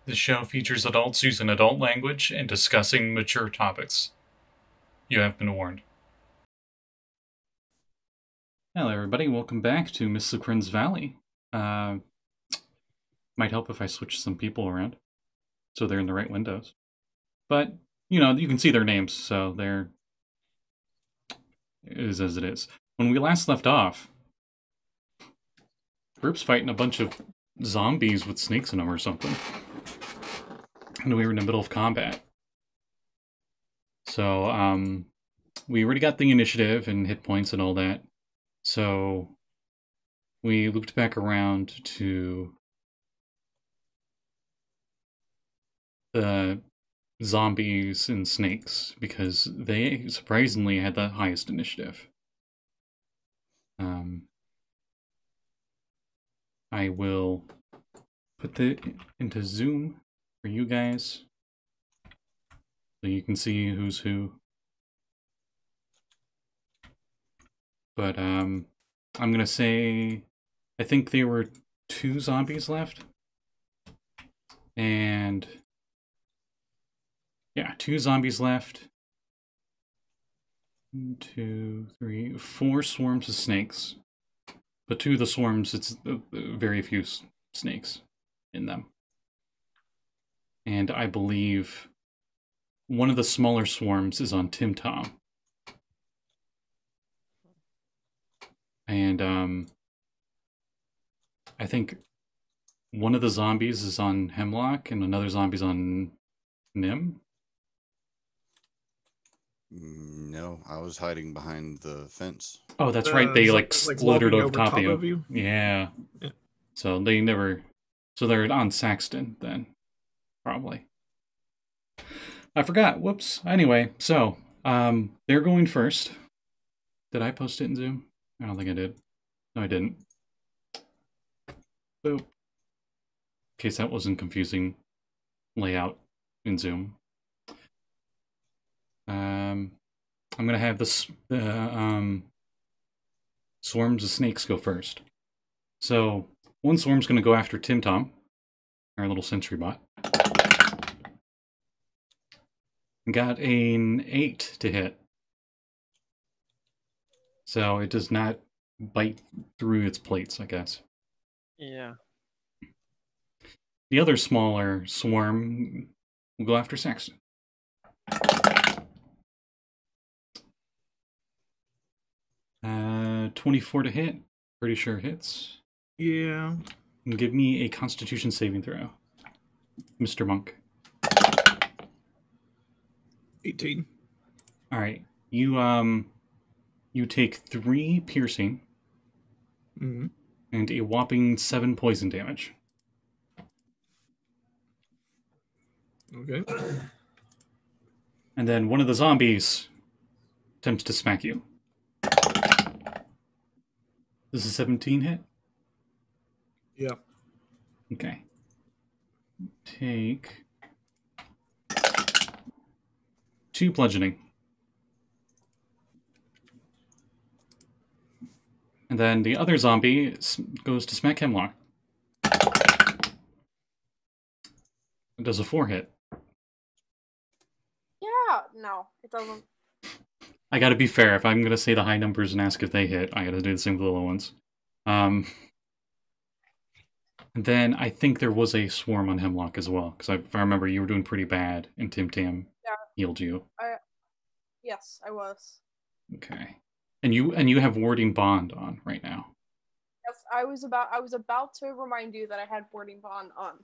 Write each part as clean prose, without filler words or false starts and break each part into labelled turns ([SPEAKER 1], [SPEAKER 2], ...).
[SPEAKER 1] The show features adults using adult language and discussing mature topics. You have been warned. Hello, everybody. Welcome back to Miss Kren's Valley. Might help if I switch some people around so they're in the right windows. But, you know, you can see their names, so they're... It is as it is. When we last left off, the group's fighting a bunch of zombies with snakes in them or something. And we were in the middle of combat. So, we already got the initiative and hit points and all that. So, we looped back around to the zombies and snakes, because they surprisingly had the highest initiative. I will put it into Zoom for you guys, so you can see who's who. But, I'm gonna say, I think there were 2 zombies left. And, yeah, 2 zombies left. 1, 2, 3, 4 swarms of snakes. But 2 of the swarms, it's very few snakes in them. And I believe one of the smaller swarms is on Tim-Tam. And, I think one of the zombies is on Hemlock, and another zombie's on Nyhm.
[SPEAKER 2] No, I was hiding behind the fence.
[SPEAKER 1] Oh, that's right. They like exploded over top of you. Yeah. So they never. So they're on Saxton then, probably. I forgot. Whoops. Anyway, so they're going first. Did I post it in Zoom? I don't think I did. No, I didn't. Boop. In case that wasn't confusing layout in Zoom. I'm gonna have the swarms of snakes go first. So one swarm's gonna go after Tim-Tam, our little sentry bot. Got an 8 to hit. So it does not bite through its plates, I guess.
[SPEAKER 3] Yeah.
[SPEAKER 1] The other smaller swarm will go after Saxton. 24 to hit. Pretty sure hits.
[SPEAKER 4] Yeah.
[SPEAKER 1] And give me a Constitution saving throw, Mr. Monk.
[SPEAKER 4] 18.
[SPEAKER 1] All right. You take 3 piercing and a whopping 7 poison damage.
[SPEAKER 4] Okay.
[SPEAKER 1] And then one of the zombies attempts to smack you. This is 17 hit?
[SPEAKER 4] Yeah.
[SPEAKER 1] Okay. Take 2 bludgeoning. And then the other zombie goes to smack Hemlock. It does a 4 hit.
[SPEAKER 5] Yeah, no, it doesn't.
[SPEAKER 1] I gotta be fair. If I'm gonna say the high numbers and ask if they hit, I gotta do the same with the low ones. Then I think there was a swarm on Hemlock as well, because if I remember, you were doing pretty bad, and Tim-Tam healed you.
[SPEAKER 5] Yes, I was.
[SPEAKER 1] Okay, and you have warding bond on right now.
[SPEAKER 5] Yes, I was about to remind you that I had warding bond on.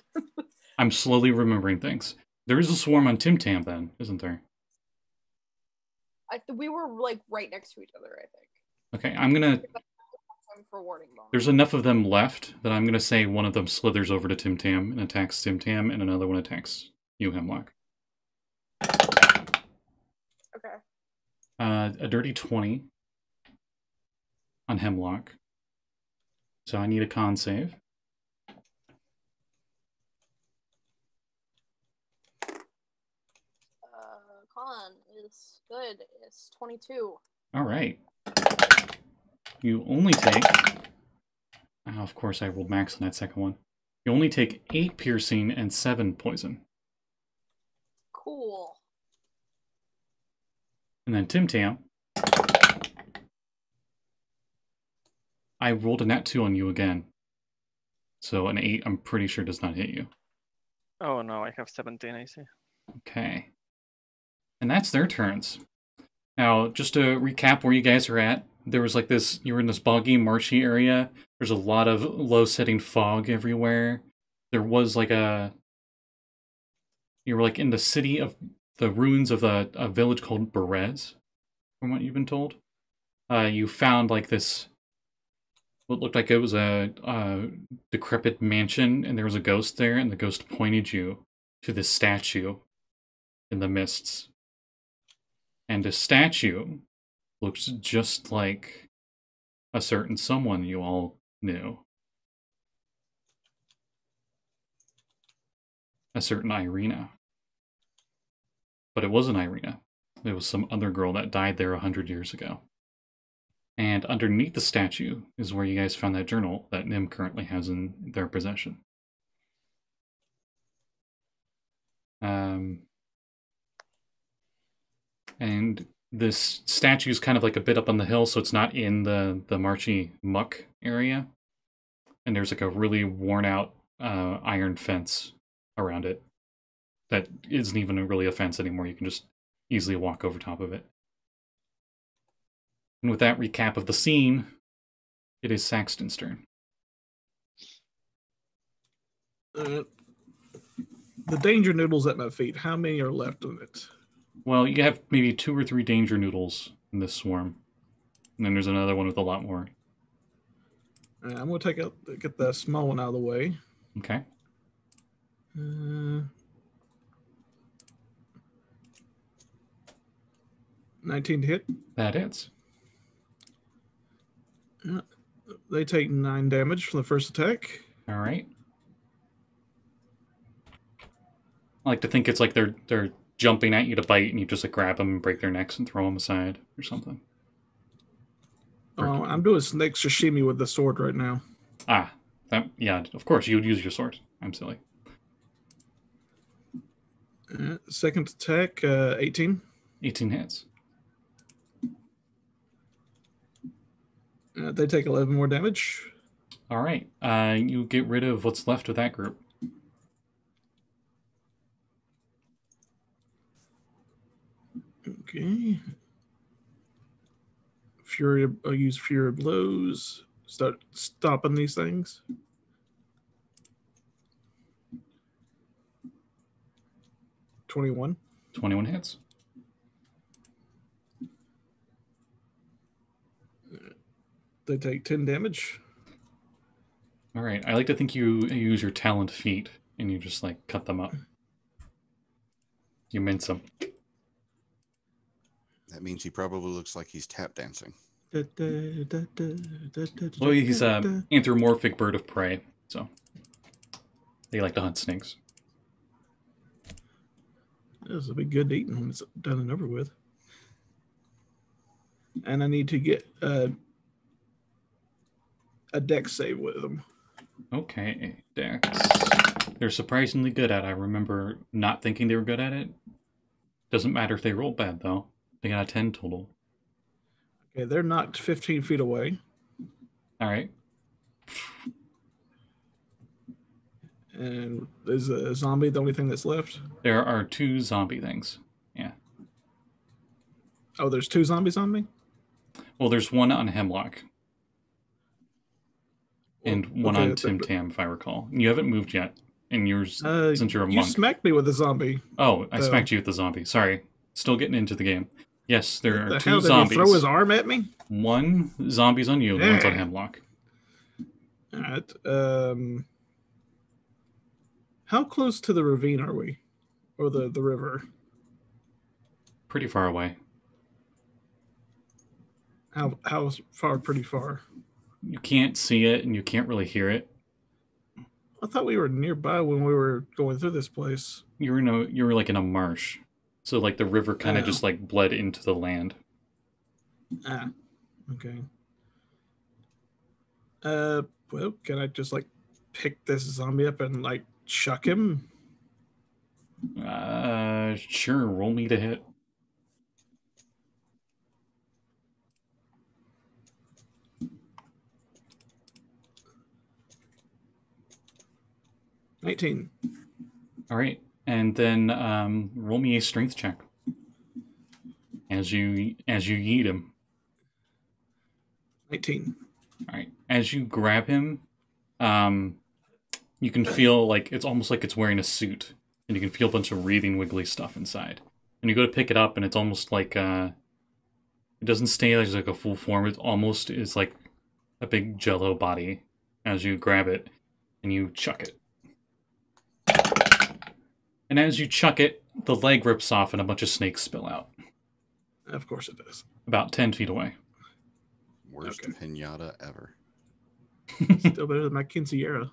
[SPEAKER 1] I'm slowly remembering things. There is a swarm on Tim-Tam then, isn't there?
[SPEAKER 5] We were like right next to each other, I think.
[SPEAKER 1] Okay, I'm gonna.
[SPEAKER 5] For warding bond.
[SPEAKER 1] There's enough of them left that I'm gonna say one of them slithers over to Tim-Tam and attacks Tim-Tam, and another one attacks you, Hemlock.
[SPEAKER 5] Okay.
[SPEAKER 1] A dirty 20 on Hemlock. So I need a con save.
[SPEAKER 5] Con is good. It's 22.
[SPEAKER 1] All right. You only take... Oh, of course I rolled max on that second one. You only take 8 piercing and 7 poison.
[SPEAKER 5] Cool.
[SPEAKER 1] And then Tim-Tam. I rolled a nat 2 on you again. So an 8, I'm pretty sure, does not hit you.
[SPEAKER 3] Oh no, I have 17 AC.
[SPEAKER 1] Okay. And that's their turns. Now, just to recap where you guys are at, there was like this, you were in this boggy, marshy area. There's a lot of low-setting fog everywhere. There was like you were like in the city of, the ruins of a village called Berez, from what you've been told. You found like this, what looked like it was a decrepit mansion, and there was a ghost there, and the ghost pointed you to this statue in the mists. And the statue looks just like a certain someone you all knew. A certain Irina. But it wasn't Irina. It was some other girl that died there 100 years ago. And underneath the statue is where you guys found that journal that Nyhm currently has in their possession. And this statue is kind of like a bit up on the hill, so it's not in the marshy muck area. And there's like a really worn out iron fence around it that isn't even really a fence anymore. You can just easily walk over top of it. And with that recap of the scene, it is Saxton's turn.
[SPEAKER 4] The danger noodles at my feet, how many are left of it?
[SPEAKER 1] Well, you have maybe 2 or 3 danger noodles in this swarm. And then there's another one with a lot more.
[SPEAKER 4] I'm going to get the small one out of the way.
[SPEAKER 1] Okay.
[SPEAKER 4] 19 to hit.
[SPEAKER 1] That hits.
[SPEAKER 4] They take 9 damage from the first attack.
[SPEAKER 1] All right. I like to think it's like they're jumping at you to bite, and you just like grab them and break their necks and throw them aside or something.
[SPEAKER 4] I'm doing snake sashimi with the sword right now.
[SPEAKER 1] Ah, yeah, of course you would use your sword. I'm silly.
[SPEAKER 4] Second attack, 18.
[SPEAKER 1] 18 hits.
[SPEAKER 4] They take 11 more damage.
[SPEAKER 1] All right. You get rid of what's left of that group.
[SPEAKER 4] Okay. I'll use Fury Blows. Start stopping these things. $21.
[SPEAKER 1] 21 hits.
[SPEAKER 4] They take 10 damage.
[SPEAKER 1] All right. I like to think you use your talent feet and you just like cut them up. You mince them.
[SPEAKER 2] That means he probably looks like he's tap dancing.
[SPEAKER 1] Well, he's an anthropomorphic bird of prey, so they like to hunt snakes.
[SPEAKER 4] This will be good eating when it's done and over with. And I need to get a dex save with them.
[SPEAKER 1] Okay, dex. They're surprisingly good at it. I remember not thinking they were good at it. Doesn't matter if they roll bad, though. They got a 10 total.
[SPEAKER 4] Okay, they're knocked 15 feet away.
[SPEAKER 1] All right.
[SPEAKER 4] And is a zombie the only thing that's left?
[SPEAKER 1] There are 2 zombie things. Yeah.
[SPEAKER 4] Oh, there's 2 zombies on me?
[SPEAKER 1] Well, there's one on Hemlock. And one
[SPEAKER 4] okay,
[SPEAKER 1] on Tim-Tam, if I recall. You haven't moved yet. And yours, since you're a monk.
[SPEAKER 4] You smacked me with a zombie.
[SPEAKER 1] Oh, I smacked you with the zombie. Sorry. Still getting into the game. Yes, there are 2 zombies.
[SPEAKER 4] Did he throw his arm at me?
[SPEAKER 1] One zombie's on you, one's on Hemlock.
[SPEAKER 4] All right. How close to the ravine are we? Or the river?
[SPEAKER 1] Pretty far away.
[SPEAKER 4] How far? Pretty far.
[SPEAKER 1] You can't see it, and you can't really hear it.
[SPEAKER 4] I thought we were nearby when we were going through this place.
[SPEAKER 1] You were like in a marsh. So like the river kind of just like bled into the land.
[SPEAKER 4] Ah, okay. Well, can I just like pick this zombie up and like chuck him?
[SPEAKER 1] Sure. Roll me to hit.
[SPEAKER 4] $19.
[SPEAKER 1] All right, and then roll me a strength check as you yeet him.
[SPEAKER 4] 19.
[SPEAKER 1] All right, as you grab him, you can feel like it's almost like it's wearing a suit, and you can feel a bunch of wreathing, wiggly stuff inside. And you go to pick it up, and it's almost like it doesn't stay as like a full form. It almost is like a big jello body as you grab it and you chuck it. And as you chuck it, the leg rips off and a bunch of snakes spill out.
[SPEAKER 4] Of course it does.
[SPEAKER 1] About 10 feet away.
[SPEAKER 2] Worst pinata ever.
[SPEAKER 4] Still better than my quinceañera.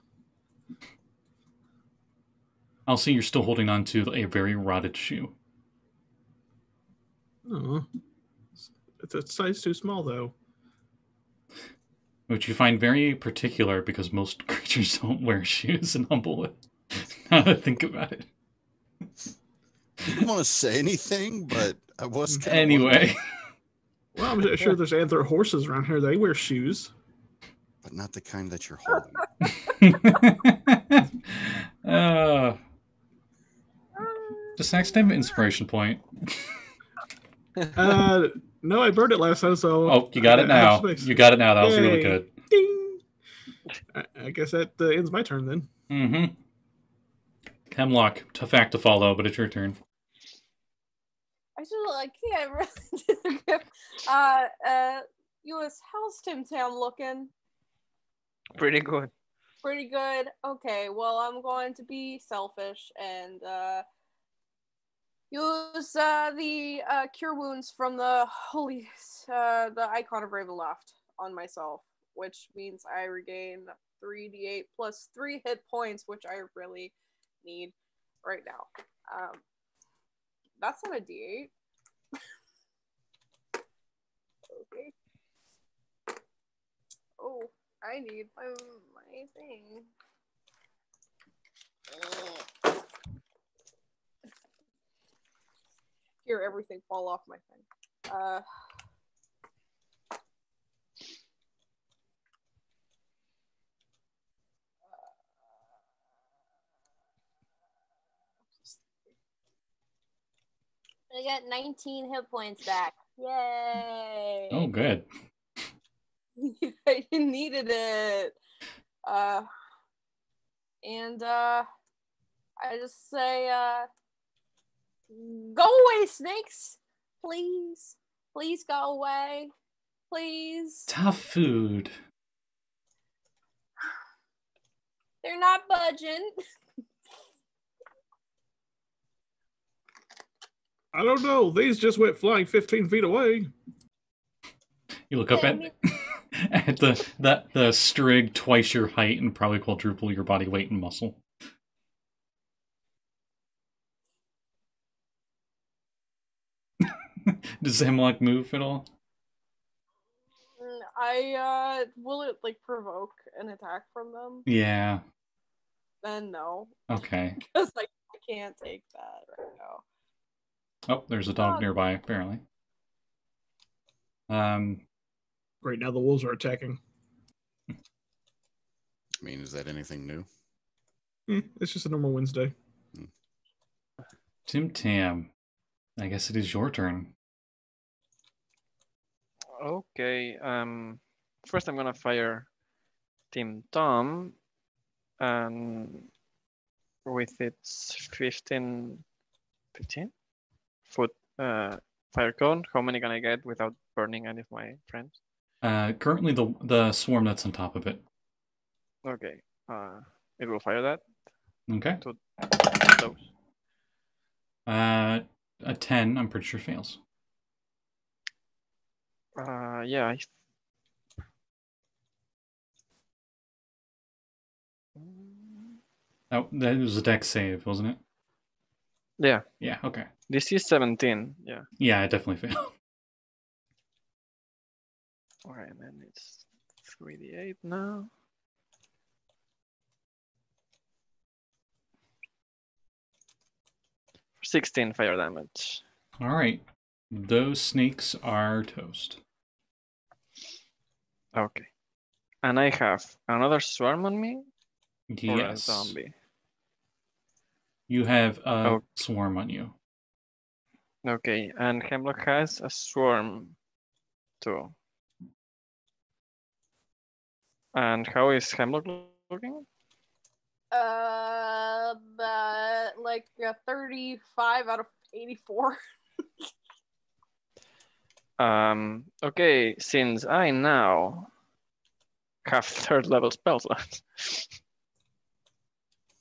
[SPEAKER 1] I'll see you're still holding on to a very rotted shoe.
[SPEAKER 4] Oh. It's a size too small, though.
[SPEAKER 1] Which you find very particular because most creatures don't wear shoes in Humblewood. Now that I think about it.
[SPEAKER 2] I didn't want to say anything, but I was kind of
[SPEAKER 1] Anyway.
[SPEAKER 4] Well, I'm sure there's antler horses around here. They wear shoes.
[SPEAKER 2] but not the kind that you're holding.
[SPEAKER 1] Does Saxton have an inspiration point?
[SPEAKER 4] No, I burned it last time, so...
[SPEAKER 1] Oh, you got it now. You got it now. That was really good.
[SPEAKER 4] Ding! I guess that ends my turn, then.
[SPEAKER 1] Mm-hmm. Hemlock, tough act to follow, but it's your turn.
[SPEAKER 5] I can't really do Lluis, how's Tim-Tam looking?
[SPEAKER 3] Pretty good.
[SPEAKER 5] Pretty good. Okay, well, I'm going to be selfish and use the cure wounds from the the icon of Ravenloft on myself, which means I regain 3d8 plus 3 hit points, which I really need right now. That's not a d8. Okay. Oh, I need my thing. Hear everything fall off my thing. I got 19 hit points back. Yay!
[SPEAKER 1] Oh, good.
[SPEAKER 5] I needed it. And I just say, go away, snakes! Please. Please go away. Please.
[SPEAKER 1] Tough food.
[SPEAKER 5] They're not budging.
[SPEAKER 4] I don't know. These just went flying 15 feet away.
[SPEAKER 1] You look up at the Strig twice your height and probably quadruple your body weight and muscle. Does Hemlock move at all?
[SPEAKER 5] Will it like provoke an attack from them?
[SPEAKER 1] Yeah.
[SPEAKER 5] Then no.
[SPEAKER 1] Okay.
[SPEAKER 5] Because I can't take that right now.
[SPEAKER 1] Oh, there's a dog nearby, apparently.
[SPEAKER 4] Right now the wolves are attacking.
[SPEAKER 2] I mean, is that anything new?
[SPEAKER 4] It's just a normal Wednesday.
[SPEAKER 1] Tim-Tam, I guess it is your turn.
[SPEAKER 3] Okay. First I'm gonna fire Tim-Tam, and with its 15 foot fire cone, how many can I get without burning any of my friends?
[SPEAKER 1] Currently the swarm that's on top of it.
[SPEAKER 3] Okay. It will fire that.
[SPEAKER 1] Okay.
[SPEAKER 3] To those.
[SPEAKER 1] A 10, I'm pretty sure fails.
[SPEAKER 3] Yeah.
[SPEAKER 1] Oh, that was a dex save, wasn't it?
[SPEAKER 3] Yeah.
[SPEAKER 1] Yeah, okay.
[SPEAKER 3] This is 17. Yeah.
[SPEAKER 1] Yeah, it definitely failed.
[SPEAKER 3] Alright, and then it's 3d8 now. 16 fire damage.
[SPEAKER 1] All right. Those snakes are toast.
[SPEAKER 3] Okay. And I have another swarm on me? Or a
[SPEAKER 1] Yes.
[SPEAKER 3] zombie?
[SPEAKER 1] You have a swarm on you.
[SPEAKER 3] Okay, and Hemlock has a swarm too. And how is Hemlock looking?
[SPEAKER 5] Like a 35 out of 84.
[SPEAKER 3] Okay, since I now have 3rd level spell slots,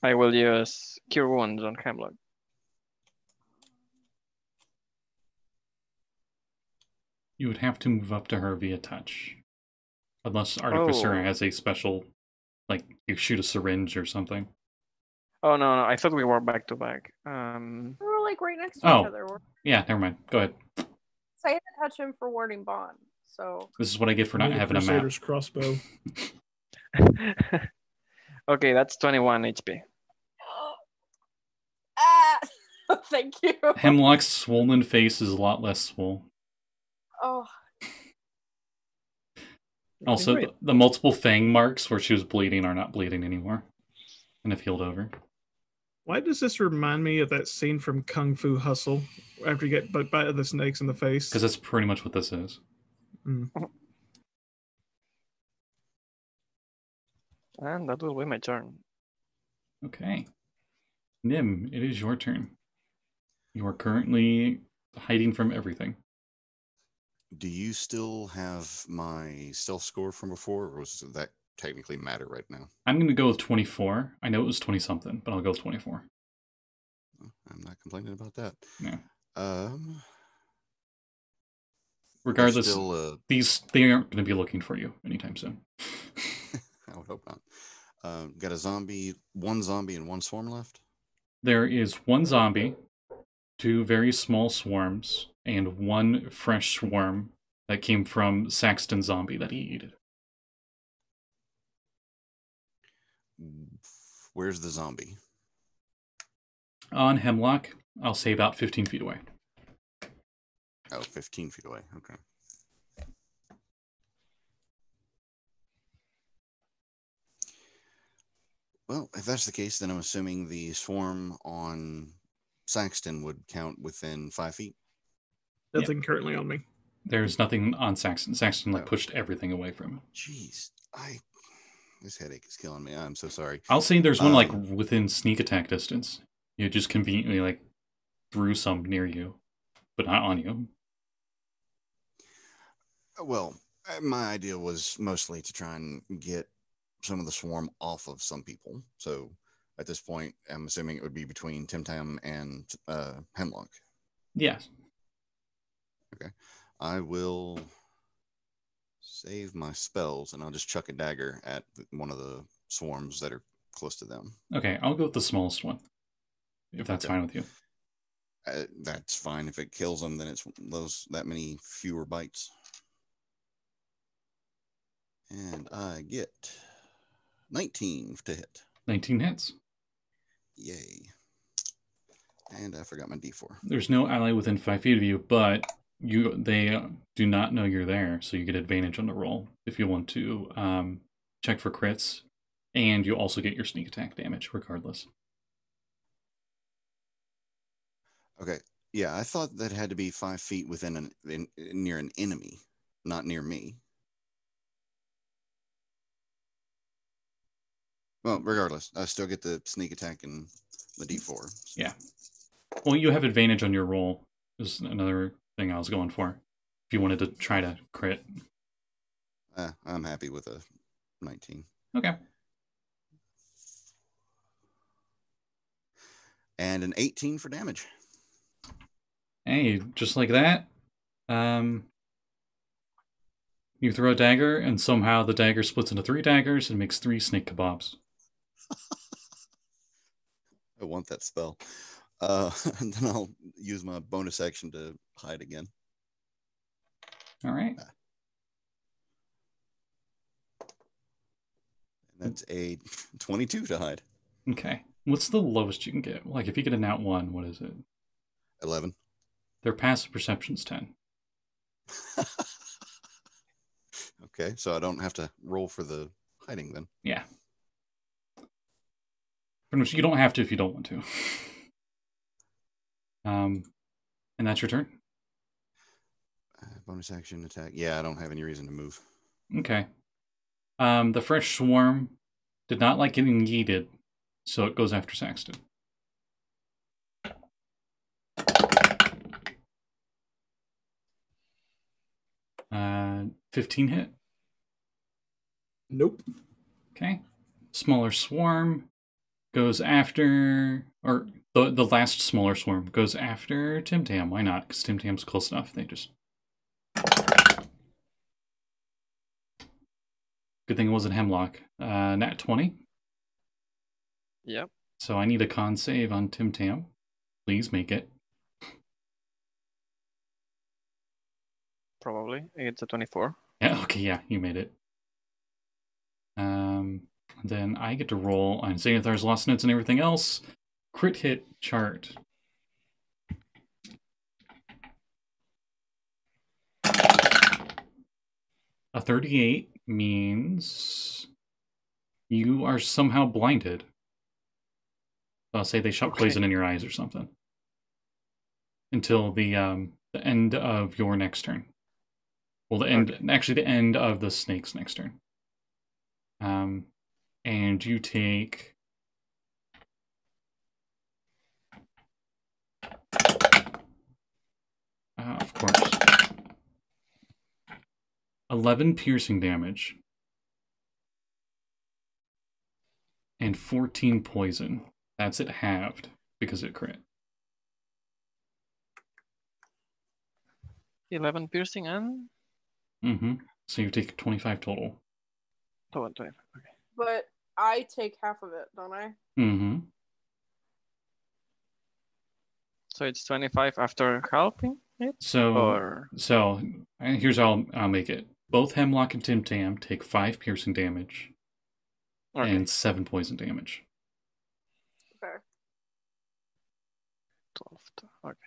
[SPEAKER 3] I will use Cure Wounds on Hemlock.
[SPEAKER 1] You would have to move up to her via touch. Unless Artificer has a special, like, you shoot a syringe or something.
[SPEAKER 3] Oh, no, I thought we were back to back.
[SPEAKER 5] We were like right next to each other.
[SPEAKER 1] Yeah, never mind. Go ahead.
[SPEAKER 5] So I had to touch him for warding bond. So
[SPEAKER 1] this is what I get for not having a map.
[SPEAKER 4] Crusader's crossbow.
[SPEAKER 3] Okay, that's 21 HP.
[SPEAKER 5] Thank you.
[SPEAKER 1] Hemlock's swollen face is a lot less swole.
[SPEAKER 5] Oh.
[SPEAKER 1] Also, the multiple fang marks where she was bleeding are not bleeding anymore. And have healed over.
[SPEAKER 4] Why does this remind me of that scene from Kung Fu Hustle after you get bit by the snakes in the face?
[SPEAKER 1] Because that's pretty much what this is.
[SPEAKER 4] Mm.
[SPEAKER 3] And that will be my turn.
[SPEAKER 1] Okay. Nyhm, it is your turn. You are currently hiding from everything.
[SPEAKER 2] Do you still have my stealth score from before, or does that technically matter right now?
[SPEAKER 1] I'm going to go with 24. I know it was 20-something, but I'll go with 24.
[SPEAKER 2] I'm not complaining about that.
[SPEAKER 1] Yeah. Regardless,
[SPEAKER 2] still,
[SPEAKER 1] they aren't going to be looking for you anytime soon.
[SPEAKER 2] I would hope not. Got one zombie and one swarm left?
[SPEAKER 1] There is one zombie, 2 very small swarms, and 1 fresh swarm that came from Saxton zombie that he ate.
[SPEAKER 2] Where's the zombie?
[SPEAKER 1] On Hemlock, I'll say about 15 feet away.
[SPEAKER 2] Oh, 15 feet away. Okay. Well, if that's the case, then I'm assuming the swarm on Saxton would count within 5 feet.
[SPEAKER 4] Nothing currently on me.
[SPEAKER 1] There's nothing on Saxton. Saxton pushed everything away from him.
[SPEAKER 2] Jeez, this headache is killing me. I'm so sorry.
[SPEAKER 1] I'll say there's one within sneak attack distance. You just conveniently threw some near you, but not on you.
[SPEAKER 2] Well, my idea was mostly to try and get some of the swarm off of some people. So at this point, I'm assuming it would be between Tim-Tam and Hemlock.
[SPEAKER 1] Yes.
[SPEAKER 2] Okay. I will save my spells, and I'll just chuck a dagger at one of the swarms that are close to them.
[SPEAKER 1] Okay, I'll go with the smallest one, if that's fine with you.
[SPEAKER 2] That's fine. If it kills them, then it's that many fewer bites. And I get 19 to hit.
[SPEAKER 1] 19 hits.
[SPEAKER 2] Yay. And I forgot my D4.
[SPEAKER 1] There's no ally within 5 feet of you, but they do not know you're there, so you get advantage on the roll if you want to check for crits, and you also get your sneak attack damage regardless.
[SPEAKER 2] Okay. Yeah, I thought that had to be 5 feet near an enemy, not near me. Well, regardless, I still get the sneak attack and the D4. So.
[SPEAKER 1] Yeah. Well, you have advantage on your roll. Is another thing I was going for. If you wanted to try to crit.
[SPEAKER 2] I'm happy with a 19.
[SPEAKER 1] Okay.
[SPEAKER 2] And an 18 for damage.
[SPEAKER 1] Hey, just like that. You throw a dagger, and somehow the dagger splits into 3 daggers and makes 3 snake kebabs.
[SPEAKER 2] I want that spell. And then I'll use my bonus action to hide again.
[SPEAKER 1] All right.
[SPEAKER 2] And that's a 22 to hide.
[SPEAKER 1] Okay. What's the lowest you can get? Like, if you get a nat 1, what is it?
[SPEAKER 2] 11.
[SPEAKER 1] Their passive perception's 10.
[SPEAKER 2] Okay, so I don't have to roll for the hiding then.
[SPEAKER 1] Yeah. Pretty much, you don't have to if you don't want to. And that's your turn?
[SPEAKER 2] Bonus action attack. Yeah, I don't have any reason to move.
[SPEAKER 1] Okay. The fresh swarm did not like getting yeeted, so it goes after Saxton. 15 hit?
[SPEAKER 4] Nope.
[SPEAKER 1] Okay. Smaller swarm goes after, or the last smaller swarm goes after Tim-Tam. Why not? Because Tim-Tam's close enough. They just... Good thing it wasn't Hemlock. Nat 20.
[SPEAKER 3] Yep.
[SPEAKER 1] So I need a con save on Tim-Tam. Please make it.
[SPEAKER 3] Probably. It's a 24.
[SPEAKER 1] Yeah, okay, yeah, you made it. Then I get to roll on Xanathar's Lost Notes and everything else. Crit hit chart. A 38 means you are somehow blinded. I'll say they shot poison in your eyes or something. Until the end of your next turn. Well, the end of the snake's next turn. And you take... of course. 11 piercing damage. And 14 poison. That's it halved, because it crit.
[SPEAKER 3] 11 piercing and...
[SPEAKER 1] Mm-hmm. So you take 25 total.
[SPEAKER 3] 25, okay.
[SPEAKER 5] But I take half of it, don't I?
[SPEAKER 1] Mm-hmm.
[SPEAKER 3] So it's 25 after helping it?
[SPEAKER 1] So here's how I'll make it. Both Hemlock and Tim-Tam take 5 piercing damage and 7 poison damage.
[SPEAKER 5] Okay.
[SPEAKER 3] 12. Okay.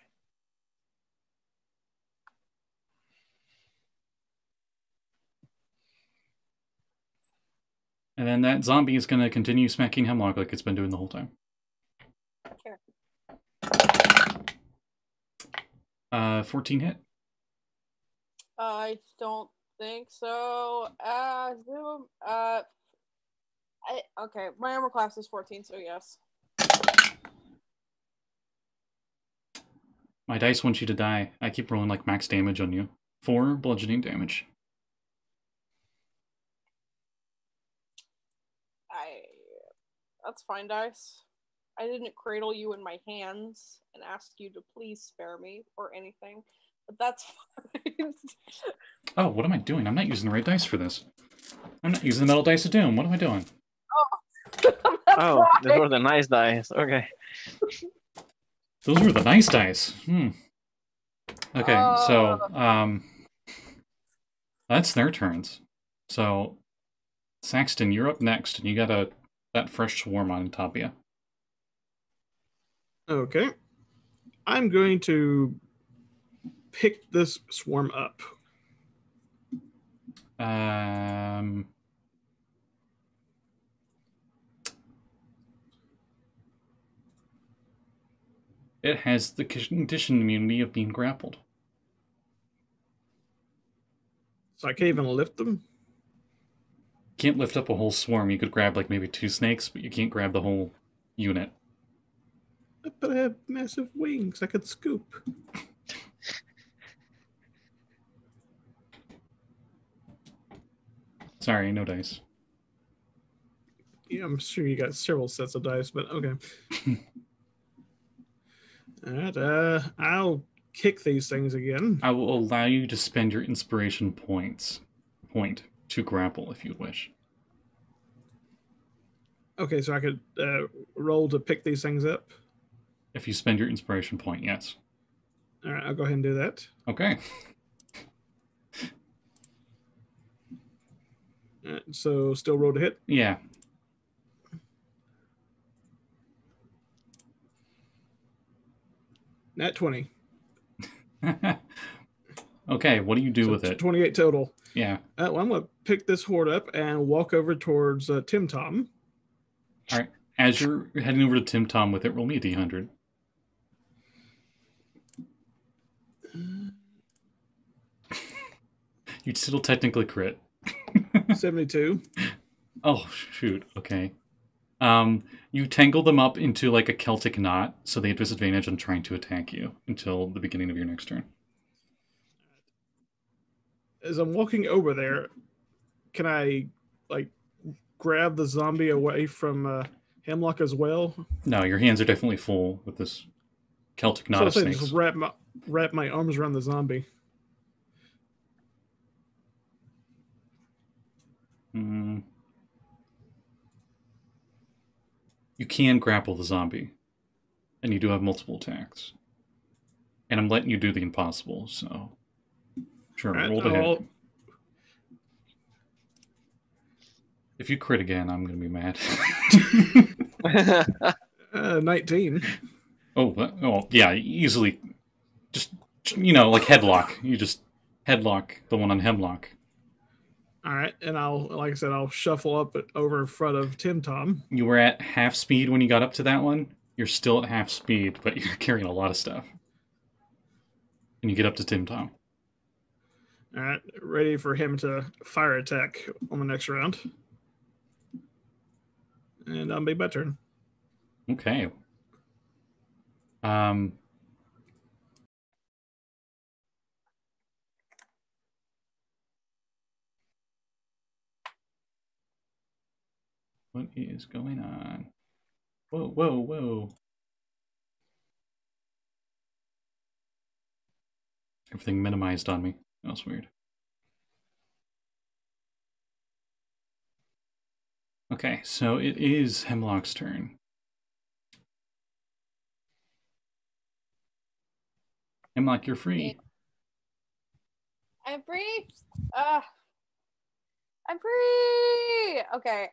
[SPEAKER 1] And then that zombie is going to continue smacking Hemlock like it's been doing the whole time.
[SPEAKER 5] Okay.
[SPEAKER 1] 14 hit?
[SPEAKER 5] I don't think so. Okay, my armor class is 14, so yes.
[SPEAKER 1] My dice want you to die. I keep rolling like max damage on you. 4 bludgeoning damage.
[SPEAKER 5] That's fine, dice. I didn't cradle you in my hands and ask you to please spare me or anything, but that's fine.
[SPEAKER 1] Oh, what am I doing? I'm not using the right dice for this. I'm not using the metal dice of doom. What am I doing?
[SPEAKER 3] Oh, those were the nice dice. Okay.
[SPEAKER 1] Those were the nice dice. Okay, so that's their turns. So Saxton, you're up next, and you got that fresh swarm on top of you.
[SPEAKER 4] Okay. I'm going to pick this swarm up.
[SPEAKER 1] It has the condition immunity of being grappled.
[SPEAKER 4] So I can't even lift them?
[SPEAKER 1] Can't lift up a whole swarm. You could grab like maybe 2 snakes, but you can't grab the whole unit.
[SPEAKER 4] But I have massive wings. I could scoop.
[SPEAKER 1] Sorry, no dice.
[SPEAKER 4] Yeah, I'm sure you got several sets of dice, but okay. All right, I'll kick these things again.
[SPEAKER 1] I will allow you to spend your inspiration point to grapple if you wish.
[SPEAKER 4] Okay, so I could roll to pick these things up?
[SPEAKER 1] If you spend your inspiration point, yes.
[SPEAKER 4] All right, I'll go ahead and do that.
[SPEAKER 1] Okay.
[SPEAKER 4] So still roll to hit?
[SPEAKER 1] Yeah.
[SPEAKER 4] Nat 20.
[SPEAKER 1] Okay, what do you do with it?
[SPEAKER 4] 28 total.
[SPEAKER 1] Yeah.
[SPEAKER 4] Well, I'm going to pick this horde up and walk over towards Tim-Tam.
[SPEAKER 1] All right. As you're heading over to Tim-Tam with it, roll me a d100. You'd still technically crit.
[SPEAKER 4] 72.
[SPEAKER 1] Oh, shoot. Okay. You tangle them up into like a Celtic knot, so they have disadvantage on trying to attack you until the beginning of your next turn.
[SPEAKER 4] As I'm walking over there, can I like grab the zombie away from Hemlock as well?
[SPEAKER 1] No, your hands are definitely full with this Celtic knot of snakes.
[SPEAKER 4] Just wrap my arms around the zombie.
[SPEAKER 1] You can grapple the zombie, and you do have multiple attacks. And I'm letting you do the impossible, so sure, roll the hit. If you crit again, I'm going to be mad.
[SPEAKER 4] 19.
[SPEAKER 1] Oh, yeah, easily. Just, like headlock. You just headlock the one on Hemlock.
[SPEAKER 4] All right, and I'll shuffle up over in front of Tim-Tam.
[SPEAKER 1] You were at half speed when you got up to that one. You're still at half speed, but you're carrying a lot of stuff. And you get up to Tim-Tam.
[SPEAKER 4] All right, ready for him to fire attack on the next round. And that'll be my turn.
[SPEAKER 1] Okay. What is going on? Whoa, whoa, whoa. Everything minimized on me. That was weird. Okay, so it is Hemlock's turn. Hemlock, you're free.
[SPEAKER 5] I'm free. I'm free. Okay,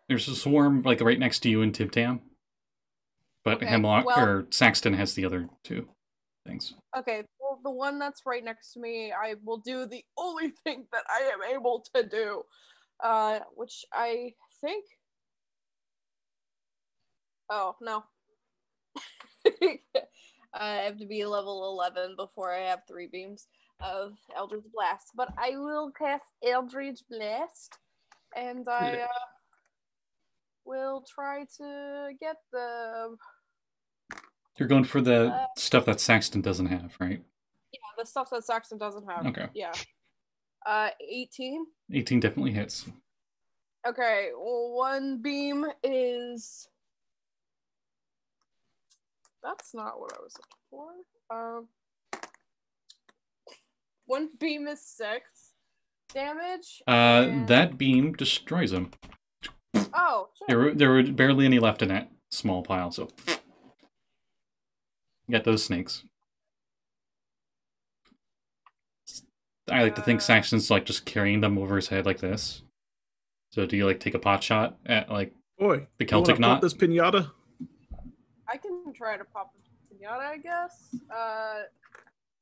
[SPEAKER 1] There's a swarm like right next to you in Tim-Tam, but
[SPEAKER 5] okay,
[SPEAKER 1] Hemlock or Saxton has the other two things.
[SPEAKER 5] Okay, well, the one that's right next to me, I will do the only thing that I am able to do, which I think. Oh no. I have to be level 11 before I have 3 beams of Eldritch Blast. But I will cast Eldritch Blast, and I will try to get the...
[SPEAKER 1] You're going for the stuff that Saxton doesn't have, right?
[SPEAKER 5] Yeah, the stuff that Saxton doesn't have.
[SPEAKER 1] Okay.
[SPEAKER 5] Yeah. 18?
[SPEAKER 1] 18 definitely hits.
[SPEAKER 5] Okay, well, 1 beam is... That's not what I was looking for. 1 beam is 6 damage.
[SPEAKER 1] That beam destroys him.
[SPEAKER 5] Oh, shit.
[SPEAKER 1] There were barely any left in that small pile, so... You got those snakes. I like to think Saxton's like just carrying them over his head like this. So do you like take a pot shot at like the Celtic knot?
[SPEAKER 4] Pop this pinata?
[SPEAKER 5] I can try to pop the pinata, I guess.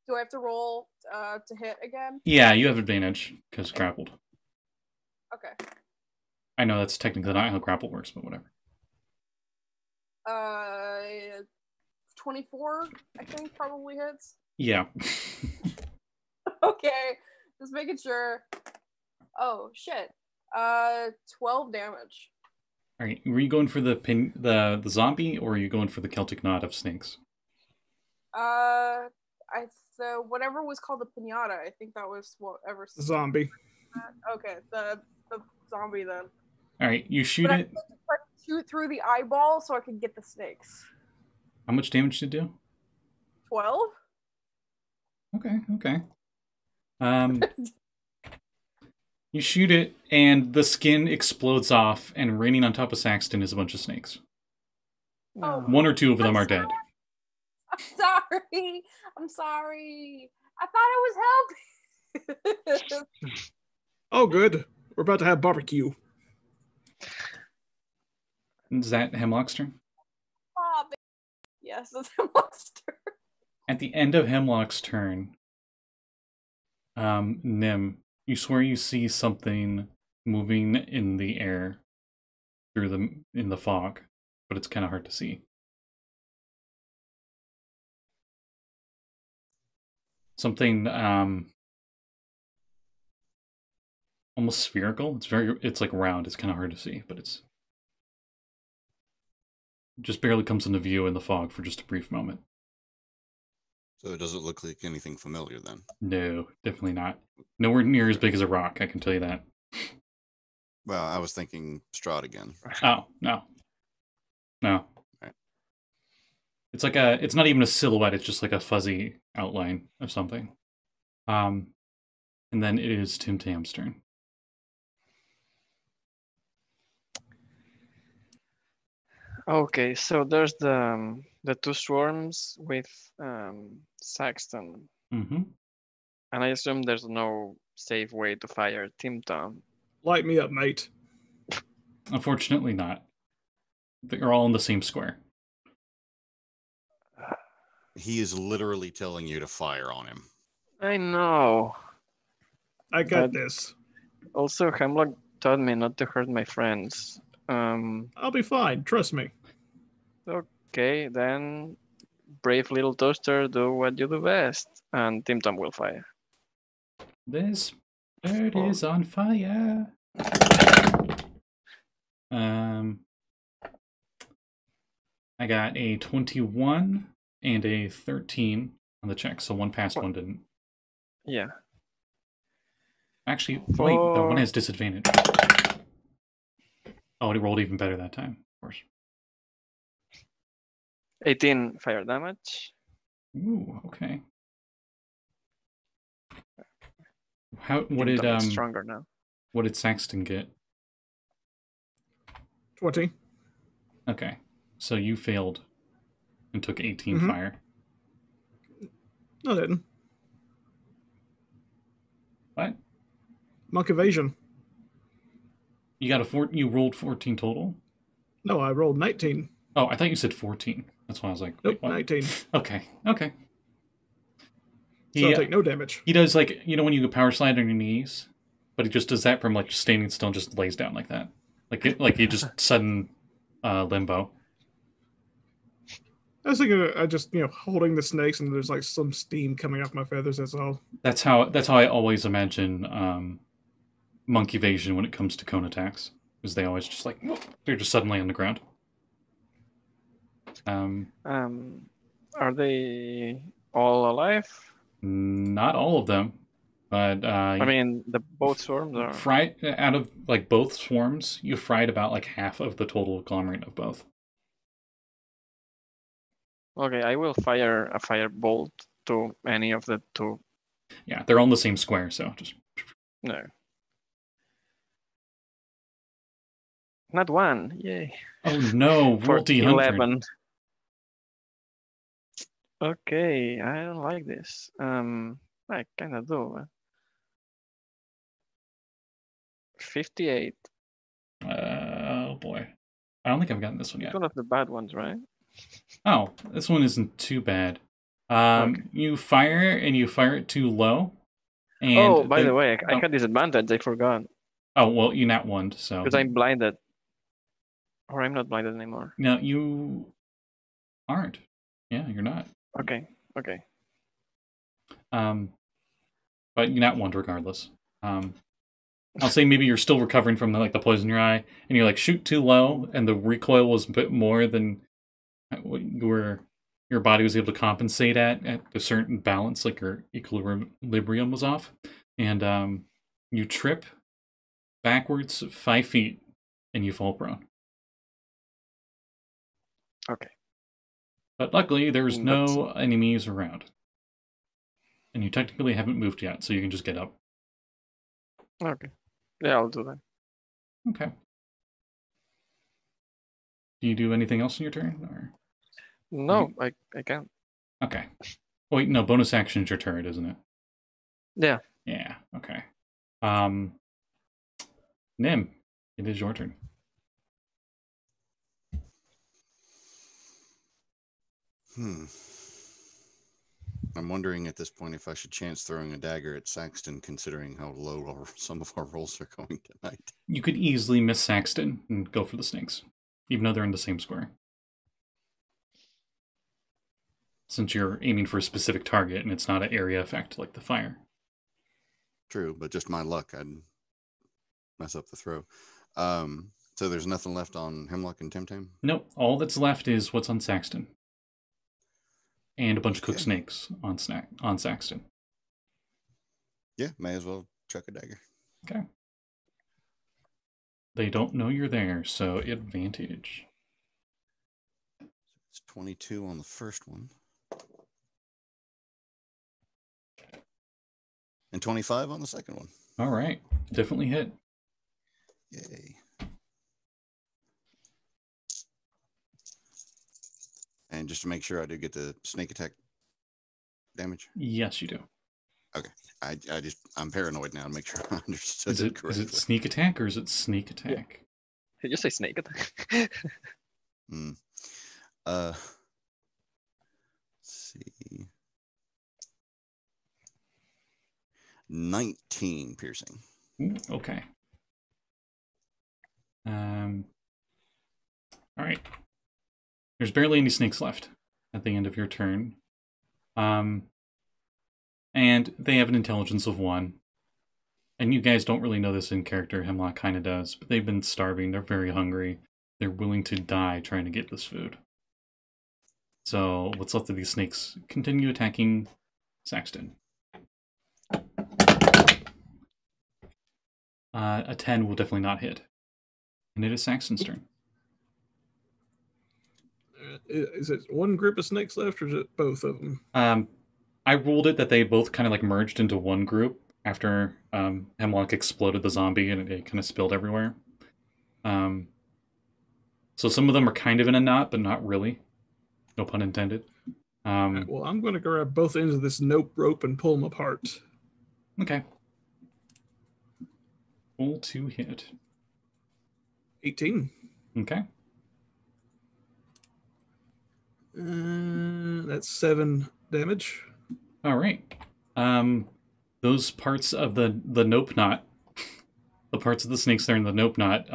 [SPEAKER 5] Do I have to roll to hit again?
[SPEAKER 1] Yeah, you have advantage because grappled.
[SPEAKER 5] Okay.
[SPEAKER 1] I know that's technically not how grapple works, but whatever.
[SPEAKER 5] 24, I think, probably hits.
[SPEAKER 1] Yeah.
[SPEAKER 5] Okay, just making sure. Oh shit. 12 damage.
[SPEAKER 1] All right, were you going for the zombie, or are you going for the Celtic knot of snakes?
[SPEAKER 5] Whatever was called the pinata, I think that was whatever.
[SPEAKER 4] Zombie.
[SPEAKER 5] Okay, the zombie then.
[SPEAKER 1] All right, you shoot
[SPEAKER 5] but
[SPEAKER 1] it.
[SPEAKER 5] I shoot through the eyeball so I can get the snakes.
[SPEAKER 1] How much damage did it do?
[SPEAKER 5] 12.
[SPEAKER 1] Okay. You shoot it, and the skin explodes off, and raining on top of Saxton is a bunch of snakes.
[SPEAKER 5] Oh,
[SPEAKER 1] 1 or 2 of them are dead.
[SPEAKER 5] I'm sorry. I thought I was helping.
[SPEAKER 4] Oh, good. We're about to have barbecue.
[SPEAKER 1] Is that Hemlock's turn?
[SPEAKER 5] Oh, Yes, that's Hemlock's turn.
[SPEAKER 1] At the end of Hemlock's turn, Nyhm, you swear you see something moving in the air in the fog, but it's kind of hard to see. Something almost spherical. It's like round. It's kind of hard to see, but it just barely comes into view in the fog for just a brief moment.
[SPEAKER 2] So it doesn't look like anything familiar then?
[SPEAKER 1] No, definitely not. Nowhere near as big as a rock, I can tell you that.
[SPEAKER 2] Well, I was thinking Strahd again.
[SPEAKER 1] Oh, no. No.
[SPEAKER 2] Right.
[SPEAKER 1] It's not even a silhouette, it's just like a fuzzy outline of something. And then it is Tim-Tam's turn.
[SPEAKER 3] Okay, so there's the two swarms with Saxton.
[SPEAKER 1] Mm-hmm.
[SPEAKER 3] And I assume there's no safe way to fire Tim-Tam.
[SPEAKER 4] Light me up, mate.
[SPEAKER 1] Unfortunately not. They're all in the same square.
[SPEAKER 2] He is literally telling you to fire on him.
[SPEAKER 3] I know.
[SPEAKER 4] I got this.
[SPEAKER 3] Also, Hemlock taught me not to hurt my friends.
[SPEAKER 4] I'll be fine. Trust me.
[SPEAKER 3] Okay, then brave little toaster, do what you do best, and Tim-Tam will fire.
[SPEAKER 1] This bird is on fire. I got a 21 and a 13 on the check, so one passed, one didn't.
[SPEAKER 3] Yeah.
[SPEAKER 1] Actually, wait, the one has disadvantage. Oh, he rolled even better that time, of course.
[SPEAKER 3] 18 fire damage.
[SPEAKER 1] Ooh, okay. What
[SPEAKER 3] Tim-Tam is stronger now.
[SPEAKER 1] What did Saxton get?
[SPEAKER 4] 20.
[SPEAKER 1] Okay, so you failed and took 18 fire.
[SPEAKER 4] No, I didn't.
[SPEAKER 1] What?
[SPEAKER 4] Monk evasion.
[SPEAKER 1] You got you rolled 14 total?
[SPEAKER 4] No, I rolled 19.
[SPEAKER 1] Oh, I thought you said 14. That's why I was like,
[SPEAKER 4] nope,
[SPEAKER 1] what?
[SPEAKER 4] 19.
[SPEAKER 1] Okay.
[SPEAKER 4] So I'll take no damage.
[SPEAKER 1] He does, like, you know when you power slide on your knees? But he just does that from, like, standing still and just lays down like that. Like he just sudden limbo.
[SPEAKER 4] I was thinking, I just, holding the snakes and there's, like, some steam coming off my feathers, that's all.
[SPEAKER 1] That's how I always imagine monk evasion when it comes to cone attacks. Because they always just, like, they're just suddenly on the ground.
[SPEAKER 3] Are they all alive?
[SPEAKER 1] Not all of them, but
[SPEAKER 3] I mean, both swarms are
[SPEAKER 1] fried out of like both swarms. You fried about like half of the total agglomerate of both.
[SPEAKER 3] Okay, I will fire a firebolt to any of the two.
[SPEAKER 1] Yeah, they're all in the same square, so just
[SPEAKER 3] no. Not one, yay!
[SPEAKER 1] Oh no, roll
[SPEAKER 3] D100. 11. Okay, I don't like this. I kind of do. 58.
[SPEAKER 1] Oh boy, I don't think I've gotten this one yet.
[SPEAKER 3] It's one of the bad ones, right?
[SPEAKER 1] Oh, this one isn't too bad.
[SPEAKER 3] Okay.
[SPEAKER 1] You fire and you fire it too low. And
[SPEAKER 3] by the way, I had disadvantage. I forgot.
[SPEAKER 1] Oh well, you nat one, so
[SPEAKER 3] because I'm blinded, or I'm not blinded anymore.
[SPEAKER 1] No, you aren't. Yeah, you're not.
[SPEAKER 3] Okay.
[SPEAKER 1] But you nat one regardless. I'll say maybe you're still recovering from the poison in your eye, and you shoot too low, and the recoil was a bit more than what your body was able to compensate at a certain balance, like your equilibrium was off, and you trip backwards 5 feet, and you fall prone.
[SPEAKER 3] Okay.
[SPEAKER 1] But luckily, there's no enemies around, and you technically haven't moved yet, so you can just get up.
[SPEAKER 3] Okay. Yeah, I'll do that.
[SPEAKER 1] Okay. Do you do anything else in your turn? Or?
[SPEAKER 3] No, I can't.
[SPEAKER 1] Okay. Wait, no, bonus action is your turret, isn't it?
[SPEAKER 3] Yeah.
[SPEAKER 1] Yeah, okay. Nyhm, it is your turn.
[SPEAKER 2] I'm wondering at this point if I should chance throwing a dagger at Saxton, considering how low some of our rolls are going tonight.
[SPEAKER 1] You could easily miss Saxton and go for the snakes, even though they're in the same square. Since you're aiming for a specific target and it's not an area effect like the fire.
[SPEAKER 2] True, but just my luck, I'd mess up the throw. So there's nothing left on Hemlock and Tim-Tam?
[SPEAKER 1] Nope. All that's left is what's on Saxton. And a bunch of cooked snakes on Saxton.
[SPEAKER 2] Yeah, may as well chuck a dagger.
[SPEAKER 1] Okay. They don't know you're there, so advantage.
[SPEAKER 2] It's 22 on the first one. And 25 on the second one.
[SPEAKER 1] All right. Definitely hit.
[SPEAKER 2] Yay. And just to make sure I do get the snake attack damage?
[SPEAKER 1] Yes, you do.
[SPEAKER 2] Okay. I'm paranoid now to make sure I understood it correctly.
[SPEAKER 1] Is it sneak attack or is it sneak attack?
[SPEAKER 3] Did you say snake attack?
[SPEAKER 2] Let's see. 19 piercing.
[SPEAKER 1] Ooh, okay. All right. There's barely any snakes left at the end of your turn. And they have an intelligence of 1. And you guys don't really know this in character. Hemlock kind of does. But they've been starving. They're very hungry. They're willing to die trying to get this food. So what's left of these snakes continue attacking Saxton. A 10 will definitely not hit. And it is Saxton's turn.
[SPEAKER 4] Is it one group of snakes left, or is it both of them?
[SPEAKER 1] I ruled it that they both kind of like merged into one group after Hemlock exploded the zombie and it kind of spilled everywhere. So some of them are kind of in a knot, but not really. No pun intended.
[SPEAKER 4] Right, well, I'm going to grab both ends of this nope rope and pull them apart.
[SPEAKER 1] Okay. Roll to hit.
[SPEAKER 4] 18.
[SPEAKER 1] Okay.
[SPEAKER 4] That's 7 damage.
[SPEAKER 1] All right. Those parts of the nope knot, the parts of the snakes that are in the nope knot,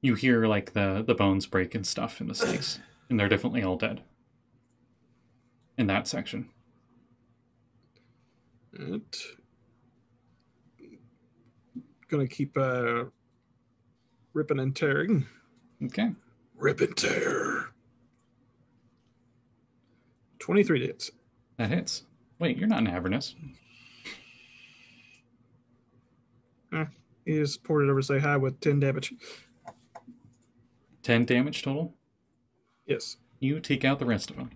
[SPEAKER 1] you hear like the bones break and stuff in the snakes, and they're definitely all dead in that section.
[SPEAKER 4] Gonna keep ripping and tearing.
[SPEAKER 1] Okay.
[SPEAKER 4] Rip and tear. 23 hits.
[SPEAKER 1] That hits. Wait, you're not an Avernus.
[SPEAKER 4] He just ported over to say hi with 10 damage.
[SPEAKER 1] 10 damage total?
[SPEAKER 4] Yes.
[SPEAKER 1] You take out the rest of them.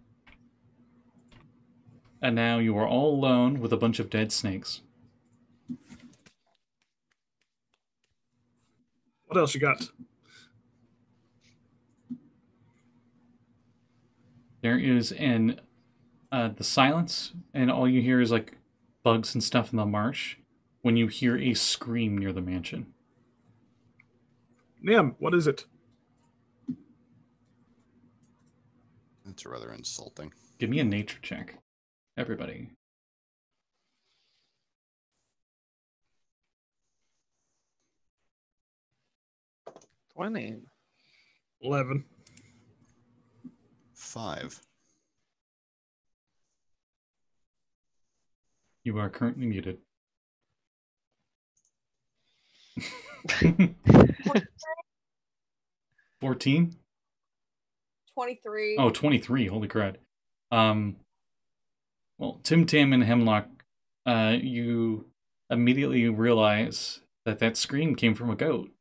[SPEAKER 1] And now you are all alone with a bunch of dead snakes.
[SPEAKER 4] What else you got?
[SPEAKER 1] There is the silence, and all you hear is like bugs and stuff in the marsh when you hear a scream near the mansion.
[SPEAKER 4] Nyhm, what is it?
[SPEAKER 2] That's rather insulting.
[SPEAKER 1] Give me a nature check. Everybody.
[SPEAKER 3] 20.
[SPEAKER 4] 11.
[SPEAKER 2] 5.
[SPEAKER 1] You are currently muted. 14?
[SPEAKER 5] 23.
[SPEAKER 1] Oh, 23. Holy crud. Well, Tim-Tam and Hemlock, you immediately realize that scream came from a goat.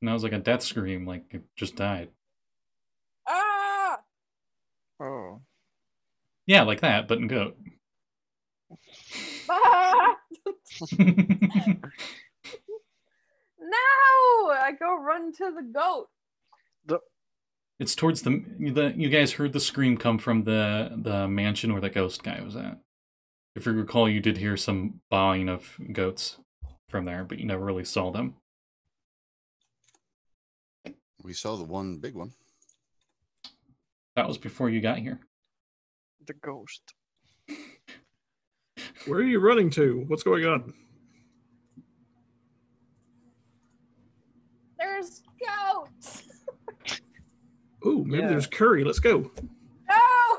[SPEAKER 1] And that was like a death scream, like it just died.
[SPEAKER 5] Ah!
[SPEAKER 3] Oh.
[SPEAKER 1] Yeah, like that, but in goat.
[SPEAKER 5] Ah! No! I go run to the goat.
[SPEAKER 1] It's towards the you guys heard the scream come from the mansion where the ghost guy was at. If you recall, you did hear some bawling of goats from there, but you never really saw them.
[SPEAKER 2] We saw the one big one.
[SPEAKER 1] That was before you got here.
[SPEAKER 3] The ghost.
[SPEAKER 4] Where are you running to? What's going on?
[SPEAKER 5] There's goats.
[SPEAKER 4] Ooh, maybe
[SPEAKER 3] Yeah.
[SPEAKER 4] there's curry. Let's go.
[SPEAKER 5] No.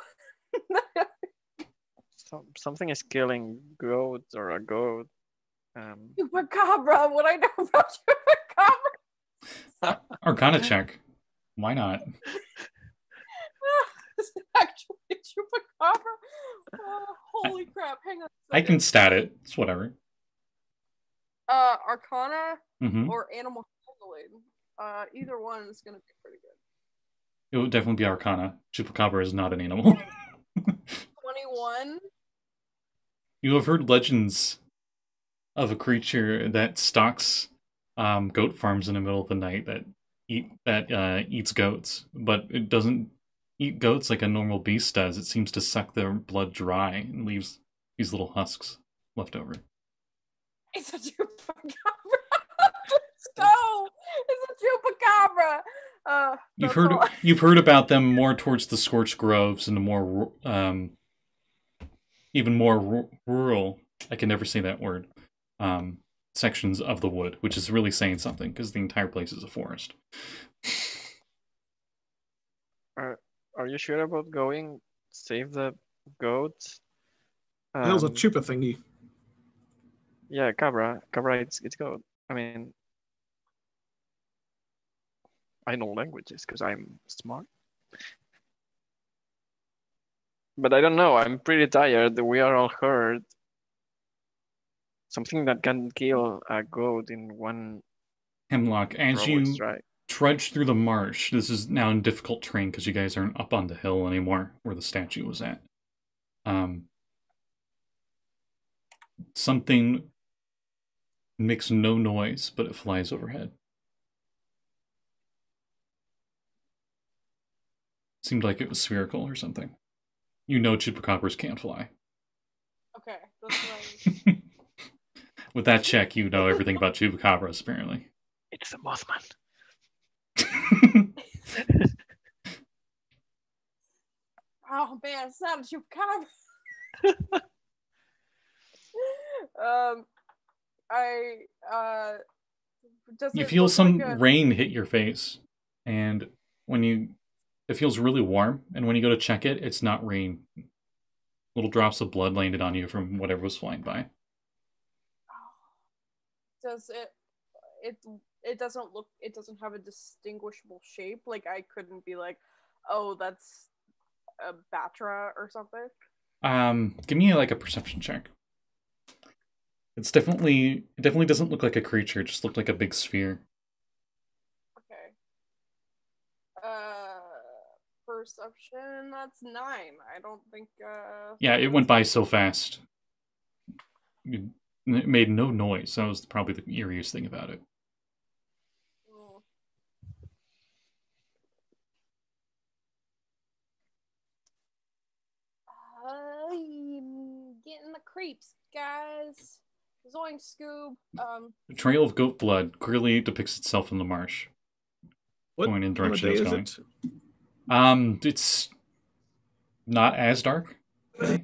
[SPEAKER 3] Something is killing goats or a goat.
[SPEAKER 5] Chupacabra. What I know about chupacabra?
[SPEAKER 1] Arcana check. Why not?
[SPEAKER 5] It's actually chupacabra. Holy crap! Hang on.
[SPEAKER 1] I can stat it. It's whatever.
[SPEAKER 5] Arcana
[SPEAKER 1] Mm-hmm.
[SPEAKER 5] or animal handling. Either one is gonna be pretty good.
[SPEAKER 1] It would definitely be Arcana. Chupacabra is not an animal.
[SPEAKER 5] 21.
[SPEAKER 1] You have heard legends of a creature that stalks goat farms in the middle of the night that eats goats, but it doesn't eat goats like a normal beast does. It seems to suck their blood dry and leaves these little husks left over.
[SPEAKER 5] It's a chupacabra. Let's go. It's a chupacabra.
[SPEAKER 1] You've heard about them more towards the scorched groves and the more even more rural. I can never say that word. Sections of the wood, which is really saying something because the entire place is a forest.
[SPEAKER 3] Are you sure about going save the goats?
[SPEAKER 4] That was a chupa thingy.
[SPEAKER 3] Yeah, cabra, it's goat. I mean, I know languages because I'm smart. But I don't know. I'm pretty tired. We are all hurt. Something that can kill a goat in one.
[SPEAKER 1] Hemlock, as you trudge through the marsh, this is now in difficult terrain because you guys aren't up on the hill anymore where the statue was at. Something makes no noise, but it flies overhead. Seemed like it was spherical or something. You know chupacabras can't fly.
[SPEAKER 5] Okay, that's right.
[SPEAKER 1] With that check, you know everything about chupacabras, apparently.
[SPEAKER 3] It's a Mothman.
[SPEAKER 5] Oh man, it's not a chupacabra.
[SPEAKER 1] You feel some rain hit your face, and it feels really warm, and when you go to check it, it's not rain. Little drops of blood landed on you from whatever was flying by.
[SPEAKER 5] Does it doesn't have a distinguishable shape? Like I couldn't be like, oh, that's a Batra or something?
[SPEAKER 1] Give me like a perception check. It definitely doesn't look like a creature, it just looked like a big sphere.
[SPEAKER 5] Okay. Perception, that's 9. I don't think
[SPEAKER 1] Yeah, it went by so fast. It made no noise. That was probably the eeriest thing about it.
[SPEAKER 5] Getting the creeps, guys. Zoink Scoob.
[SPEAKER 1] The trail of goat blood clearly depicts itself in the marsh.
[SPEAKER 4] What
[SPEAKER 1] going in the direction it's going.
[SPEAKER 4] It?
[SPEAKER 1] It's not as dark.
[SPEAKER 4] I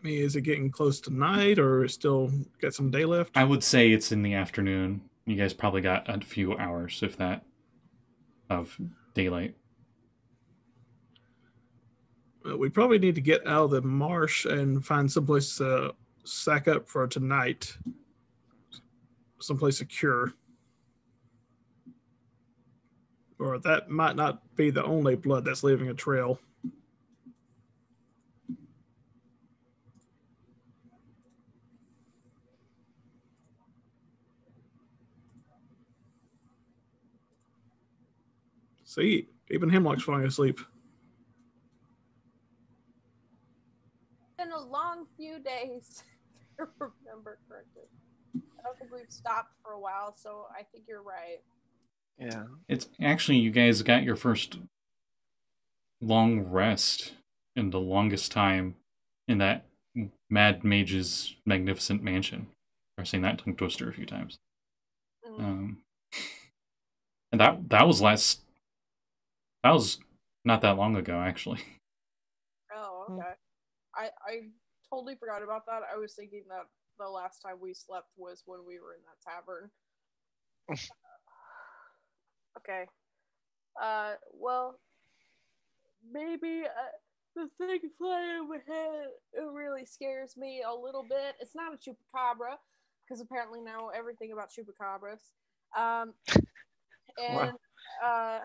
[SPEAKER 4] mean, is it getting close to night, or still got some day left?
[SPEAKER 1] I would say it's in the afternoon. You guys probably got a few hours, if that, of daylight.
[SPEAKER 4] We probably need to get out of the marsh and find someplace to sack up for tonight. Someplace secure. Or that might not be the only blood that's leaving a trail. See, even Hemlock's falling asleep.
[SPEAKER 5] Been a long few days, if I remember correctly. I don't think we've stopped for a while, so I think you're right.
[SPEAKER 3] Yeah.
[SPEAKER 1] It's actually, you guys got your first long rest in the longest time in that Mad Mage's magnificent mansion. I've seen that tongue twister a few times. And that was Not that long ago, actually.
[SPEAKER 5] Oh, okay. I totally forgot about that. I was thinking that the last time we slept was when we were in that tavern. Okay. Well, maybe the thing flying in my head, it really scares me a little bit. It's not a chupacabra, because apparently now everything about chupacabras. And wow.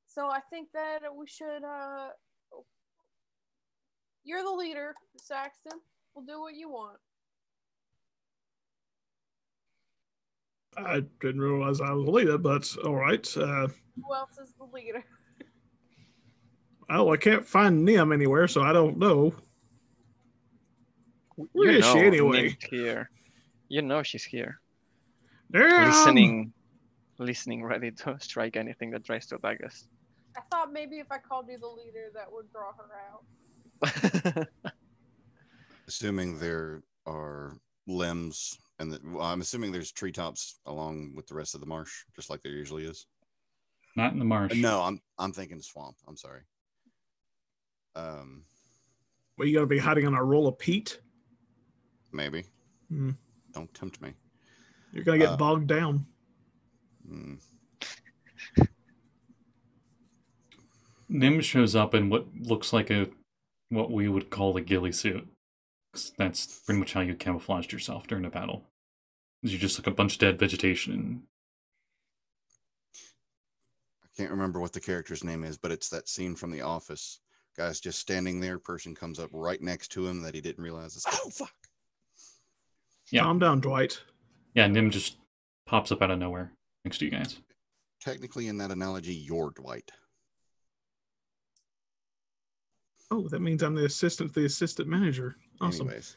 [SPEAKER 5] So I think that we should. You're the leader, Saxton. We'll do what you want.
[SPEAKER 4] I didn't realize I was the leader, but all right.
[SPEAKER 5] Who else is the leader?
[SPEAKER 4] Oh, I can't find Nyhm anywhere, so I don't know. Where is she anyway?
[SPEAKER 3] Nym's here. You know she's here.
[SPEAKER 4] Damn!
[SPEAKER 3] Listening, ready to strike anything that tries to attack us.
[SPEAKER 5] I thought maybe if I called you the leader, that would draw her out.
[SPEAKER 2] Assuming there are limbs, and I'm assuming there's treetops along with the rest of the marsh, just like there usually is.
[SPEAKER 1] Not in the marsh.
[SPEAKER 2] No, I'm thinking swamp. I'm sorry.
[SPEAKER 4] Were you gonna be hiding on a roll of peat?
[SPEAKER 2] Maybe. Don't tempt me.
[SPEAKER 4] You're gonna get bogged down.
[SPEAKER 1] Nyhm shows up in what looks like what we would call a ghillie suit. That's pretty much how you camouflaged yourself during a battle. You just look a bunch of dead vegetation.
[SPEAKER 2] I can't remember what the character's name is, but it's that scene from The Office. Guy's just standing there. Person comes up right next to him that he didn't realize. Oh, fuck.
[SPEAKER 1] Yeah.
[SPEAKER 4] Calm down, Dwight.
[SPEAKER 1] Yeah, Nyhm just pops up out of nowhere next to you guys.
[SPEAKER 2] Technically, in that analogy, you're Dwight.
[SPEAKER 4] Oh, that means I'm the assistant to the assistant manager. Awesome.
[SPEAKER 2] Anyways,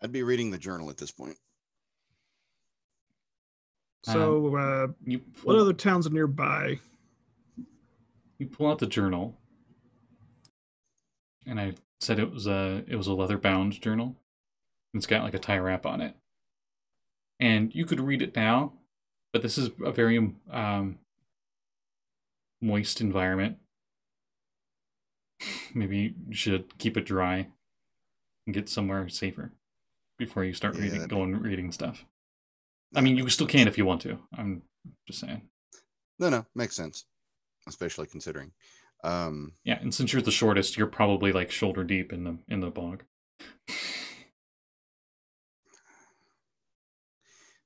[SPEAKER 2] I'd be reading the journal at this point.
[SPEAKER 4] So, what other towns are nearby?
[SPEAKER 1] You pull out the journal, and I said it was a leather-bound journal. It's got like a tie wrap on it, and you could read it now, but this is a very moist environment. Maybe you should keep it dry and get somewhere safer before you start reading stuff. I mean, you still can if you want to. I'm just saying.
[SPEAKER 2] No, makes sense, especially considering.
[SPEAKER 1] Yeah, and since you're the shortest, you're probably like shoulder deep in the bog.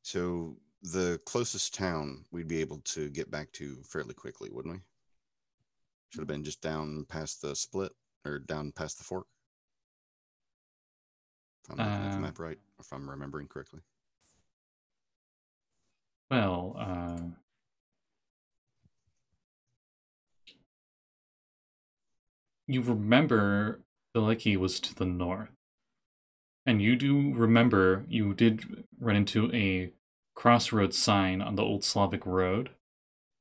[SPEAKER 2] So the closest town we'd be able to get back to fairly quickly, wouldn't we? Should have been just down past the split or down past the fork. If I'm looking at the map right, if I'm remembering correctly.
[SPEAKER 1] Well, you remember Biliki was to the north. And you do remember you did run into a crossroads sign on the old Slavic road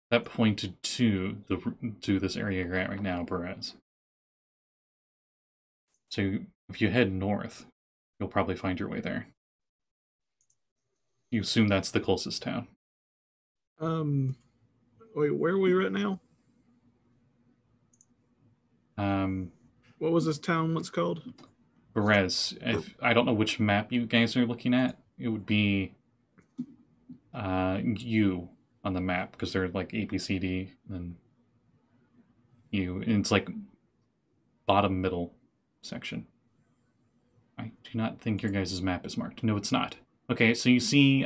[SPEAKER 1] that pointed to this area you're at right now, Perez. So if you head north, you'll probably find your way there. You assume that's the closest town.
[SPEAKER 4] Wait, where are we right now? What was this town once called?
[SPEAKER 1] Perez. If I don't know which map you guys are looking at, it would be U on the map, because they're like A, B, C, D, and U. And it's like bottom middle section. I do not think your guys' map is marked. No, it's not. Okay, so you see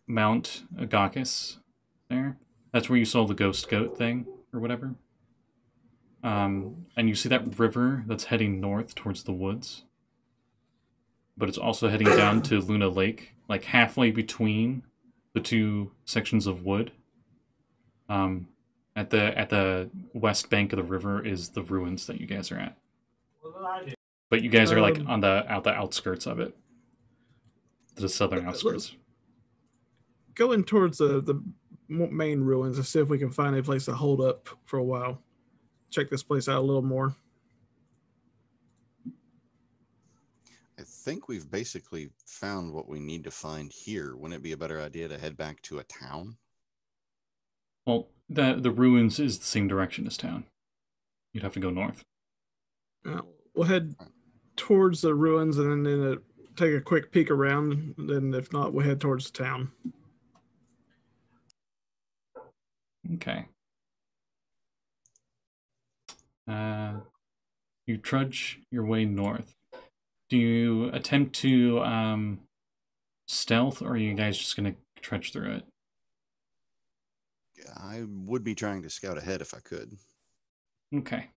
[SPEAKER 1] Mount Agakis there. That's where you saw the ghost goat thing, or whatever. And you see that river that's heading north towards the woods. But it's also heading down to Luna Lake, like halfway between the two sections of wood. At the west bank of the river is the ruins that you guys are at. But you guys are like on the outskirts of it. The southern outskirts.
[SPEAKER 4] Going towards the main ruins and see if we can find a place to hold up for a while. Check this place out a little more.
[SPEAKER 2] I think we've basically found what we need to find here. Wouldn't it be a better idea to head back to a town?
[SPEAKER 1] Well, the ruins is the same direction as town. You'd have to go north.
[SPEAKER 4] We'll head towards the ruins and then take a quick peek around. And then, if not, we'll head towards the town.
[SPEAKER 1] Okay. You trudge your way north. Do you attempt to stealth, or are you guys just going to trudge through it?
[SPEAKER 2] I would be trying to scout ahead if I could.
[SPEAKER 1] Okay.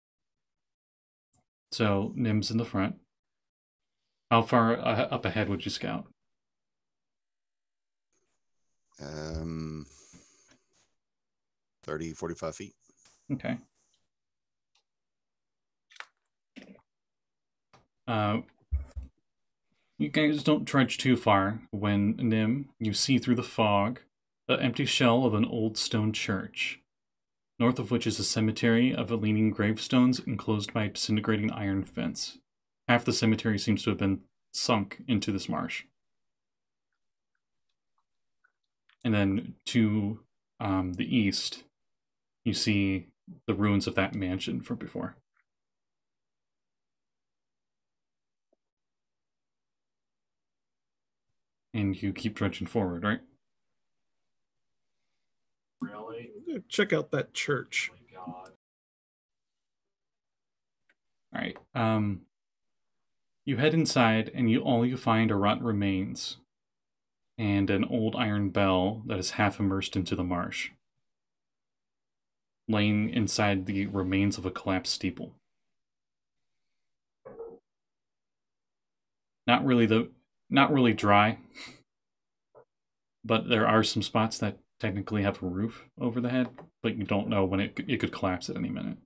[SPEAKER 1] So, Nym's in the front. How far up ahead would you scout?
[SPEAKER 2] 30, 45 feet.
[SPEAKER 1] Okay. You guys don't trudge too far when, Nyhm, you see through the fog the empty shell of an old stone church, north of which is a cemetery of leaning gravestones enclosed by a disintegrating iron fence. Half the cemetery seems to have been sunk into this marsh. And then to the east, you see the ruins of that mansion from before. And you keep trudging forward, right?
[SPEAKER 6] Really?
[SPEAKER 4] Check out that church.
[SPEAKER 6] Oh my God.
[SPEAKER 1] All right. You head inside, and all you find are rotten remains and an old iron bell that is half immersed into the marsh, laying inside the remains of a collapsed steeple. Not really dry, but there are some spots that technically have a roof over the head, but you don't know when it could collapse at any minute.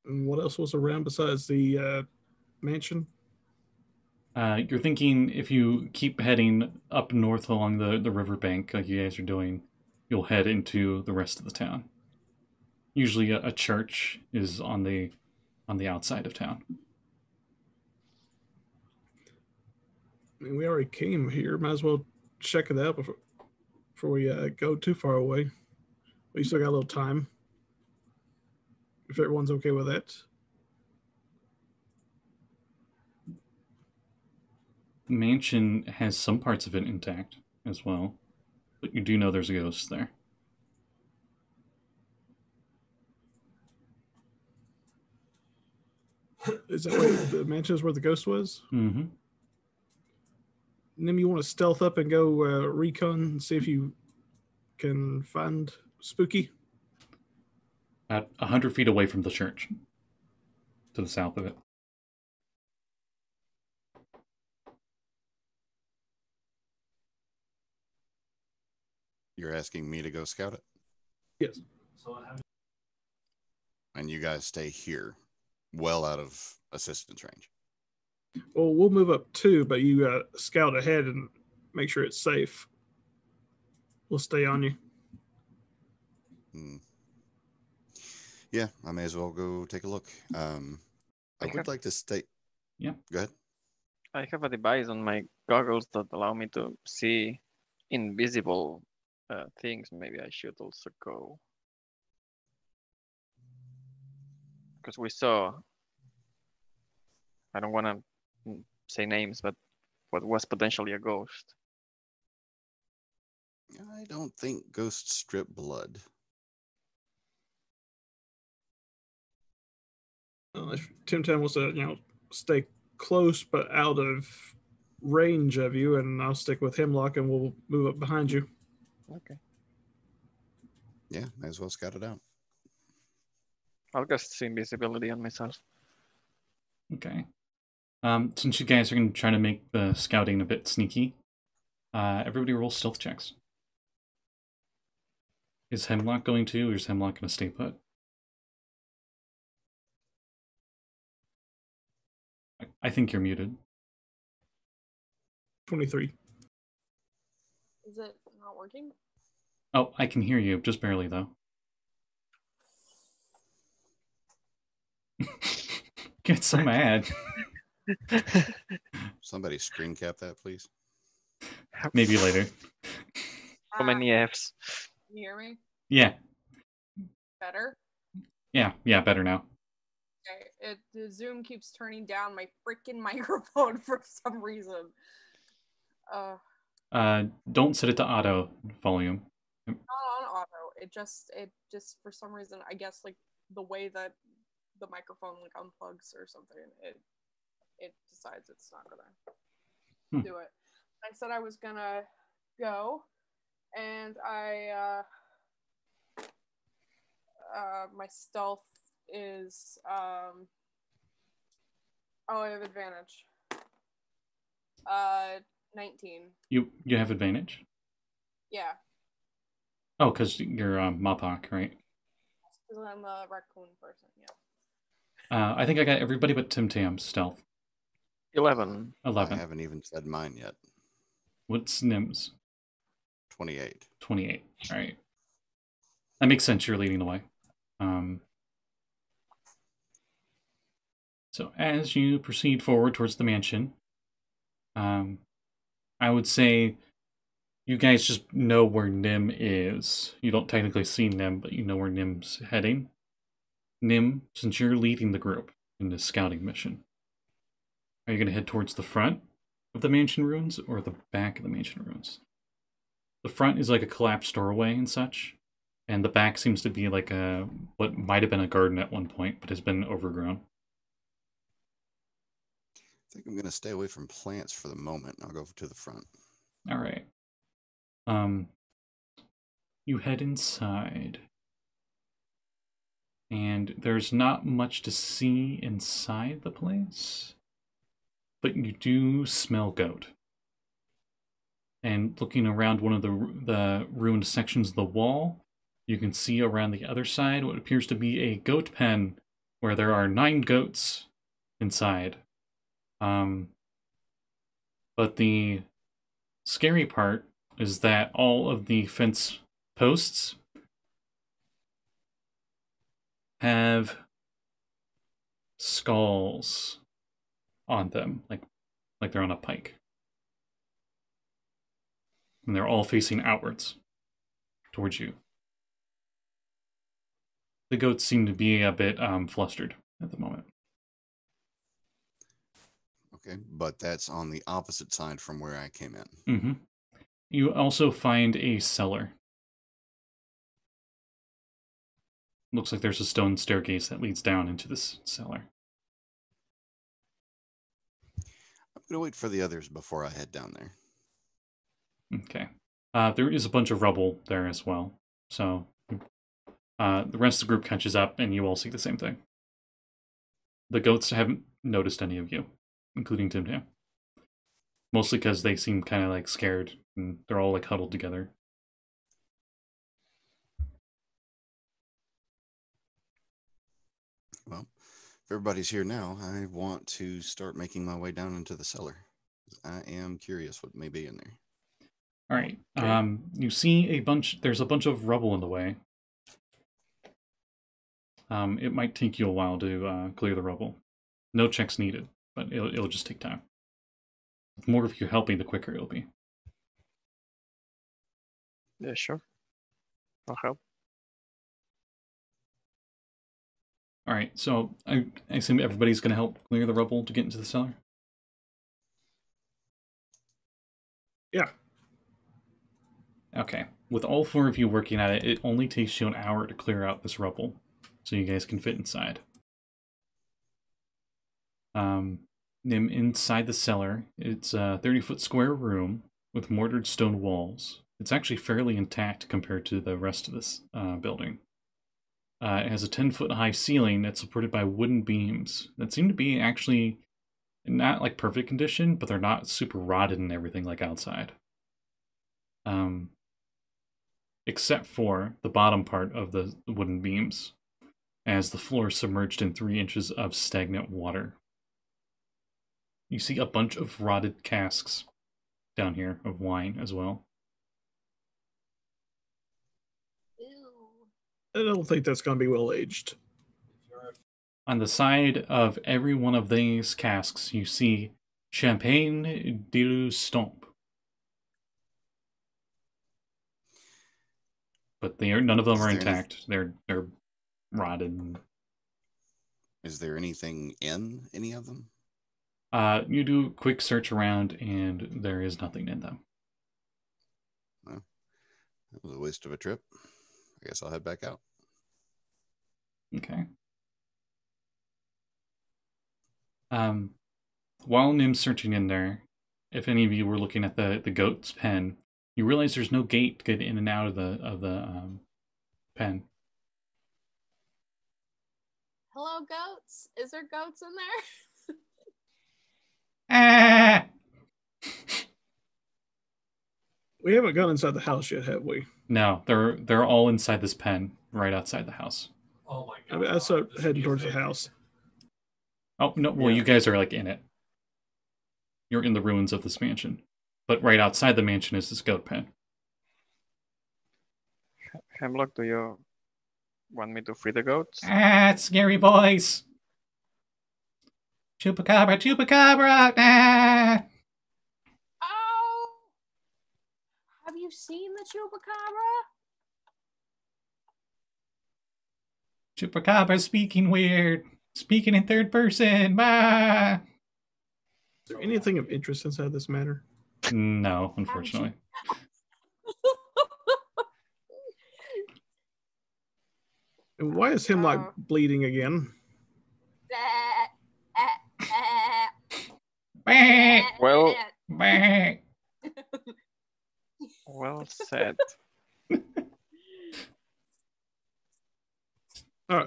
[SPEAKER 4] And what else was around besides the mansion?
[SPEAKER 1] You're thinking if you keep heading up north along the riverbank, like you guys are doing, you'll head into the rest of the town. Usually a church is on the outside of town.
[SPEAKER 4] I mean, we already came here. Might as well check it out before we go too far away. We still got a little time. If everyone's okay with that.
[SPEAKER 1] The mansion has some parts of it intact as well, but you do know there's a ghost there.
[SPEAKER 4] Is that where the mansion is where the ghost was?
[SPEAKER 1] Mm-hmm.
[SPEAKER 4] Nyhm, you want to stealth up and go recon and see if you can find Spooky?
[SPEAKER 1] About 100 feet away from the church, to the south of it.
[SPEAKER 2] You're asking me to go scout it?
[SPEAKER 4] Yes.
[SPEAKER 6] So
[SPEAKER 2] And you guys stay here, well out of assistance range.
[SPEAKER 4] Well, we'll move up too, but you scout ahead and make sure it's safe. We'll stay on you.
[SPEAKER 2] Yeah, I may as well go take a look. I would like to stay.
[SPEAKER 1] Yeah.
[SPEAKER 2] Go ahead.
[SPEAKER 3] I have a device on my goggles that allow me to see invisible things. Maybe I should also go. Because we saw, I don't want to say names, but what was potentially a ghost.
[SPEAKER 2] I don't think ghosts strip blood.
[SPEAKER 4] If Tim-Tam wants to, stay close but out of range of you, and I'll stick with Hemlock, and we'll move up behind you.
[SPEAKER 3] Okay.
[SPEAKER 2] Yeah, may as well scout it out.
[SPEAKER 3] I'll just see invisibility on myself.
[SPEAKER 1] Okay. Since you guys are going to try to make the scouting a bit sneaky, everybody roll stealth checks. Is Hemlock going to, or is Hemlock going to stay put? I think you're muted.
[SPEAKER 4] 23.
[SPEAKER 5] Is it not working?
[SPEAKER 1] Oh, I can hear you, just barely though. Get so mad.
[SPEAKER 2] Somebody screen cap that, please.
[SPEAKER 1] Maybe later.
[SPEAKER 3] So many Fs.
[SPEAKER 5] Can you hear me?
[SPEAKER 1] Yeah.
[SPEAKER 5] Better?
[SPEAKER 1] Yeah, better now.
[SPEAKER 5] Okay. The Zoom keeps turning down my freaking microphone for some reason.
[SPEAKER 1] Don't set it to auto volume.
[SPEAKER 5] Not on auto. It just for some reason, I guess like the way that the microphone like unplugs or something, it decides it's not gonna do it. I said I was gonna go, and my stealth is I have advantage. 19.
[SPEAKER 1] You have advantage?
[SPEAKER 5] Yeah.
[SPEAKER 1] Oh, because you're Mapach, right?
[SPEAKER 5] Because I'm a raccoon person, yeah.
[SPEAKER 1] I think I got everybody but Tim-Tam's stealth.
[SPEAKER 3] 11.
[SPEAKER 2] I haven't even said mine yet.
[SPEAKER 1] What's Nym's?
[SPEAKER 2] 28.
[SPEAKER 1] 28. All right. That makes sense. You're leading the way. So as you proceed forward towards the mansion, I would say you guys just know where Nyhm is. You don't technically see Nyhm, but you know where Nym's heading. Nyhm, since you're leading the group in this scouting mission, are you going to head towards the front of the mansion ruins or the back of the mansion ruins? The front is like a collapsed doorway and such, and the back seems to be like what might have been a garden at one point, but has been overgrown.
[SPEAKER 2] I think I'm going to stay away from plants for the moment. I'll go to the front.
[SPEAKER 1] All right. You head inside, and there's not much to see inside the place, but you do smell goat. And looking around one of the ruined sections of the wall, you can see around the other side what appears to be a goat pen where there are 9 goats inside. But the scary part is that all of the fence posts have skulls on them, like they're on a pike. And they're all facing outwards towards you. The goats seem to be a bit flustered at the moment.
[SPEAKER 2] Okay, but that's on the opposite side from where I came in.
[SPEAKER 1] Mm-hmm. You also find a cellar. Looks like there's a stone staircase that leads down into this cellar.
[SPEAKER 2] I'm going to wait for the others before I head down there.
[SPEAKER 1] Okay. There is a bunch of rubble there as well. So the rest of the group catches up and you all see the same thing. The goats haven't noticed any of you, including Tim-Tam. Mostly because they seem kind of like scared and they're all like huddled together.
[SPEAKER 2] Well, if everybody's here now, I want to start making my way down into the cellar. I am curious what may be in there.
[SPEAKER 1] All right. Okay. You see there's a bunch of rubble in the way. It might take you a while to clear the rubble. No checks needed, but it'll just take time. The more of you helping, the quicker it'll be.
[SPEAKER 3] Yeah, sure. I'll help.
[SPEAKER 1] All right, so I assume everybody's going to help clear the rubble to get into the cellar?
[SPEAKER 4] Yeah.
[SPEAKER 1] Okay. With all 4 of you working at it, it only takes you an hour to clear out this rubble, so you guys can fit inside. Nyhm, inside the cellar, it's a 30-foot square room with mortared stone walls. It's actually fairly intact compared to the rest of this building. It has a 10-foot high ceiling that's supported by wooden beams that seem to be actually not like perfect condition, but they're not super rotted and everything like outside. Except for the bottom part of the wooden beams, as the floor is submerged in 3 inches of stagnant water. You see a bunch of rotted casks down here of wine as well.
[SPEAKER 4] I don't think that's going to be well aged.
[SPEAKER 1] On the side of every one of these casks, you see Champagne de Stomp. But none of them are intact. They're rotted.
[SPEAKER 2] Is there anything in any of them?
[SPEAKER 1] You do a quick search around, and there is nothing in them.
[SPEAKER 2] Well, that was a waste of a trip. I guess I'll head back out.
[SPEAKER 1] Okay. While Nym's searching in there, if any of you were looking at the goat's pen, you realize there's no gate to get in and out of the pen.
[SPEAKER 5] Hello, goats. Is there goats in there?
[SPEAKER 1] Ah!
[SPEAKER 4] We haven't gone inside the house yet, have we?
[SPEAKER 1] No, they're all inside this pen, right outside the house.
[SPEAKER 6] Oh my god.
[SPEAKER 4] I mean, I start heading towards the house.
[SPEAKER 1] Oh no! Well, you guys are like in it. You're in the ruins of this mansion, but right outside the mansion is this goat pen.
[SPEAKER 3] Hemlock, do you want me to free the goats?
[SPEAKER 1] Ah, scary voice. Chupacabra, chupacabra. Ah.
[SPEAKER 5] Oh! Have you seen the chupacabra?
[SPEAKER 1] Chupacabra speaking weird. Speaking in third person. Ah.
[SPEAKER 4] Is there anything of interest inside this matter?
[SPEAKER 1] No, unfortunately.
[SPEAKER 4] And why is Hemlock bleeding again?
[SPEAKER 3] Well,
[SPEAKER 1] Bah.
[SPEAKER 3] well said.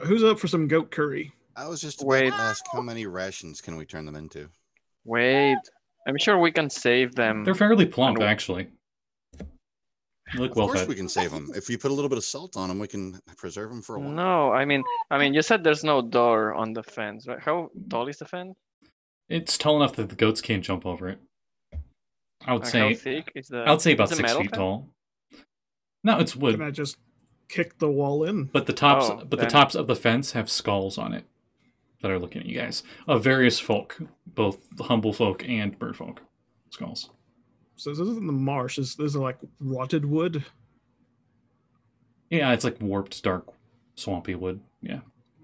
[SPEAKER 4] Who's up for some goat curry?
[SPEAKER 2] I was just about
[SPEAKER 3] Wait.
[SPEAKER 2] to ask, how many rations can we turn them into?
[SPEAKER 3] Wait, I'm sure we can save them.
[SPEAKER 1] They're fairly plump, actually. They look
[SPEAKER 2] Of
[SPEAKER 1] well
[SPEAKER 2] course
[SPEAKER 1] fed.
[SPEAKER 2] we can save them. If you put a little bit of salt on them, we can preserve them for a while.
[SPEAKER 3] No, I mean, you said there's no door on the fence, right? How tall is the fence?
[SPEAKER 1] It's tall enough that the goats can't jump over it. I would
[SPEAKER 3] Like,
[SPEAKER 1] say.
[SPEAKER 3] how thick is the?
[SPEAKER 1] I would say about
[SPEAKER 3] is it
[SPEAKER 1] 6
[SPEAKER 3] metal
[SPEAKER 1] feet
[SPEAKER 3] fence?
[SPEAKER 1] tall. No, it's wood.
[SPEAKER 4] Can I just kick the wall in?
[SPEAKER 1] But the tops,
[SPEAKER 3] Oh,
[SPEAKER 1] the
[SPEAKER 3] then-
[SPEAKER 1] tops of the fence have skulls on it that are looking at you guys of various folk, both the humble folk and bird folk. Skulls.
[SPEAKER 4] So this isn't the marsh. This is like rotted wood.
[SPEAKER 1] Yeah, it's like warped, dark, swampy wood. Yeah.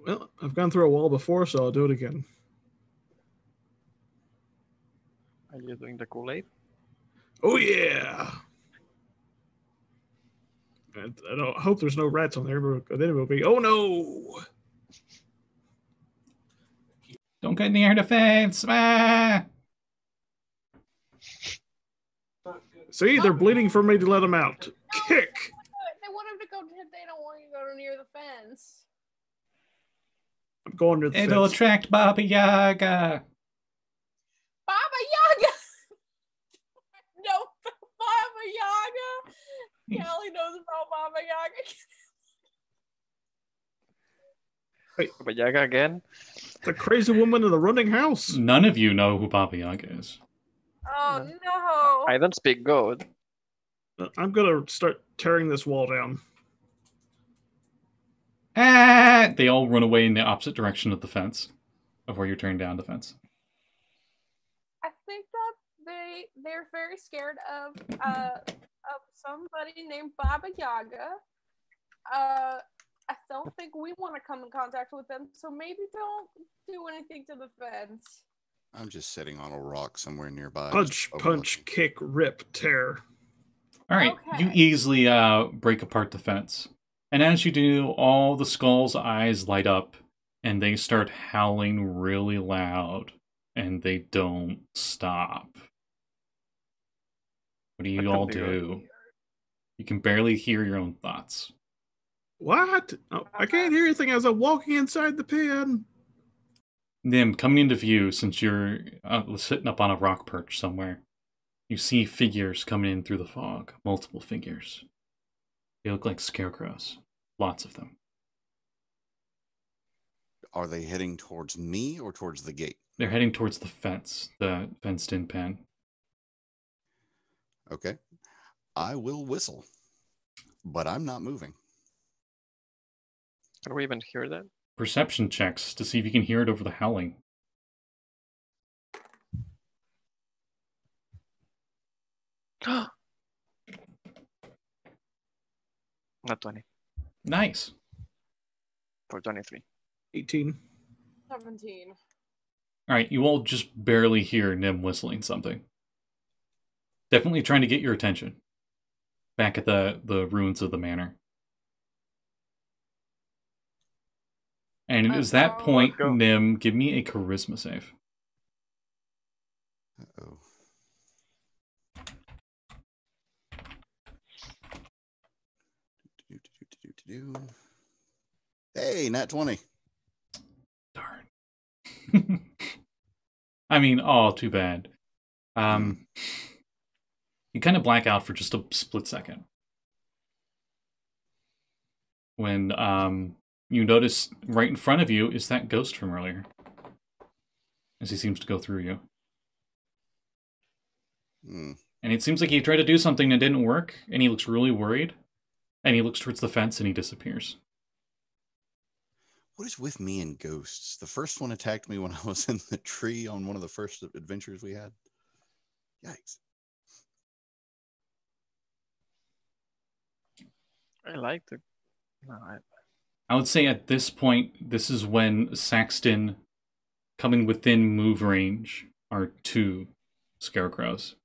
[SPEAKER 4] Well, I've gone through a wall before, so I'll do it again.
[SPEAKER 3] Are you doing the Kool-Aid?
[SPEAKER 4] Oh yeah! I hope there's no rats on there, but then it will be. Oh no!
[SPEAKER 1] Don't get near the fence. Ah!
[SPEAKER 4] See, they're bleeding for me to let them out. Kick!
[SPEAKER 5] They want him to go. They don't want you to go near the fence.
[SPEAKER 4] I'm going to the
[SPEAKER 1] It'll
[SPEAKER 4] fence.
[SPEAKER 1] attract Baba Yaga.
[SPEAKER 5] Baba Yaga. No, Baba Yaga. Callie knows about Baba Yaga.
[SPEAKER 3] But Yaga again?
[SPEAKER 4] The crazy woman in the running house.
[SPEAKER 1] None of you know who Baba Yaga is.
[SPEAKER 5] Oh no!
[SPEAKER 3] I don't speak good.
[SPEAKER 4] I'm gonna start tearing this wall down.
[SPEAKER 1] Ah! They all run away in the opposite direction of the fence, of where you're tearing down the fence.
[SPEAKER 5] I think that they're very scared of somebody named Baba Yaga. I don't think we want to come in contact with them, so maybe don't do anything to the fence.
[SPEAKER 2] I'm just sitting on a rock somewhere nearby.
[SPEAKER 4] Punch,
[SPEAKER 2] just
[SPEAKER 4] punch,
[SPEAKER 2] overlooking.
[SPEAKER 4] kick, rip, tear.
[SPEAKER 1] All right, you
[SPEAKER 5] Okay.
[SPEAKER 1] easily break apart the fence. And as you do, all the skull's eyes light up, and they start howling really loud, and they don't stop. What do you
[SPEAKER 3] That
[SPEAKER 1] all
[SPEAKER 3] could be good.
[SPEAKER 1] do? You can barely hear your own thoughts.
[SPEAKER 4] What? Oh, I can't hear anything as I'm walking inside the pen.
[SPEAKER 1] Nyhm, coming into view, since you're sitting up on a rock perch somewhere, you see figures coming in through the fog. Multiple figures. They look like scarecrows. Lots of them.
[SPEAKER 2] Are they heading towards me or towards the gate?
[SPEAKER 1] They're heading towards the fence, the fenced-in pen.
[SPEAKER 2] Okay. I will whistle, but I'm not moving.
[SPEAKER 3] Can we even hear that?
[SPEAKER 1] Perception checks to see if you can hear it over the howling.
[SPEAKER 3] Not 20.
[SPEAKER 1] Nice.
[SPEAKER 3] For 23.
[SPEAKER 4] 18.
[SPEAKER 5] 17.
[SPEAKER 1] All right, you all just barely hear Nyhm whistling something. Definitely trying to get your attention. Back at the ruins of the manor. And it is that point, Nyhm, give me a charisma save.
[SPEAKER 2] Uh-oh. Hey, nat 20.
[SPEAKER 1] Darn. I mean, oh, too bad. You kind of black out for just a split second. When you notice right in front of you is that ghost from earlier. As he seems to go through you. And it seems like he tried to do something that didn't work, and he looks really worried. And he looks towards the fence and he disappears.
[SPEAKER 2] What is with me and ghosts? The first one attacked me when I was in the tree on one of the first adventures we had. Yikes.
[SPEAKER 3] I like the... No,
[SPEAKER 1] I would say at this point, this is when Saxton, coming within move range, are 2 scarecrows.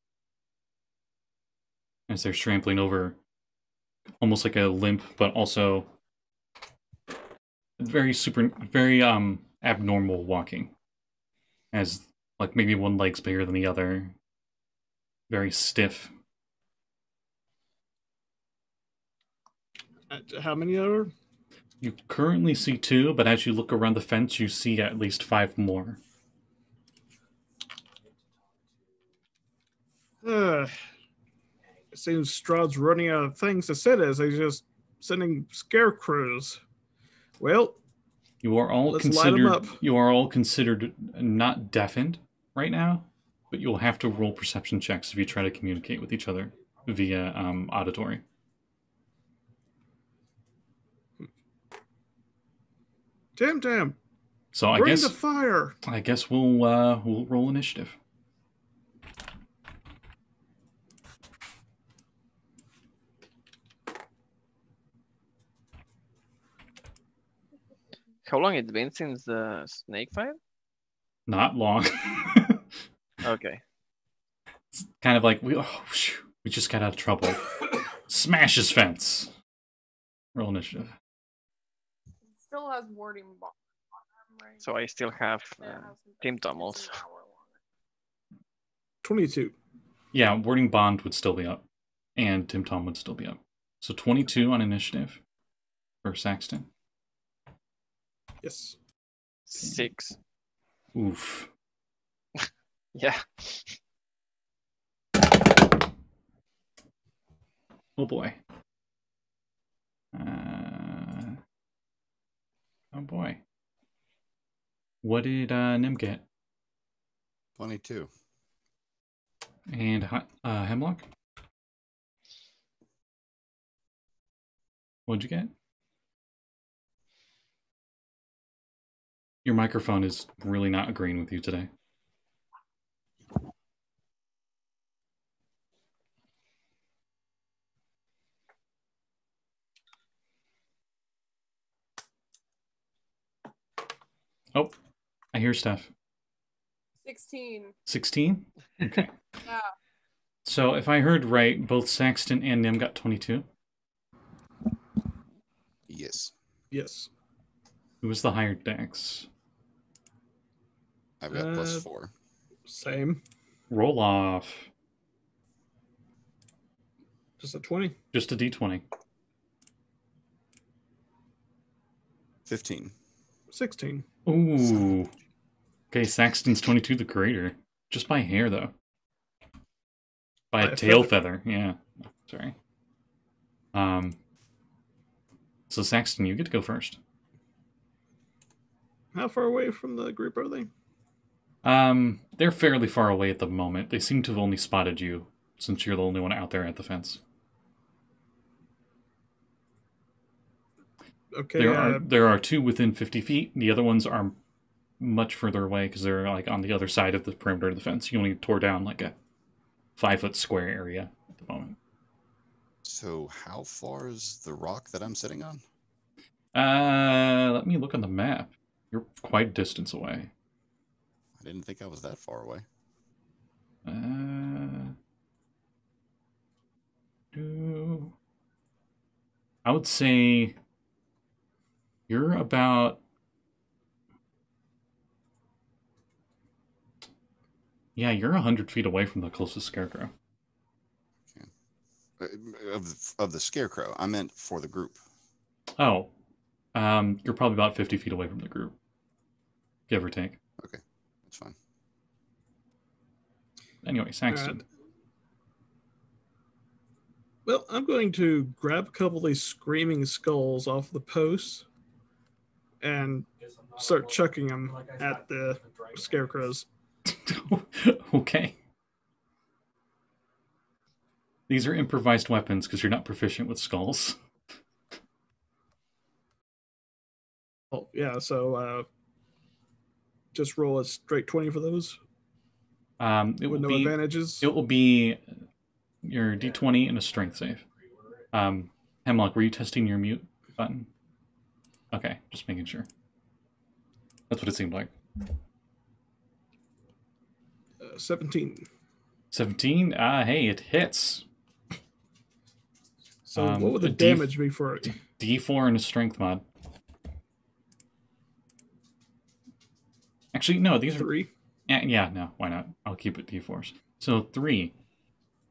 [SPEAKER 1] As they're trampling over almost like a limp, but also very abnormal walking. As like maybe one leg's bigger than the other. Very stiff.
[SPEAKER 4] How many are?
[SPEAKER 1] You currently see 2, but as you look around the fence, you see at least 5 more.
[SPEAKER 4] It seems Strahd's running out of things to sit as he's just sending scarecrows. Well,
[SPEAKER 1] you are all considered not deafened right now, but you'll have to roll perception checks if you try to communicate with each other via auditory.
[SPEAKER 4] Tim-Tam.
[SPEAKER 1] So
[SPEAKER 4] bring the fire.
[SPEAKER 1] I guess we'll roll initiative.
[SPEAKER 3] How long it's been since the snake fight?
[SPEAKER 1] Not long.
[SPEAKER 3] Okay.
[SPEAKER 1] It's kind of like we just got out of trouble. Smash his fence. Roll initiative.
[SPEAKER 5] Still has warding bomb on him, right?
[SPEAKER 3] So I still have Tim-Tam also.
[SPEAKER 4] 22.
[SPEAKER 1] Yeah, warding bond would still be up, and Tim-Tam would still be up. So 22 on initiative for Saxton.
[SPEAKER 4] Yes.
[SPEAKER 3] 6.
[SPEAKER 1] Oof.
[SPEAKER 3] Yeah.
[SPEAKER 1] Oh boy. Oh boy. What did Nyhm get?
[SPEAKER 2] 22.
[SPEAKER 1] And Hemlock? What'd you get? Your microphone is really not agreeing with you today. Oh, I hear stuff.
[SPEAKER 5] 16.
[SPEAKER 1] 16? Okay.
[SPEAKER 5] Yeah.
[SPEAKER 1] So if I heard right, both Saxton and Nyhm got 22?
[SPEAKER 2] Yes.
[SPEAKER 4] Yes.
[SPEAKER 1] Who was the higher dex?
[SPEAKER 2] I've got +4.
[SPEAKER 4] Same.
[SPEAKER 1] Roll off.
[SPEAKER 4] Just a 20.
[SPEAKER 1] Just a d20.
[SPEAKER 2] 15.
[SPEAKER 4] 16.
[SPEAKER 1] Ooh. Okay, Saxton's 22 the greater. Just by a hair, though. By a tail feather. Yeah. Sorry. So Saxton, you get to go first.
[SPEAKER 4] How far away from the group are they?
[SPEAKER 1] They're fairly far away at the moment. They seem to have only spotted you, since you're the only one out there at the fence.
[SPEAKER 4] Okay.
[SPEAKER 1] There are 2 within 50 feet. The other ones are much further away because they're like on the other side of the perimeter of the fence. You only tore down like a 5-foot square area. at the moment.
[SPEAKER 2] So how far is the rock that I'm sitting on?
[SPEAKER 1] Let me look on the map. You're quite a distance away.
[SPEAKER 2] I didn't think I was that far away.
[SPEAKER 1] I would say you're about... Yeah, you're 100 feet away from the closest scarecrow.
[SPEAKER 2] Okay. Of the scarecrow, I meant for the group.
[SPEAKER 1] Oh, you're probably about 50 feet away from the group, give or take.
[SPEAKER 2] Okay, that's fine.
[SPEAKER 1] Anyway, Saxton.
[SPEAKER 4] Well, I'm going to grab a couple of these screaming skulls off the posts and start chucking them at the scarecrows.
[SPEAKER 1] Okay. These are improvised weapons because you're not proficient with skulls.
[SPEAKER 4] Oh, yeah, so just roll a straight 20 for those.
[SPEAKER 1] With
[SPEAKER 4] no advantages.
[SPEAKER 1] It will be your d20 and a strength save. Hemlock, were you testing your mute button? Okay, just making sure. That's what it seemed like.
[SPEAKER 4] 17.
[SPEAKER 1] 17? Hey, it hits.
[SPEAKER 4] So what would the damage be for it?
[SPEAKER 1] D4 and a strength mod. Actually, no, these are...
[SPEAKER 4] 3?
[SPEAKER 1] Yeah, no, why not? I'll keep it D4s. So 3.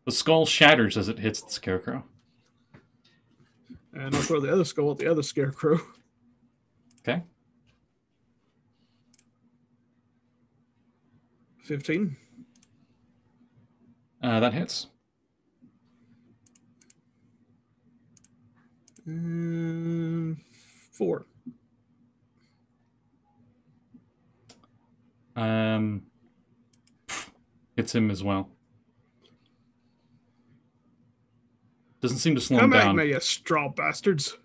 [SPEAKER 1] The skull shatters as it hits the scarecrow.
[SPEAKER 4] And I'll throw the other skull at the other scarecrow.
[SPEAKER 1] Okay.
[SPEAKER 4] 15.
[SPEAKER 1] That hits.
[SPEAKER 4] 4.
[SPEAKER 1] Hits him as well. Doesn't seem to slow
[SPEAKER 4] Come
[SPEAKER 1] him down.
[SPEAKER 4] Come at me, you straw bastards.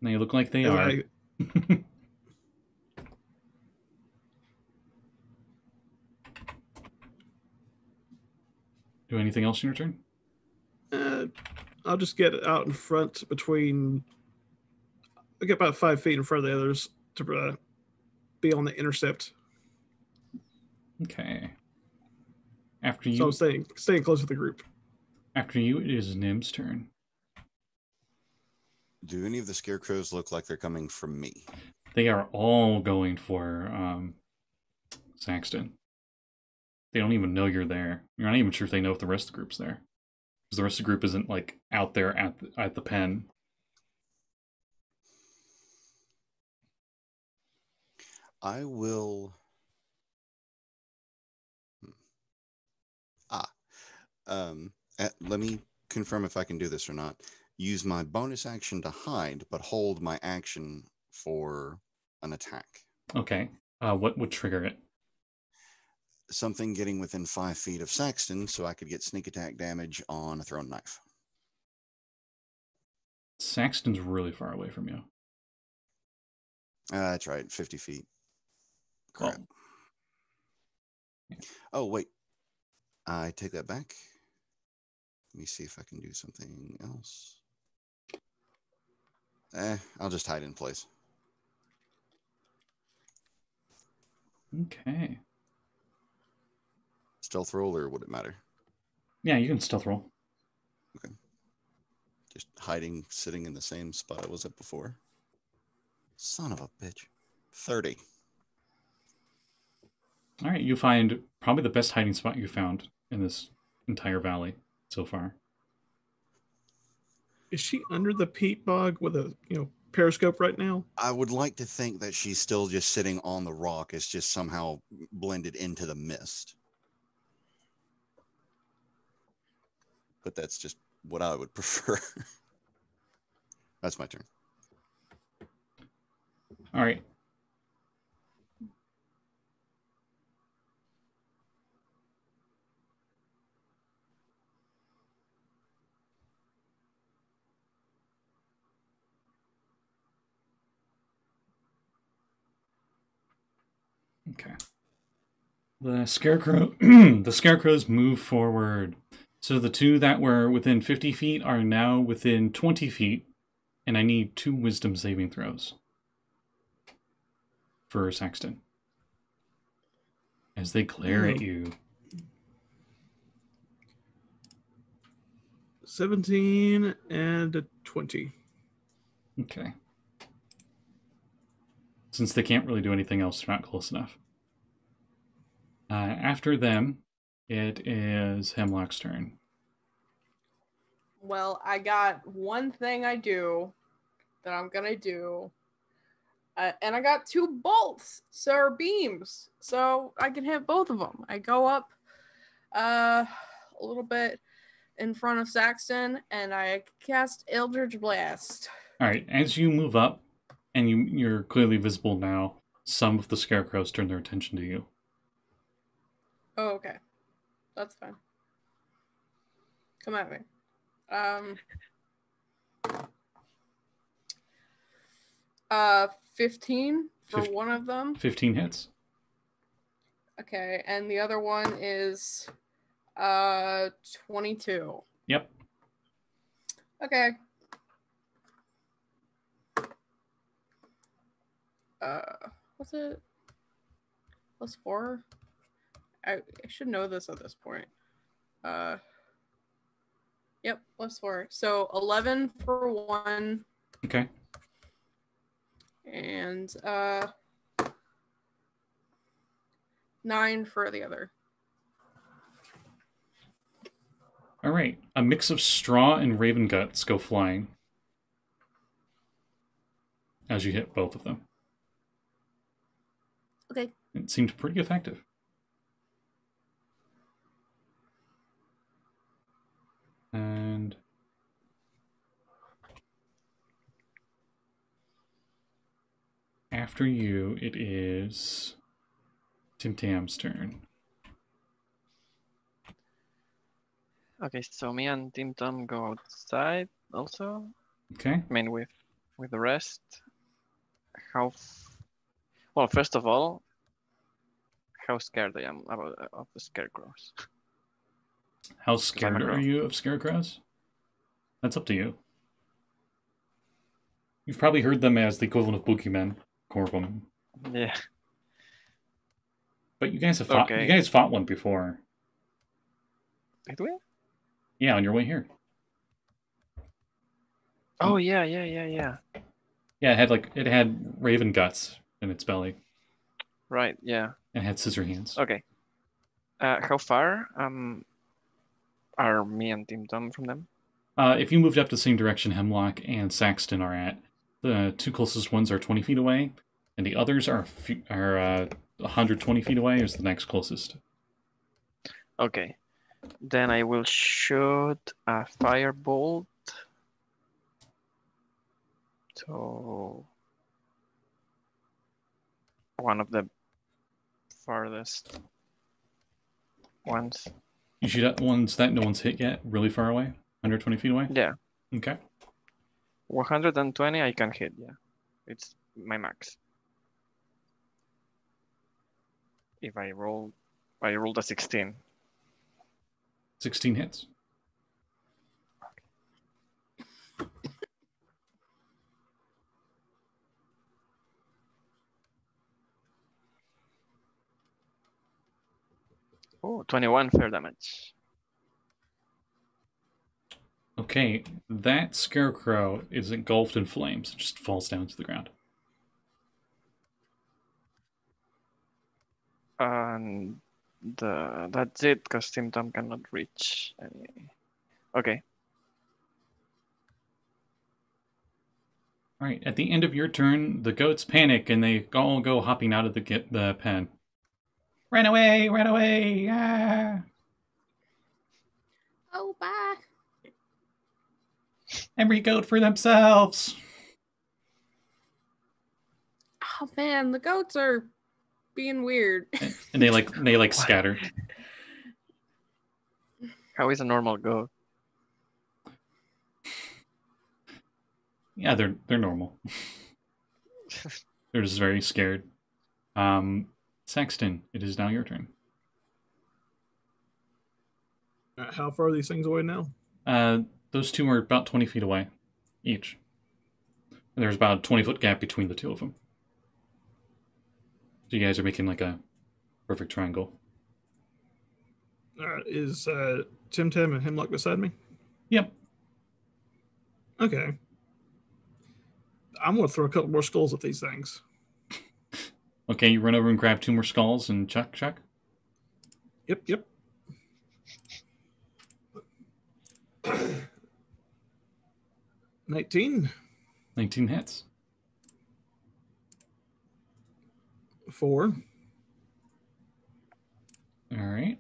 [SPEAKER 1] They look like they are. Do anything else in your turn?
[SPEAKER 4] I'll just get out in front between... I'll get about 5 feet in front of the others to be on the intercept.
[SPEAKER 1] Okay. After you...
[SPEAKER 4] So I'm staying close to the group.
[SPEAKER 1] After you, it is Nym's turn.
[SPEAKER 2] Do any of the scarecrows look like they're coming from me?
[SPEAKER 1] They are all going for Saxton. They don't even know you're there. You're not even sure if they know if the rest of the group's there. Because the rest of the group isn't, like, out there at the pen.
[SPEAKER 2] I will... let me confirm if I can do this or not. Use my bonus action to hide, but hold my action for an attack.
[SPEAKER 1] Okay. What would trigger it?
[SPEAKER 2] Something getting within 5 feet of Saxton, so I could get sneak attack damage on a thrown knife.
[SPEAKER 1] Saxton's really far away from you.
[SPEAKER 2] That's right, 50 feet. Crap.
[SPEAKER 1] Oh. Yeah.
[SPEAKER 2] Oh, wait. I take that back. Let me see if I can do something else. I'll just hide in place.
[SPEAKER 1] Okay.
[SPEAKER 2] Stealth roll, or would it matter?
[SPEAKER 1] Yeah, you can stealth roll.
[SPEAKER 2] Okay. Just hiding, sitting in the same spot I was at before. Son of a bitch. 30.
[SPEAKER 1] All right, you find probably the best hiding spot you found in this entire valley so far.
[SPEAKER 4] Is she under the peat bog with a periscope right now?
[SPEAKER 2] I would like to think that she's still just sitting on the rock. It's just somehow blended into the mist. But that's just what I would prefer. That's my turn.
[SPEAKER 1] All right. Okay. The scarecrows move forward. So the two that were within 50 feet are now within 20 feet, and I need 2 wisdom saving throws for Saxton as they glare at you.
[SPEAKER 4] 17 and a 20.
[SPEAKER 1] Okay. Since they can't really do anything else, they're not close enough. After them, it is Hemlock's turn.
[SPEAKER 5] Well, I got one thing I do that I'm gonna do. And I got 2 bolts, or beams, so I can hit both of them. I go up a little bit in front of Saxton, and I cast Eldritch Blast.
[SPEAKER 1] All right, as you move up, and you're clearly visible now, some of the scarecrows turn their attention to you.
[SPEAKER 5] Oh, okay. That's fine. Come at me. 15 for one of them.
[SPEAKER 1] 15 hits.
[SPEAKER 5] Okay, and the other one is 22.
[SPEAKER 1] Yep.
[SPEAKER 5] Okay. What's it? +4? I should know this at this point. Yep, +4. So 11 for one.
[SPEAKER 1] Okay.
[SPEAKER 5] And 9 for the other.
[SPEAKER 1] All right. A mix of straw and raven guts go flying as you hit both of them.
[SPEAKER 5] Okay.
[SPEAKER 1] It seemed pretty effective. And after you, it is Tim-Tam's turn.
[SPEAKER 3] Okay, so me and Tim-Tam go outside also.
[SPEAKER 1] Okay.
[SPEAKER 3] I mean, with the rest. Well, first of all, how scared I am of the scarecrows.
[SPEAKER 1] How scared are you of scarecrows? That's up to you. You've probably heard them as the equivalent of boogeymen, Corvum.
[SPEAKER 3] Yeah.
[SPEAKER 1] But you guys have fought. Okay. You guys fought one before.
[SPEAKER 3] Did we?
[SPEAKER 1] Yeah, on your way here.
[SPEAKER 3] Oh yeah.
[SPEAKER 1] Yeah, it had raven guts in its belly.
[SPEAKER 3] Right. Yeah.
[SPEAKER 1] And it had scissor hands.
[SPEAKER 3] Okay. How far are me and Tim-Tam from them?
[SPEAKER 1] If you moved up the same direction Hemlock and Saxton are at, the 2 closest ones are 20 feet away, and the others are 120 feet away is the next closest.
[SPEAKER 3] Okay. Then I will shoot a firebolt. So one of the farthest ones.
[SPEAKER 1] You shoot at ones that no one's hit yet, really far away? 120 feet away?
[SPEAKER 3] Yeah.
[SPEAKER 1] Okay.
[SPEAKER 3] 120 I can hit, yeah. It's my max. If I rolled a 16.
[SPEAKER 1] 16 hits.
[SPEAKER 3] Oh, 21 fair damage.
[SPEAKER 1] Okay, that scarecrow is engulfed in flames. It just falls down to the ground.
[SPEAKER 3] And that's it, because Tim-Tam cannot reach any. Okay.
[SPEAKER 1] All right, at the end of your turn, the goats panic and they all go hopping out of the pen. Run away! Run away! Ah!
[SPEAKER 5] Oh, bye!
[SPEAKER 1] Every goat for themselves!
[SPEAKER 5] Oh man, the goats are being weird.
[SPEAKER 1] And they scatter.
[SPEAKER 3] How is a normal goat?
[SPEAKER 1] Yeah, they're normal. They're just very scared. Saxton, it is now your turn.
[SPEAKER 4] How far are these things away now?
[SPEAKER 1] Those two are about 20 feet away, each. And there's about a 20-foot gap between the two of them. So you guys are making like a perfect triangle.
[SPEAKER 4] Is Tim-Tam and Hemlock beside me?
[SPEAKER 1] Yep.
[SPEAKER 4] Okay. I'm going to throw a couple more skulls at these things.
[SPEAKER 1] Okay, you run over and grab 2 more skulls and check.
[SPEAKER 4] Yep. 19.
[SPEAKER 1] 19 hits.
[SPEAKER 4] 4.
[SPEAKER 1] All right.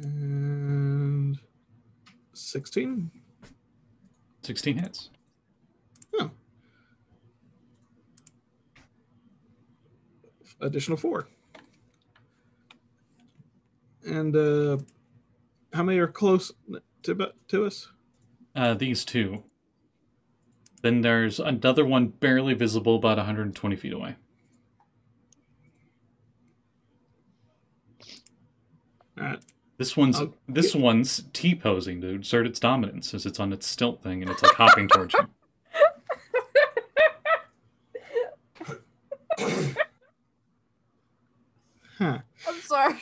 [SPEAKER 4] And 16.
[SPEAKER 1] 16 hits.
[SPEAKER 4] Oh. Additional 4. And how many are close to us?
[SPEAKER 1] These 2. Then there's another one barely visible about 120 feet away. This one's T-posing to exert its dominance as it's on its stilt thing and it's like hopping towards you.
[SPEAKER 4] Huh.
[SPEAKER 5] I'm sorry.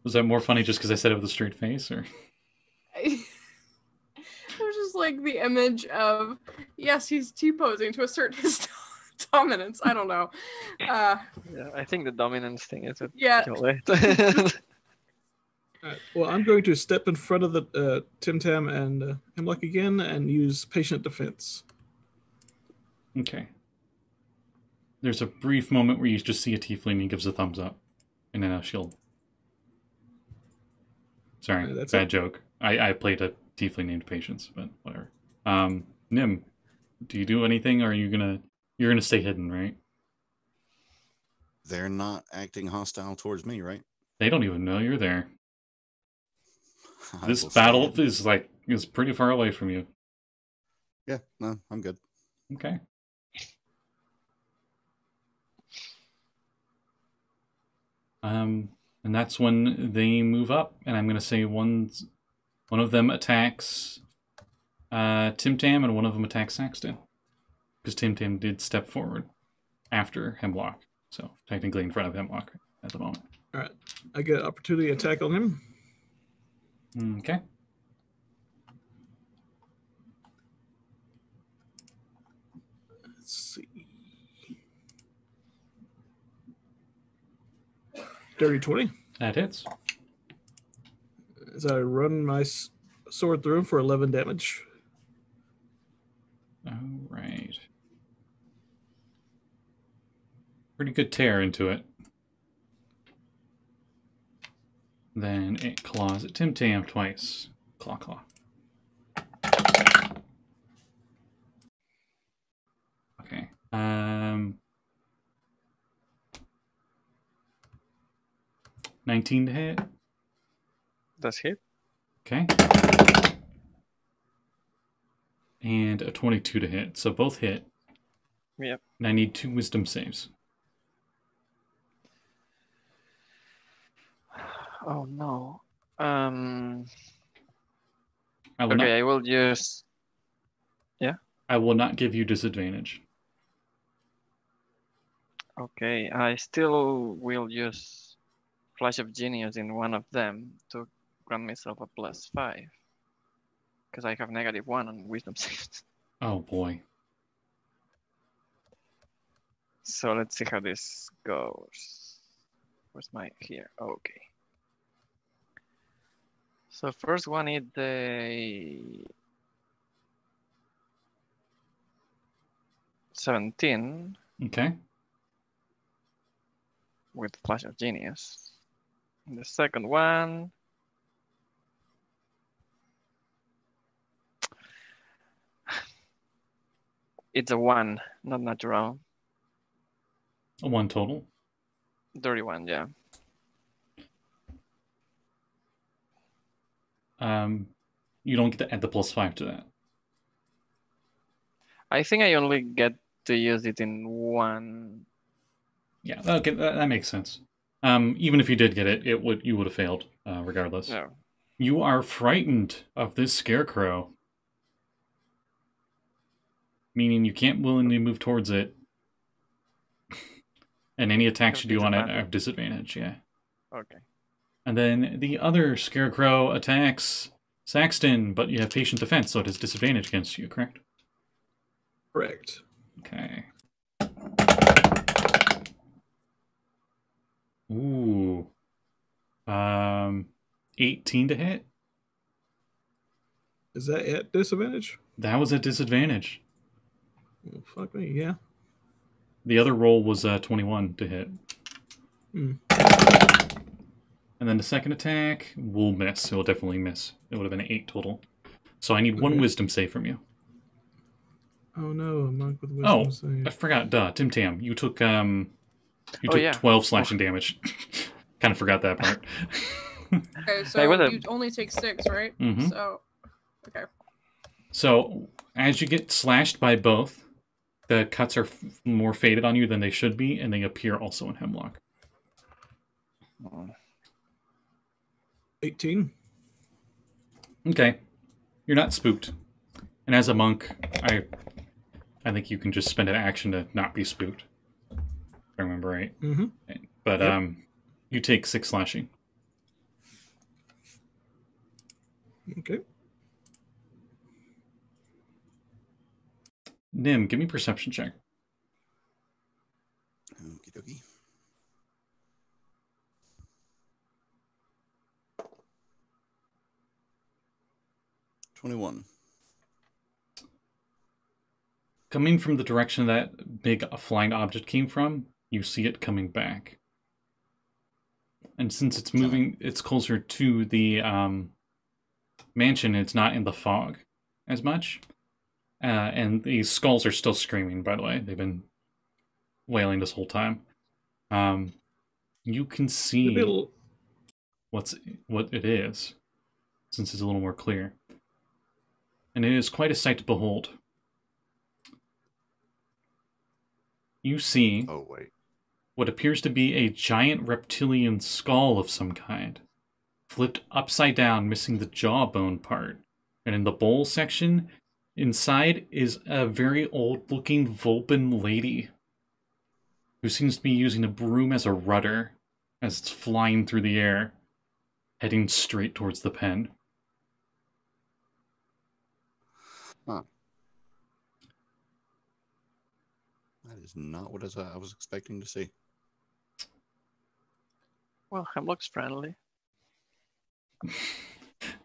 [SPEAKER 1] Was that more funny just because I said it with a straight face, or?
[SPEAKER 5] It was just like the image of, yes, he's T-posing to assert his dominance. I don't know.
[SPEAKER 3] Yeah, I think the dominance thing is a kill it.
[SPEAKER 4] Well, I'm going to step in front of the Tim-Tam and Hemlock again and use patient defense.
[SPEAKER 1] Okay. There's a brief moment where you just see a tiefling and he gives a thumbs up. And then a shield. Sorry, bad joke. I played a tiefling named Patience, but whatever. Nyhm, do you do anything, or are you you're gonna stay hidden, right?
[SPEAKER 2] They're not acting hostile towards me, right?
[SPEAKER 1] They don't even know you're there. This battle is pretty far away from you.
[SPEAKER 2] Yeah, no, I'm good.
[SPEAKER 1] Okay. And that's when they move up, and I'm gonna say one of them attacks Tim-Tam, and one of them attacks Saxton. Because Tim-Tam did step forward after Hemlock, so technically in front of Hemlock at the moment.
[SPEAKER 4] All right, I get an opportunity attack on him.
[SPEAKER 1] Okay.
[SPEAKER 4] Let's see. Dirty 20.
[SPEAKER 1] That hits.
[SPEAKER 4] As I run my sword through him for 11 damage.
[SPEAKER 1] All right. Pretty good tear into it. Then it claws at Tim-Tam twice. Claw. Okay. 19 to hit.
[SPEAKER 3] Does hit.
[SPEAKER 1] Okay. And a 22 to hit. So both hit.
[SPEAKER 3] Yep.
[SPEAKER 1] And I need 2 wisdom saves.
[SPEAKER 3] Oh no.
[SPEAKER 1] I
[SPEAKER 3] will use. Yeah.
[SPEAKER 1] I will not give you disadvantage.
[SPEAKER 3] Okay, I still will use Flash of Genius in one of them to grant myself a +5. Because I have -1 on wisdom saves.
[SPEAKER 1] Oh boy.
[SPEAKER 3] So let's see how this goes. Where's my here? Okay. So first one is the 17.
[SPEAKER 1] Okay.
[SPEAKER 3] With Flash of Genius. And the second one. It's a 1, not natural.
[SPEAKER 1] A 1 total.
[SPEAKER 3] Dirty 1, yeah.
[SPEAKER 1] You don't get to add the +5 to that.
[SPEAKER 3] I think I only get to use it in one.
[SPEAKER 1] Yeah, okay, that makes sense. Even if you did get it, you would have failed, regardless.
[SPEAKER 3] No.
[SPEAKER 1] You are frightened of this scarecrow. Meaning you can't willingly move towards it. And any attacks you do on it have disadvantage, yeah.
[SPEAKER 3] Okay.
[SPEAKER 1] And then the other scarecrow attacks Saxton, but you have patient defense, so it has disadvantage against you, correct?
[SPEAKER 4] Correct.
[SPEAKER 1] Okay. Ooh. 18 to hit?
[SPEAKER 4] Is that at disadvantage?
[SPEAKER 1] That was a disadvantage.
[SPEAKER 4] Oh, fuck me, yeah.
[SPEAKER 1] The other roll was 21 to hit. And then the second attack will miss. It will definitely miss. It would have been 8 total. So I need one wisdom save from you.
[SPEAKER 4] Oh no, I'm not with wisdom save.
[SPEAKER 1] I forgot. Duh, Tim-Tam. You took 12 slashing damage. Kind of forgot that part.
[SPEAKER 5] Okay, so you only take 6, right?
[SPEAKER 1] Mm-hmm.
[SPEAKER 5] So, okay.
[SPEAKER 1] So as you get slashed by both, the cuts are more faded on you than they should be, and they appear also in Hemlock.
[SPEAKER 4] 18.
[SPEAKER 1] Okay. You're not spooked. And as a monk, I think you can just spend an action to not be spooked. If I remember right.
[SPEAKER 4] Mm-hmm.
[SPEAKER 1] But you take 6 slashing.
[SPEAKER 4] Okay.
[SPEAKER 1] Nyhm, give me a perception check.
[SPEAKER 2] Okie dokie. $21.
[SPEAKER 1] Coming from the direction that big flying object came from, you see it coming back. And since it's moving, it's closer to the mansion, it's not in the fog as much. And these skulls are still screaming, by the way. They've been wailing this whole time. You can see what it is, since it's a little more clear. And it is quite a sight to behold. You see what appears to be a giant reptilian skull of some kind, flipped upside down, missing the jawbone part. And in the bowl section, inside is a very old-looking Vulpin lady who seems to be using a broom as a rudder as it's flying through the air, heading straight towards the pen.
[SPEAKER 2] Huh. That is not what I was expecting to see.
[SPEAKER 3] Well, Hemlock's friendly.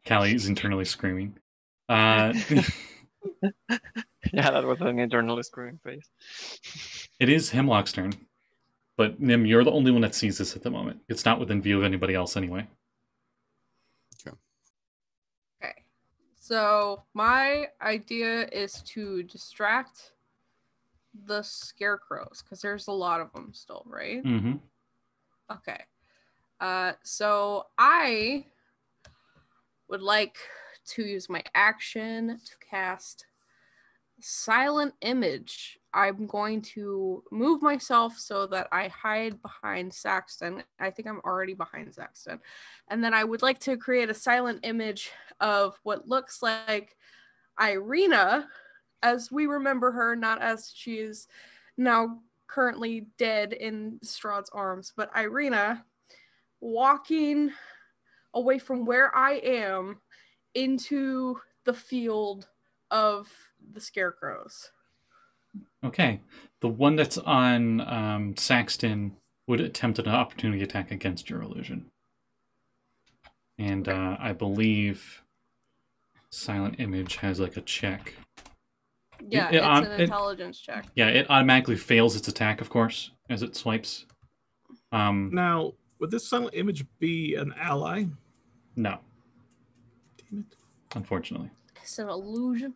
[SPEAKER 1] Callie is internally screaming.
[SPEAKER 3] Yeah, that was an internally screaming face.
[SPEAKER 1] It is Hemlock's turn. But Nyhm, you're the only one that sees this at the moment. It's not within view of anybody else anyway.
[SPEAKER 5] Okay. So my idea is to distract the scarecrows, because there's a lot of them still, right?
[SPEAKER 1] Mm-hmm.
[SPEAKER 5] Okay. So I would like to use my action to cast Silent Image. I'm going to move myself so that I hide behind Saxton. I think I'm already behind Saxton. And then I would like to create a silent image of what looks like Irina, as we remember her, not as she is now currently dead in Strahd's arms, but Irina walking away from where I am into the field of the scarecrows.
[SPEAKER 1] Okay. The one that's on Saxton would attempt an opportunity attack against your illusion. And I believe Silent Image has like a check.
[SPEAKER 5] Yeah, it's an intelligence check.
[SPEAKER 1] Yeah, it automatically fails its attack, of course, as it swipes.
[SPEAKER 4] Now, would this Silent Image be an ally?
[SPEAKER 1] No.
[SPEAKER 4] Damn it.
[SPEAKER 1] Unfortunately.
[SPEAKER 5] It's an illusion.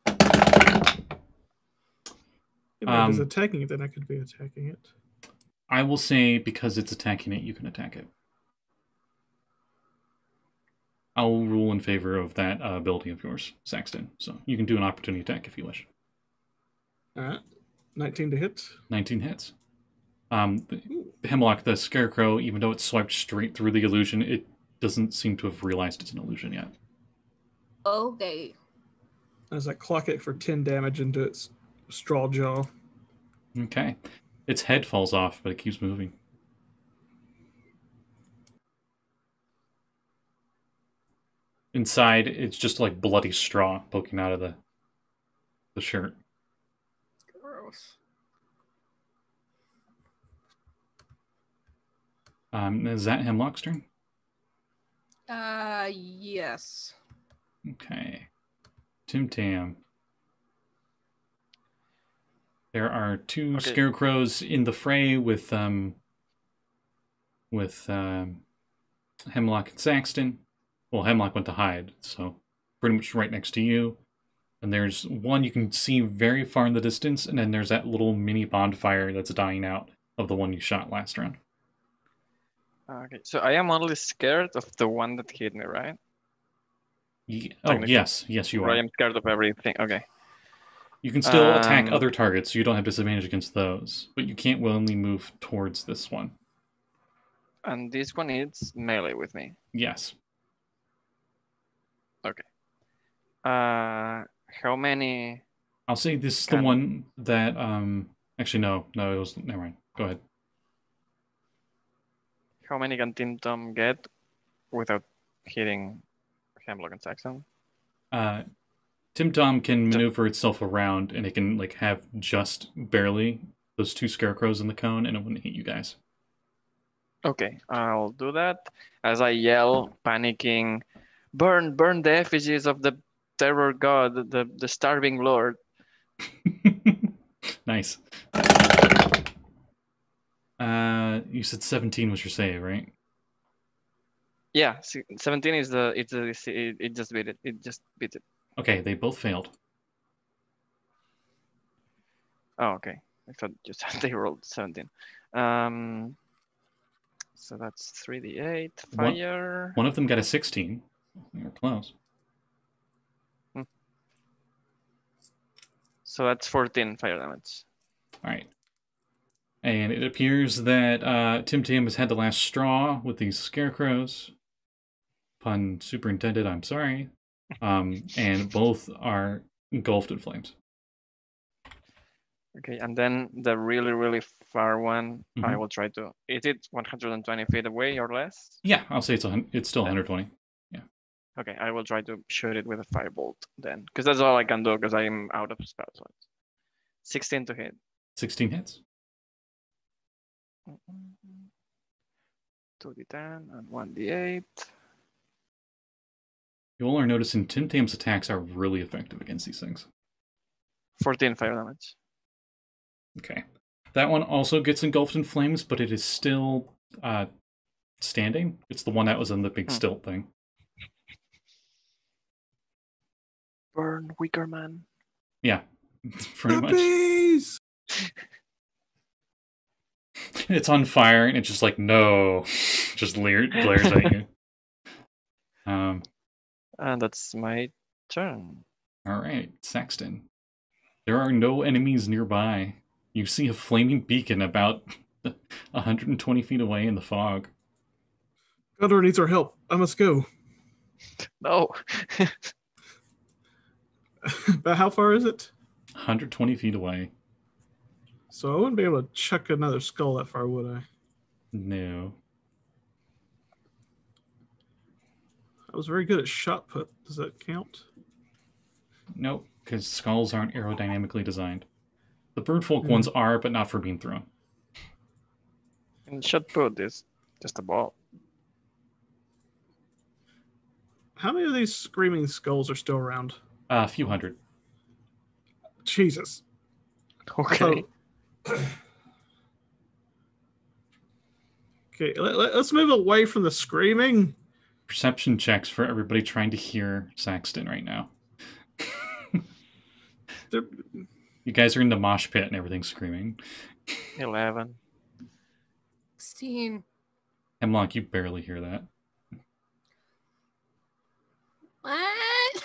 [SPEAKER 4] If it is attacking it, then I could be attacking it.
[SPEAKER 1] I will say, because it's attacking it, you can attack it. I'll rule in favor of that ability of yours, Saxton. So you can do an opportunity attack if you wish.
[SPEAKER 4] All right. 19 to hit.
[SPEAKER 1] 19 hits. Hemlock, the scarecrow, even though it swiped straight through the illusion, it doesn't seem to have realized it's an illusion yet.
[SPEAKER 6] Okay.
[SPEAKER 4] As I clock it for 10 damage into its straw jaw.
[SPEAKER 1] Okay. Its head falls off, but it keeps moving. Inside, it's just like bloody straw poking out of the shirt.
[SPEAKER 6] Gross.
[SPEAKER 1] Is that Hemlock's turn?
[SPEAKER 6] Yes.
[SPEAKER 1] Okay. Tim-Tam. There are two scarecrows in the fray with Hemlock and Saxton. Well, Hemlock went to hide, so pretty much right next to you. And there's one you can see very far in the distance, and then there's that little mini bonfire that's dying out of the one you shot last round.
[SPEAKER 3] Okay, so I am only scared of the one that hit me, right?
[SPEAKER 1] Oh, yes, you are.
[SPEAKER 3] I am scared of everything. Okay.
[SPEAKER 1] You can still attack other targets, so you don't have disadvantage against those, but you can't willingly move towards this one.
[SPEAKER 3] And this one is melee with me.
[SPEAKER 1] Yes.
[SPEAKER 3] Okay. How many?
[SPEAKER 1] I'll say this is the one that actually no, it was never mind. Go ahead.
[SPEAKER 3] How many can Tim-Tam get without hitting Hemlock and Saxton?
[SPEAKER 1] Tim-Tam can maneuver itself around, and it can like have just barely those two scarecrows in the cone, and it wouldn't hit you guys.
[SPEAKER 3] Okay, I'll do that as I yell, panicking, burn the effigies of the terror god, the starving lord.
[SPEAKER 1] Nice. You said 17 was your save, right?
[SPEAKER 3] Yeah, 17 is it just beat it. It just beat it.
[SPEAKER 1] Okay, they both failed.
[SPEAKER 3] Oh, okay. I thought you said they rolled 17. So that's 3d8 fire.
[SPEAKER 1] One of them got a 16. They were close.
[SPEAKER 3] So that's 14 fire damage.
[SPEAKER 1] All right. And it appears that Tim-Tam has had the last straw with these scarecrows. Pun superintended, I'm sorry. And both are engulfed in flames.
[SPEAKER 3] Okay, and then the really, really far one, I will try to... Is it 120 feet away or less?
[SPEAKER 1] Yeah, I'll say it's still 120. Yeah.
[SPEAKER 3] Okay, I will try to shoot it with a firebolt then. Because that's all I can do, because I'm out of spell slots. 16 to hit.
[SPEAKER 1] 16 hits.
[SPEAKER 3] 2d10 and 1d8.
[SPEAKER 1] You all are noticing Tim-Tam's attacks are really effective against these things.
[SPEAKER 3] 14 fire damage.
[SPEAKER 1] Okay. That one also gets engulfed in flames, but it is still standing. It's the one that was in the big stilt thing.
[SPEAKER 3] Burn, weaker man.
[SPEAKER 1] Yeah, pretty
[SPEAKER 4] Puppies!
[SPEAKER 1] much. It's on fire, and it's just like, no. Just glares at you.
[SPEAKER 3] And that's my turn.
[SPEAKER 1] All right, Saxton. There are no enemies nearby. You see a flaming beacon about 120 feet away in the fog.
[SPEAKER 4] Gondor needs our help. I must go.
[SPEAKER 3] No.
[SPEAKER 4] But how far is it?
[SPEAKER 1] 120 feet away.
[SPEAKER 4] So I wouldn't be able to chuck another skull that far, would I?
[SPEAKER 1] No.
[SPEAKER 4] I was very good at shot put. Does that count?
[SPEAKER 1] Nope, because skulls aren't aerodynamically designed. The birdfolk ones are, but not for being thrown.
[SPEAKER 3] And shot put is just a ball.
[SPEAKER 4] How many of these screaming skulls are still around?
[SPEAKER 1] A few hundred.
[SPEAKER 4] Jesus.
[SPEAKER 3] Okay.
[SPEAKER 4] Okay, let's move away from the screaming.
[SPEAKER 1] Perception checks for everybody trying to hear Saxton right now. You guys are in the mosh pit and everything's screaming.
[SPEAKER 3] 11.
[SPEAKER 6] 16.
[SPEAKER 1] Hemlock, you barely hear that.
[SPEAKER 6] What?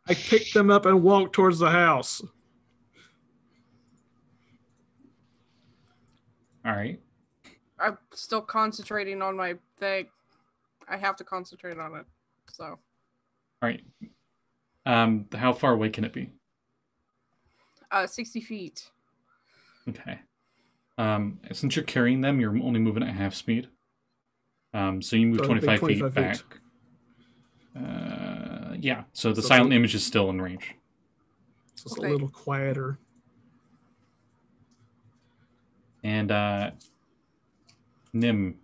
[SPEAKER 4] I picked them up and walked towards the house.
[SPEAKER 1] All right.
[SPEAKER 6] I'm still concentrating on my thing. I have to concentrate on it. So.
[SPEAKER 1] All right. How far away can it be?
[SPEAKER 6] 60 feet.
[SPEAKER 1] Okay. Since you're carrying them, you're only moving at half speed. So you move 25 feet back. Yeah, so the silent image is still in range.
[SPEAKER 4] So it's a little quieter.
[SPEAKER 1] And Nyhm,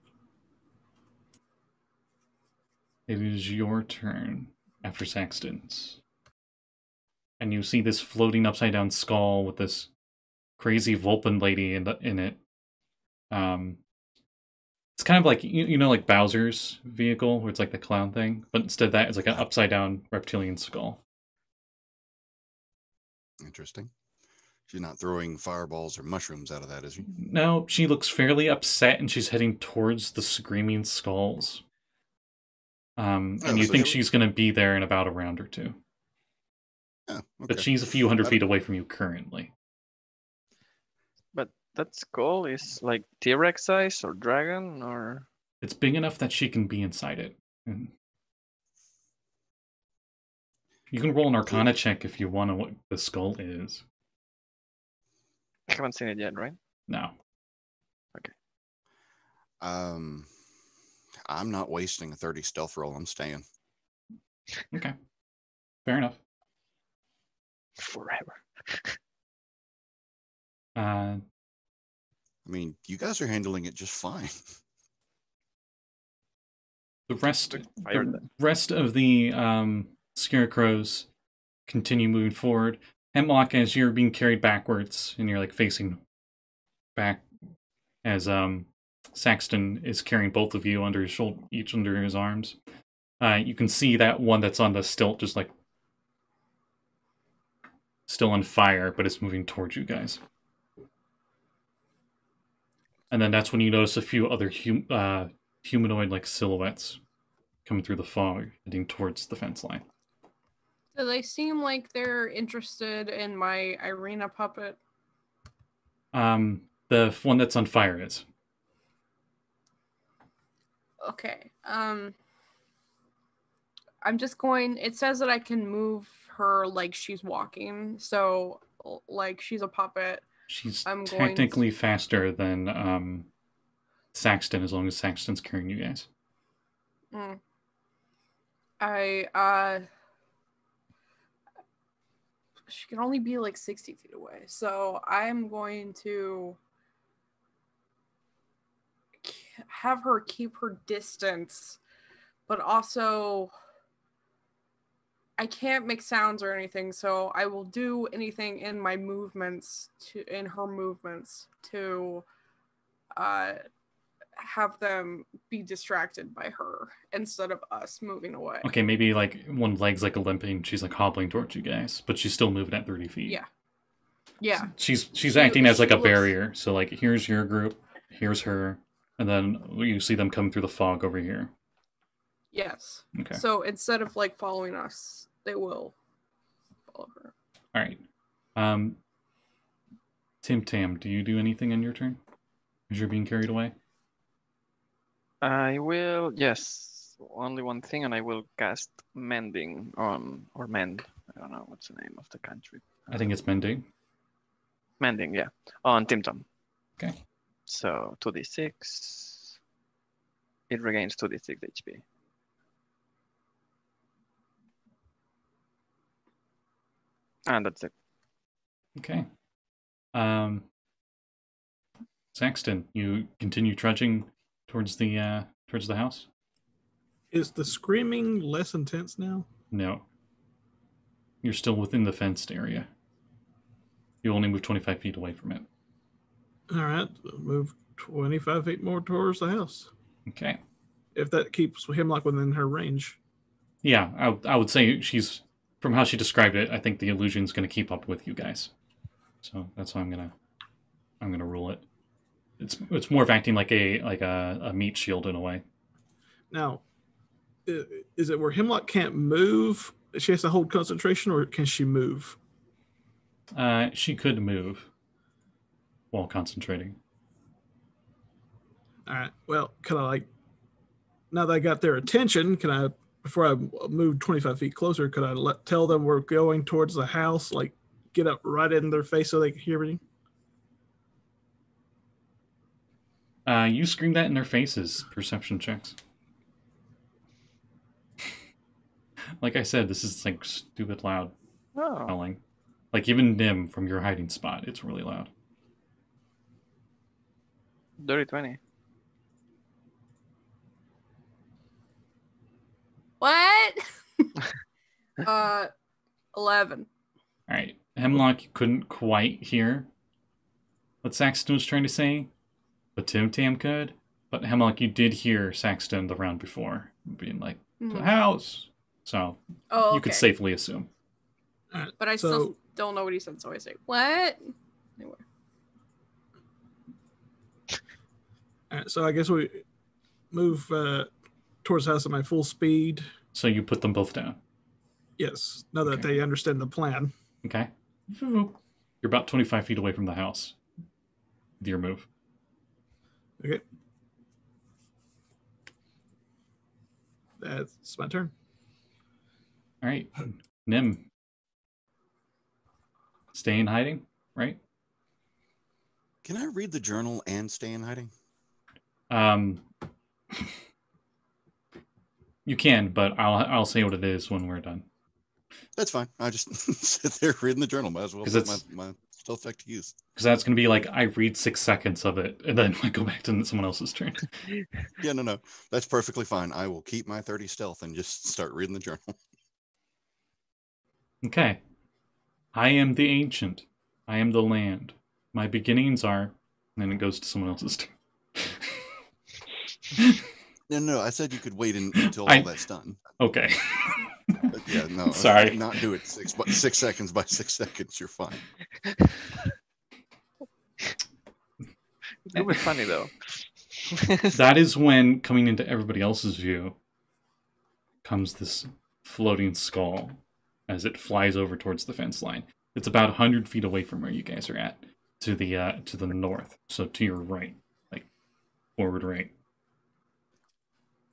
[SPEAKER 1] it is your turn after Saxton's. And you see this floating upside down skull with this crazy Vulpin lady in it. It's kind of like you know like Bowser's vehicle where it's like the clown thing, but instead of that it's like an upside down reptilian skull.
[SPEAKER 2] Interesting. She's not throwing fireballs or mushrooms out of that, is she?
[SPEAKER 1] No, she looks fairly upset and she's heading towards the screaming skulls. And you think she's going to be there in about a round or two.
[SPEAKER 2] Oh, okay.
[SPEAKER 1] But she's a few hundred feet away from you currently.
[SPEAKER 3] But that skull is like T-Rex size or dragon or...
[SPEAKER 1] It's big enough that she can be inside it. And you can roll an Arcana check if you want to know what the skull is.
[SPEAKER 3] I haven't seen it yet, right?
[SPEAKER 1] No.
[SPEAKER 3] Okay.
[SPEAKER 2] I'm not wasting a 30 stealth roll. I'm staying.
[SPEAKER 1] Okay. Fair enough.
[SPEAKER 3] Forever.
[SPEAKER 2] I mean, you guys are handling it just fine.
[SPEAKER 1] The rest of the scarecrows continue moving forward. Hemlock, as you're being carried backwards and you're like facing back, as Saxton is carrying both of you under his shoulder, each under his arms. You can see that one that's on the stilt just like still on fire, but it's moving towards you guys. And then that's when you notice a few other humanoid-like silhouettes coming through the fog, heading towards the fence line.
[SPEAKER 6] Do they seem like they're interested in my Irina puppet?
[SPEAKER 1] The one that's on fire is.
[SPEAKER 6] Okay. I'm just going... It says that I can move her like she's walking, so like she's a puppet.
[SPEAKER 1] She's technically faster than Saxton, as long as Saxton's carrying you guys.
[SPEAKER 6] She can only be like 60 feet away, so I'm going to have her keep her distance, but also I can't make sounds or anything, so I will do anything in my movements in her movements to have them be distracted by her instead of us moving away.
[SPEAKER 1] Okay, maybe like one leg's like limping, she's like hobbling towards you guys, but she's still moving at 30 feet.
[SPEAKER 6] Yeah.
[SPEAKER 1] She's acting as like a barrier. So like here's your group, here's her, and then you see them come through the fog over here.
[SPEAKER 6] Yes.
[SPEAKER 1] Okay.
[SPEAKER 6] So instead of like following us, they will follow her.
[SPEAKER 1] All right. Tim-Tam, do you do anything on your turn as you're being carried away?
[SPEAKER 3] I will, yes, only one thing, and I will cast Mending on, or Mend, I don't know what's the name of the country.
[SPEAKER 1] I think it's Mending.
[SPEAKER 3] Mending, yeah, on Tim-Tam.
[SPEAKER 1] Okay.
[SPEAKER 3] So 2d6, it regains 2d6 HP. And that's it.
[SPEAKER 1] Okay. Saxton, you continue trudging towards the house?
[SPEAKER 4] Is the screaming less intense now?
[SPEAKER 1] No. You're still within the fenced area. You only move 25 feet away from it.
[SPEAKER 4] All right, move 25 feet more towards the house.
[SPEAKER 1] Okay.
[SPEAKER 4] If that keeps Hemlock within her range.
[SPEAKER 1] Yeah, I would say she's, from how she described it, I think the illusion's going to keep up with you guys. So that's how I'm gonna rule it. It's more of acting like a meat shield in a way.
[SPEAKER 4] Now, is it where Hemlock can't move? She has to hold concentration, or can she move?
[SPEAKER 1] She could move while concentrating.
[SPEAKER 4] All right. Well, can I now that I got their attention, can I, before I move 25 feet closer, could I tell them we're going towards the house, like get up right in their face so they can hear me?
[SPEAKER 1] You scream that in their faces. Perception checks. Like I said, this is like stupid loud yelling. Like even Nyhm from your hiding spot, it's really loud.
[SPEAKER 3] Dirty 20.
[SPEAKER 6] What? 11.
[SPEAKER 1] All right, Hemlock, you couldn't quite hear what Saxton was trying to say, but Tim-Tam could. But Hemlock, you did hear Saxton the round before being like, "To the house." So you could safely assume.
[SPEAKER 6] But I still don't know what he said, so I say, what? Anyway.
[SPEAKER 4] So I guess we move towards the house at my full speed.
[SPEAKER 1] So you put them both down?
[SPEAKER 4] Yes, now that they understand the plan.
[SPEAKER 1] Okay. You're about 25 feet away from the house with your move.
[SPEAKER 4] Okay. That's my turn.
[SPEAKER 1] All right. Nyhm. Stay in hiding, right?
[SPEAKER 2] Can I read the journal and stay in hiding?
[SPEAKER 1] You can, but I'll say what it is when we're done.
[SPEAKER 2] That's fine. I just sit there reading the journal. Might as well put my stealth check to use.
[SPEAKER 1] Because that's going to be like, I read 6 seconds of it, and then I go back to someone else's turn.
[SPEAKER 2] Yeah, no. That's perfectly fine. I will keep my 30 stealth and just start reading the journal.
[SPEAKER 1] Okay. I am the ancient. I am the land. My beginnings are... And then it goes to someone else's turn.
[SPEAKER 2] No. I said you could wait until all that's done.
[SPEAKER 1] Okay.
[SPEAKER 2] Yeah, no.
[SPEAKER 1] Sorry.
[SPEAKER 2] Not do it 6 seconds by 6 seconds. You're fine.
[SPEAKER 3] It was funny though.
[SPEAKER 1] That is when, coming into everybody else's view, comes this floating skull as it flies over towards the fence line. It's about 100 feet away from where you guys are at, to the north. So to your right, like forward right.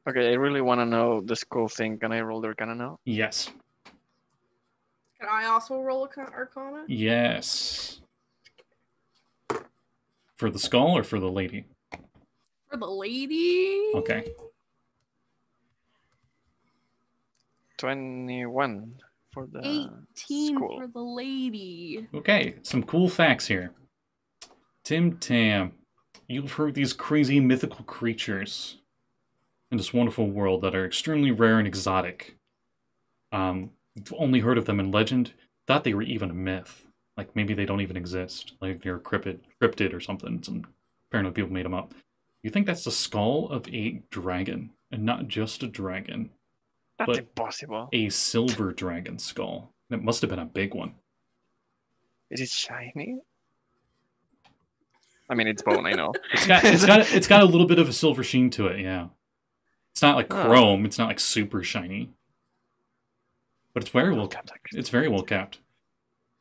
[SPEAKER 3] Okay, I really want to know this cool thing. Can I roll the Arcana now?
[SPEAKER 1] Yes.
[SPEAKER 6] Can I also roll Arcana?
[SPEAKER 1] Yes. For the skull or for the lady?
[SPEAKER 6] For the lady.
[SPEAKER 1] Okay.
[SPEAKER 3] 21 for the
[SPEAKER 6] 18
[SPEAKER 3] skull.
[SPEAKER 6] for the lady.
[SPEAKER 1] Okay, some cool facts here. Tim-Tam, you've heard these crazy mythical creatures in this wonderful world that are extremely rare and exotic. You've only heard of them in legend. Thought they were even a myth. Like maybe they don't even exist. Like they're cryptid or something. Some paranoid people made them up. You think that's the skull of a dragon, and not just a dragon.
[SPEAKER 3] That's impossible.
[SPEAKER 1] A silver dragon skull. It must have been a big one.
[SPEAKER 3] Is it shiny? I mean, it's bone. I know.
[SPEAKER 1] It's got a little bit of a silver sheen to it. Yeah. It's not like chrome. It's not like super shiny. But it's very well kept. It's very well kept.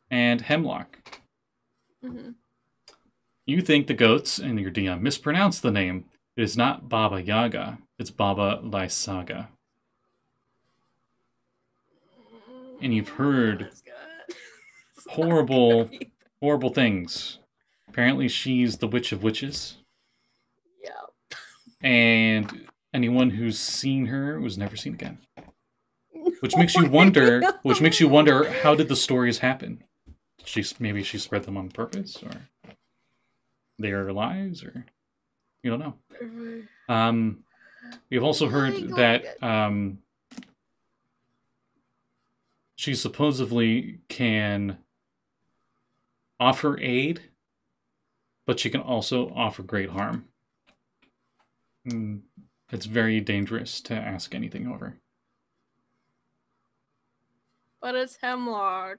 [SPEAKER 1] And Hemlock.
[SPEAKER 6] Mm-hmm.
[SPEAKER 1] You think the goats and your DM mispronounced the name. It is not Baba Yaga. It's Baba Lysaga. And you've heard horrible things. Apparently she's the Witch of Witches.
[SPEAKER 6] Yeah.
[SPEAKER 1] And anyone who's seen her was never seen again. Which makes you wonder. How did the stories happen? Maybe she spread them on purpose, or they are lies, or you don't know. We've also heard that she supposedly can offer aid, but she can also offer great harm. It's very dangerous to ask anything of her.
[SPEAKER 6] But it's Hemlock.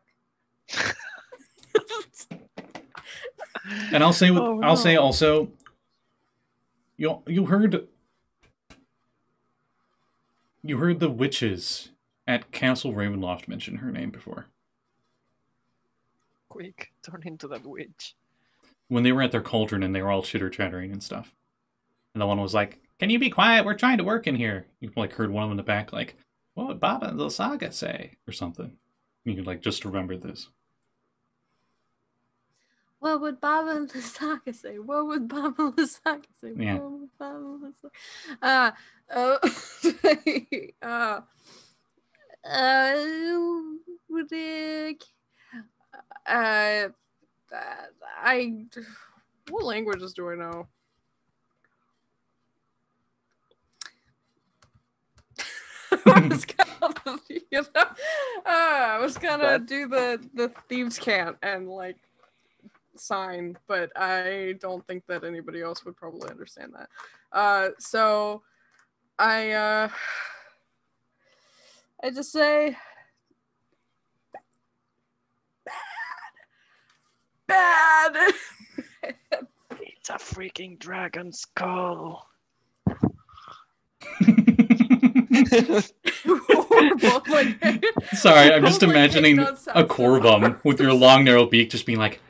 [SPEAKER 1] And I'll say also, you heard the witches at Castle Ravenloft mention her name before.
[SPEAKER 3] Quick, turn into that witch.
[SPEAKER 1] When they were at their cauldron and they were all chitter-chattering and stuff. And the one was like, "Can you be quiet? We're trying to work in here." You like heard one of them in the back like, "What would Baba and the Saga say?" or something. You could like just remember this.
[SPEAKER 6] What would Baba and the Saga say? What would Baba and the Saga say?
[SPEAKER 1] Yeah.
[SPEAKER 6] What would Baba and the Saga... what languages do I know? I was gonna do the thieves' cant and like sign, but I don't think that anybody else would probably understand that. So I just say bad.
[SPEAKER 3] It's a freaking dragon skull.
[SPEAKER 1] Sorry, I'm just imagining a Corvum with your long, narrow beak just being like...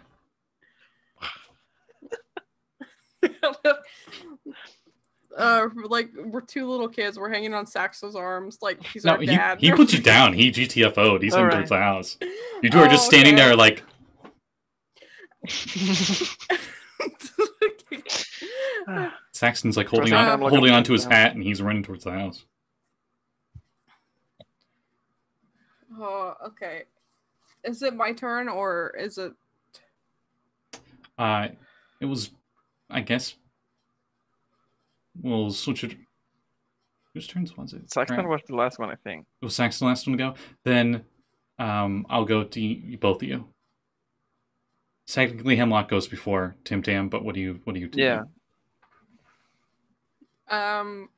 [SPEAKER 6] like we're two little kids. We're hanging on Saxo's arms. Like he's our dad.
[SPEAKER 1] He puts you down. He GTFO'd. He's towards the house. You two are just standing there like... Saxton's like holding on to his hat, and he's running towards the house.
[SPEAKER 6] Oh, okay. Is it my turn or is it?
[SPEAKER 1] It was, I guess. We'll switch it. Whose turns was it?
[SPEAKER 3] Saxton was the last one, I think.
[SPEAKER 1] It was Saxton last one to go. Then, I'll go to both of you. Technically, Hemlock goes before Tim-Tam, but what do you do?
[SPEAKER 3] Yeah.
[SPEAKER 6] I'm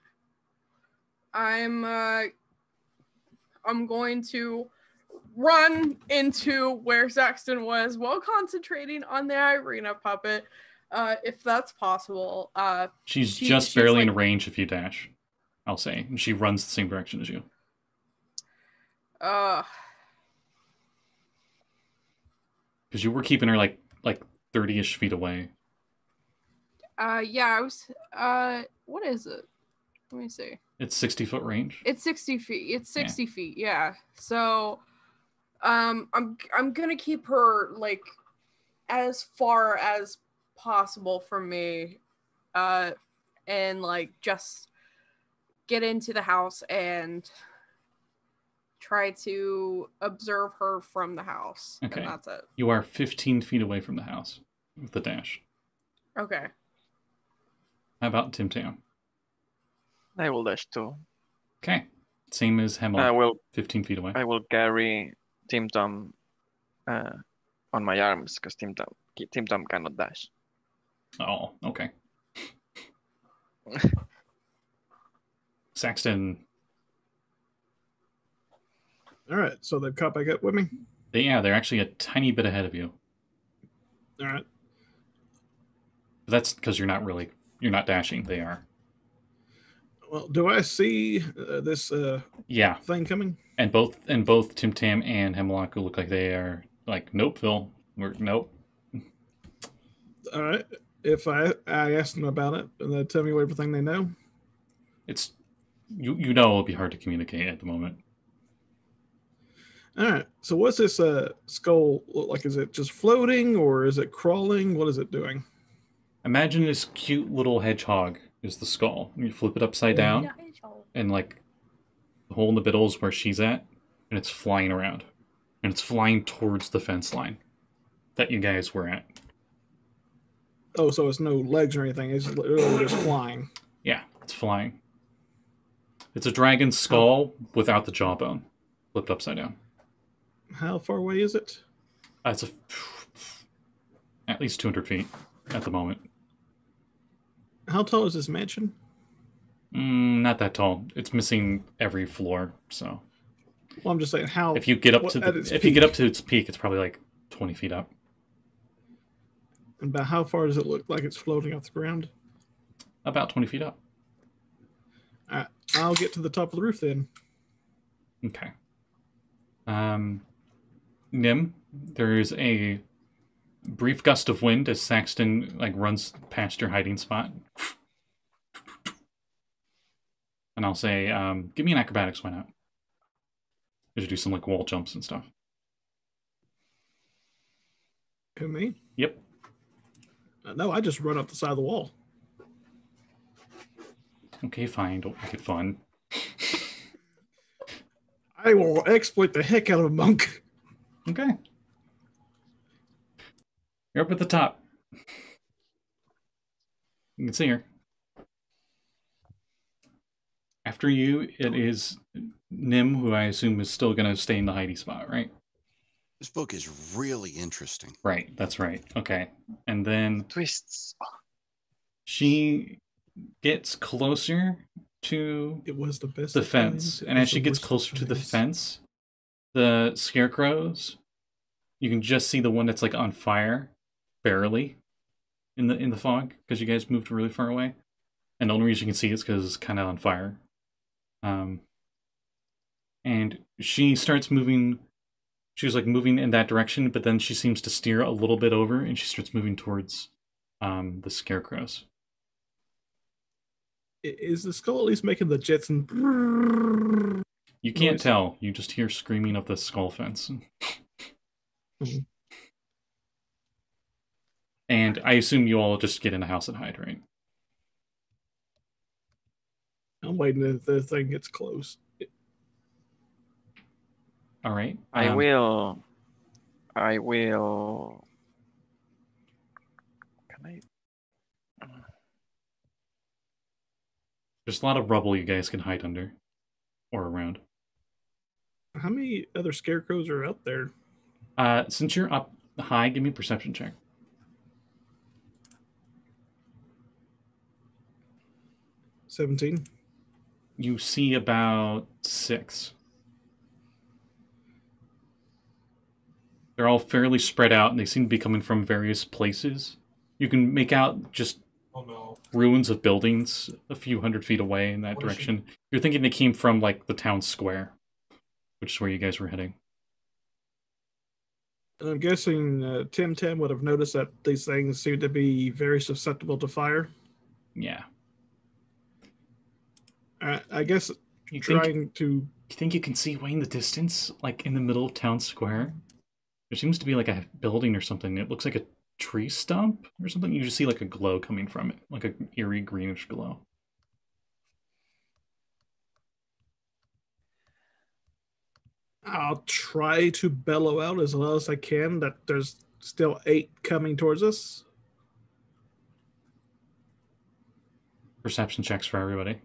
[SPEAKER 6] going to run into where Saxton was while concentrating on the Irina puppet, if that's possible.
[SPEAKER 1] She's just barely in range if you dash, I'll say. And she runs the same direction as you.
[SPEAKER 6] Because
[SPEAKER 1] you were keeping her like 30-ish feet away.
[SPEAKER 6] Yeah, I was. What is it? Let me see.
[SPEAKER 1] It's 60-foot range.
[SPEAKER 6] It's 60 feet. It's 60 feet. Yeah. So, I'm gonna keep her like as far as possible from me, and like just get into the house and try to observe her from the house.
[SPEAKER 1] Okay.
[SPEAKER 6] And that's it.
[SPEAKER 1] You are 15 feet away from the house with the dash.
[SPEAKER 6] Okay.
[SPEAKER 1] How about Tim-Tam?
[SPEAKER 3] I will dash too.
[SPEAKER 1] Okay. Same as Hemlock.
[SPEAKER 3] I will
[SPEAKER 1] 15 feet away.
[SPEAKER 3] I will carry Tim-Tam on my arms because Tim-Tam cannot dash.
[SPEAKER 1] Oh, okay. Saxton.
[SPEAKER 4] All right, so they've caught back up with me?
[SPEAKER 1] They're actually a tiny bit ahead of you.
[SPEAKER 4] All right.
[SPEAKER 1] But that's because you're not dashing. They are.
[SPEAKER 4] Well, do I see this thing coming?
[SPEAKER 1] And both Tim-Tam and Hemlock look like they are like, nope, Phil. Nope.
[SPEAKER 4] All right. If I ask them about it, and they tell me everything they know?
[SPEAKER 1] It's... You know it'll be hard to communicate at the moment.
[SPEAKER 4] All right. So what's this skull look like? Is it just floating or is it crawling? What is it doing?
[SPEAKER 1] Imagine this cute little hedgehog is the skull. You flip it upside down, and like the hole in the middle is where she's at, and it's flying around. And it's flying towards the fence line that you guys were at.
[SPEAKER 4] Oh, so it's no legs or anything. It's literally just flying.
[SPEAKER 1] Yeah, it's flying. It's a dragon skull without the jawbone, flipped upside down.
[SPEAKER 4] How far away is it?
[SPEAKER 1] It's at least 200 feet at the moment.
[SPEAKER 4] How tall is this mansion?
[SPEAKER 1] Not that tall. It's missing every floor, so.
[SPEAKER 4] Well, I'm just saying how.
[SPEAKER 1] If you get up to its peak, it's probably like 20 feet up.
[SPEAKER 4] And about how far does it look like it's floating off the ground?
[SPEAKER 1] About 20 feet up.
[SPEAKER 4] All right, I'll get to the top of the roof then.
[SPEAKER 1] Okay. Nyhm, there's a brief gust of wind as Saxton like runs past your hiding spot. And I'll say, give me an acrobatics, why not? You should do some like wall jumps and stuff.
[SPEAKER 4] Who, me?
[SPEAKER 1] Yep.
[SPEAKER 4] No, I just run up the side of the wall.
[SPEAKER 1] Okay, fine. Don't make it fun.
[SPEAKER 4] I will exploit the heck out of a monk.
[SPEAKER 1] Okay. You're up at the top. You can see her. After you, it is Nyhm, who I assume is still going to stay in the hidey spot, right?
[SPEAKER 2] This book is really interesting.
[SPEAKER 1] Right, that's right. Okay. And then
[SPEAKER 3] Twists.
[SPEAKER 1] she gets closer to
[SPEAKER 4] It was the best
[SPEAKER 1] the
[SPEAKER 4] of
[SPEAKER 1] fence.
[SPEAKER 4] times, it
[SPEAKER 1] And
[SPEAKER 4] was
[SPEAKER 1] as she
[SPEAKER 4] the
[SPEAKER 1] gets
[SPEAKER 4] worst of
[SPEAKER 1] closer to the
[SPEAKER 4] times.
[SPEAKER 1] fence, the scarecrows, you can just see the one that's like on fire, barely, in the fog, because you guys moved really far away. And the only reason you can see it is because it's kind of on fire. And she starts moving. She was like moving in that direction, but then she seems to steer a little bit over, and she starts moving towards the scarecrows.
[SPEAKER 4] Is the skull at least making the Jetson?
[SPEAKER 1] You can't
[SPEAKER 4] noise?
[SPEAKER 1] tell. You just hear screaming of the skull fence.
[SPEAKER 4] Mhm.
[SPEAKER 1] And I assume you all just get in the house and hide, right?
[SPEAKER 4] I'm waiting until the thing gets close.
[SPEAKER 1] All right.
[SPEAKER 3] I will. Can I?
[SPEAKER 1] There's a lot of rubble you guys can hide under or around.
[SPEAKER 4] How many other scarecrows are out there?
[SPEAKER 1] Since you're up high, give me a perception check.
[SPEAKER 4] 17.
[SPEAKER 1] You see about 6. They're all fairly spread out, and they seem to be coming from various places. You can make out just ruins of buildings a few hundred feet away in that direction. You're thinking they came from, like, the town square, which is where you guys were heading.
[SPEAKER 4] And I'm guessing Tim-Tam would have noticed that these things seem to be very susceptible to fire.
[SPEAKER 1] Yeah.
[SPEAKER 4] I guess
[SPEAKER 1] You
[SPEAKER 4] trying to...
[SPEAKER 1] You think you can see way in the distance, like in the middle of town square? There seems to be like a building or something. It looks like a tree stump or something. You just see like a glow coming from it, like a eerie greenish glow.
[SPEAKER 4] I'll try to bellow out as loud as I can that there's still 8 coming towards us.
[SPEAKER 1] Perception checks for everybody.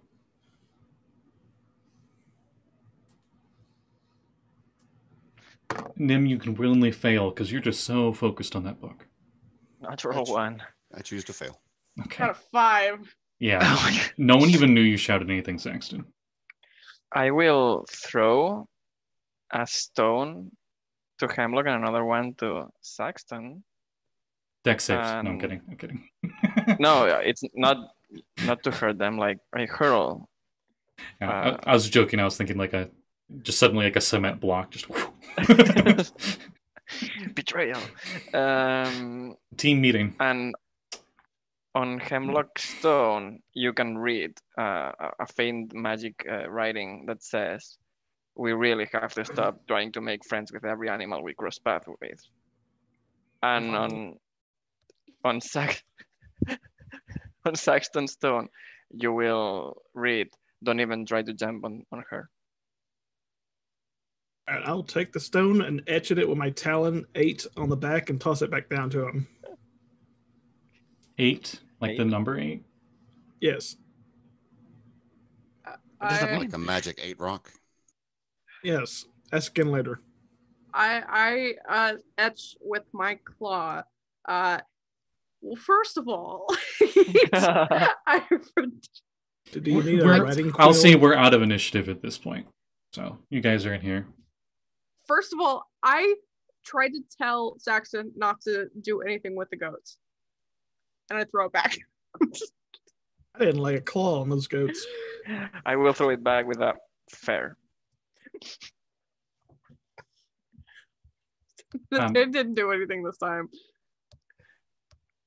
[SPEAKER 1] Nyhm, you can willingly fail because you're just so focused on that book.
[SPEAKER 3] Natural one.
[SPEAKER 2] I choose to fail.
[SPEAKER 1] Okay.
[SPEAKER 6] Got a 5.
[SPEAKER 1] Yeah.
[SPEAKER 3] Oh my God.
[SPEAKER 1] No one even knew you shouted anything, Saxton.
[SPEAKER 3] I will throw a stone to Hemlock and another one to Saxton.
[SPEAKER 1] Dex saves. No, I'm kidding. I'm kidding.
[SPEAKER 3] No, it's not to hurt them. Like I hurl.
[SPEAKER 1] Yeah, I was joking. I was thinking like just suddenly like a cement block. Just
[SPEAKER 3] Betrayal.
[SPEAKER 1] Team meeting.
[SPEAKER 3] And on Hemlock Stone, you can read a faint magic writing that says, "We really have to stop trying to make friends with every animal we cross paths with." And on Saxton Stone, you will read, "Don't even try to jump on her."
[SPEAKER 4] And I'll take the stone and etch it with my talon 8 on the back and toss it back down to him.
[SPEAKER 1] 8, like
[SPEAKER 3] 8?
[SPEAKER 1] the number 8.
[SPEAKER 4] Yes.
[SPEAKER 2] Does that like a magic 8 rock?
[SPEAKER 4] Yes. Ask again later.
[SPEAKER 6] I etch with my claw. Well, first of all, I
[SPEAKER 4] Do you need a writing quill?
[SPEAKER 1] I'll say we're out of initiative at this point. So you guys are in here.
[SPEAKER 6] First of all, I tried to tell Saxton not to do anything with the goats. And I throw it back.
[SPEAKER 4] I didn't lay a claw on those goats.
[SPEAKER 3] I will throw it back with a fair.
[SPEAKER 6] It didn't do anything this time.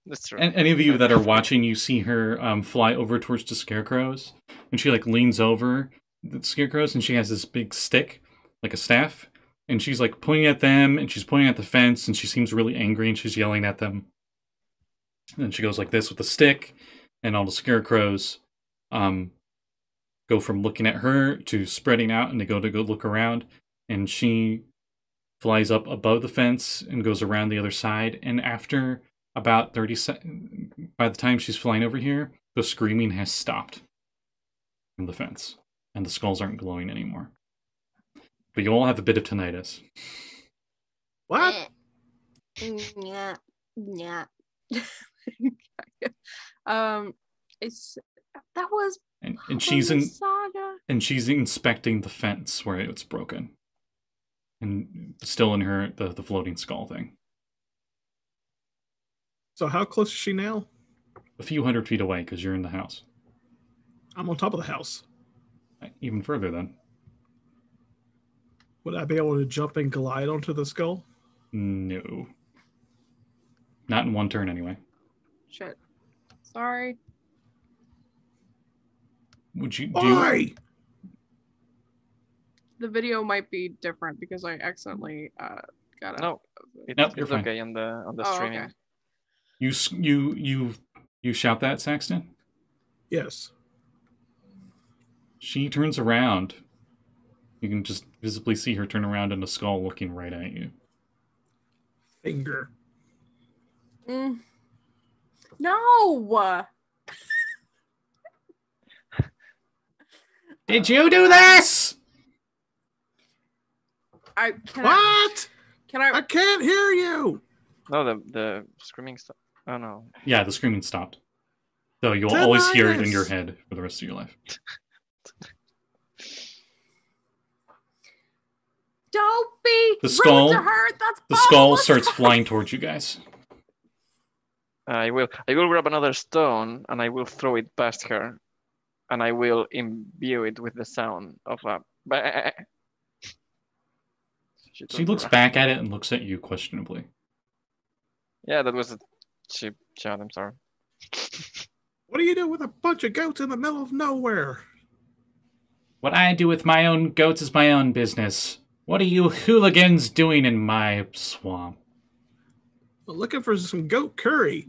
[SPEAKER 3] That's true.
[SPEAKER 1] And any of you that are watching, you see her fly over towards the scarecrows, and she like leans over the scarecrows, and she has this big stick, like a staff, and she's like pointing at them, and she's pointing at the fence, and she seems really angry, and she's yelling at them. And then she goes like this with the stick, and all the scarecrows go from looking at her to spreading out, and they go look around, and she flies up above the fence and goes around the other side, and after about 30 seconds, by the time she's flying over here, the screaming has stopped from the fence, and the skulls aren't glowing anymore. But you all have a bit of tinnitus.
[SPEAKER 4] What?
[SPEAKER 6] Yeah. That was
[SPEAKER 1] and she's inspecting the fence where it's broken, and still in her the floating skull thing.
[SPEAKER 4] So how close is she now?
[SPEAKER 1] A few 100 feet away, because you're in the house.
[SPEAKER 4] I'm on top of the house.
[SPEAKER 1] Even further then.
[SPEAKER 4] Would I be able to jump and glide onto the skull?
[SPEAKER 1] No. Not in one turn anyway.
[SPEAKER 6] Shit. Sorry.
[SPEAKER 1] Would you
[SPEAKER 4] Why?
[SPEAKER 6] The video might be different because I accidentally got it.
[SPEAKER 3] No,
[SPEAKER 1] Nope, you're
[SPEAKER 3] it's
[SPEAKER 1] fine.
[SPEAKER 3] okay on the streaming.
[SPEAKER 6] Okay.
[SPEAKER 1] You shout that, Saxton?
[SPEAKER 4] Yes.
[SPEAKER 1] She turns around. You can just visibly see her turn around, and the skull looking right at you.
[SPEAKER 4] Finger.
[SPEAKER 6] No!
[SPEAKER 1] Did you do this?
[SPEAKER 4] What? I can't hear you.
[SPEAKER 3] No, the screaming stuff. Oh no.
[SPEAKER 1] Yeah, the screaming stopped. So you'll always hear it in your head for the rest of your life.
[SPEAKER 6] Don't be
[SPEAKER 1] the skull.
[SPEAKER 6] rude to her. That's
[SPEAKER 1] the skull starts flying towards you guys.
[SPEAKER 3] I will grab another stone and I will throw it past her, and I will imbue it with the sound of a.
[SPEAKER 1] She looks back at it and looks at you questionably.
[SPEAKER 3] Yeah, that was a cheap shot. I'm sorry.
[SPEAKER 4] What do you do with a bunch of goats in the middle of nowhere?
[SPEAKER 1] What I do with my own goats is my own business. What are you hooligans doing in my swamp?
[SPEAKER 4] Well, looking for some goat curry.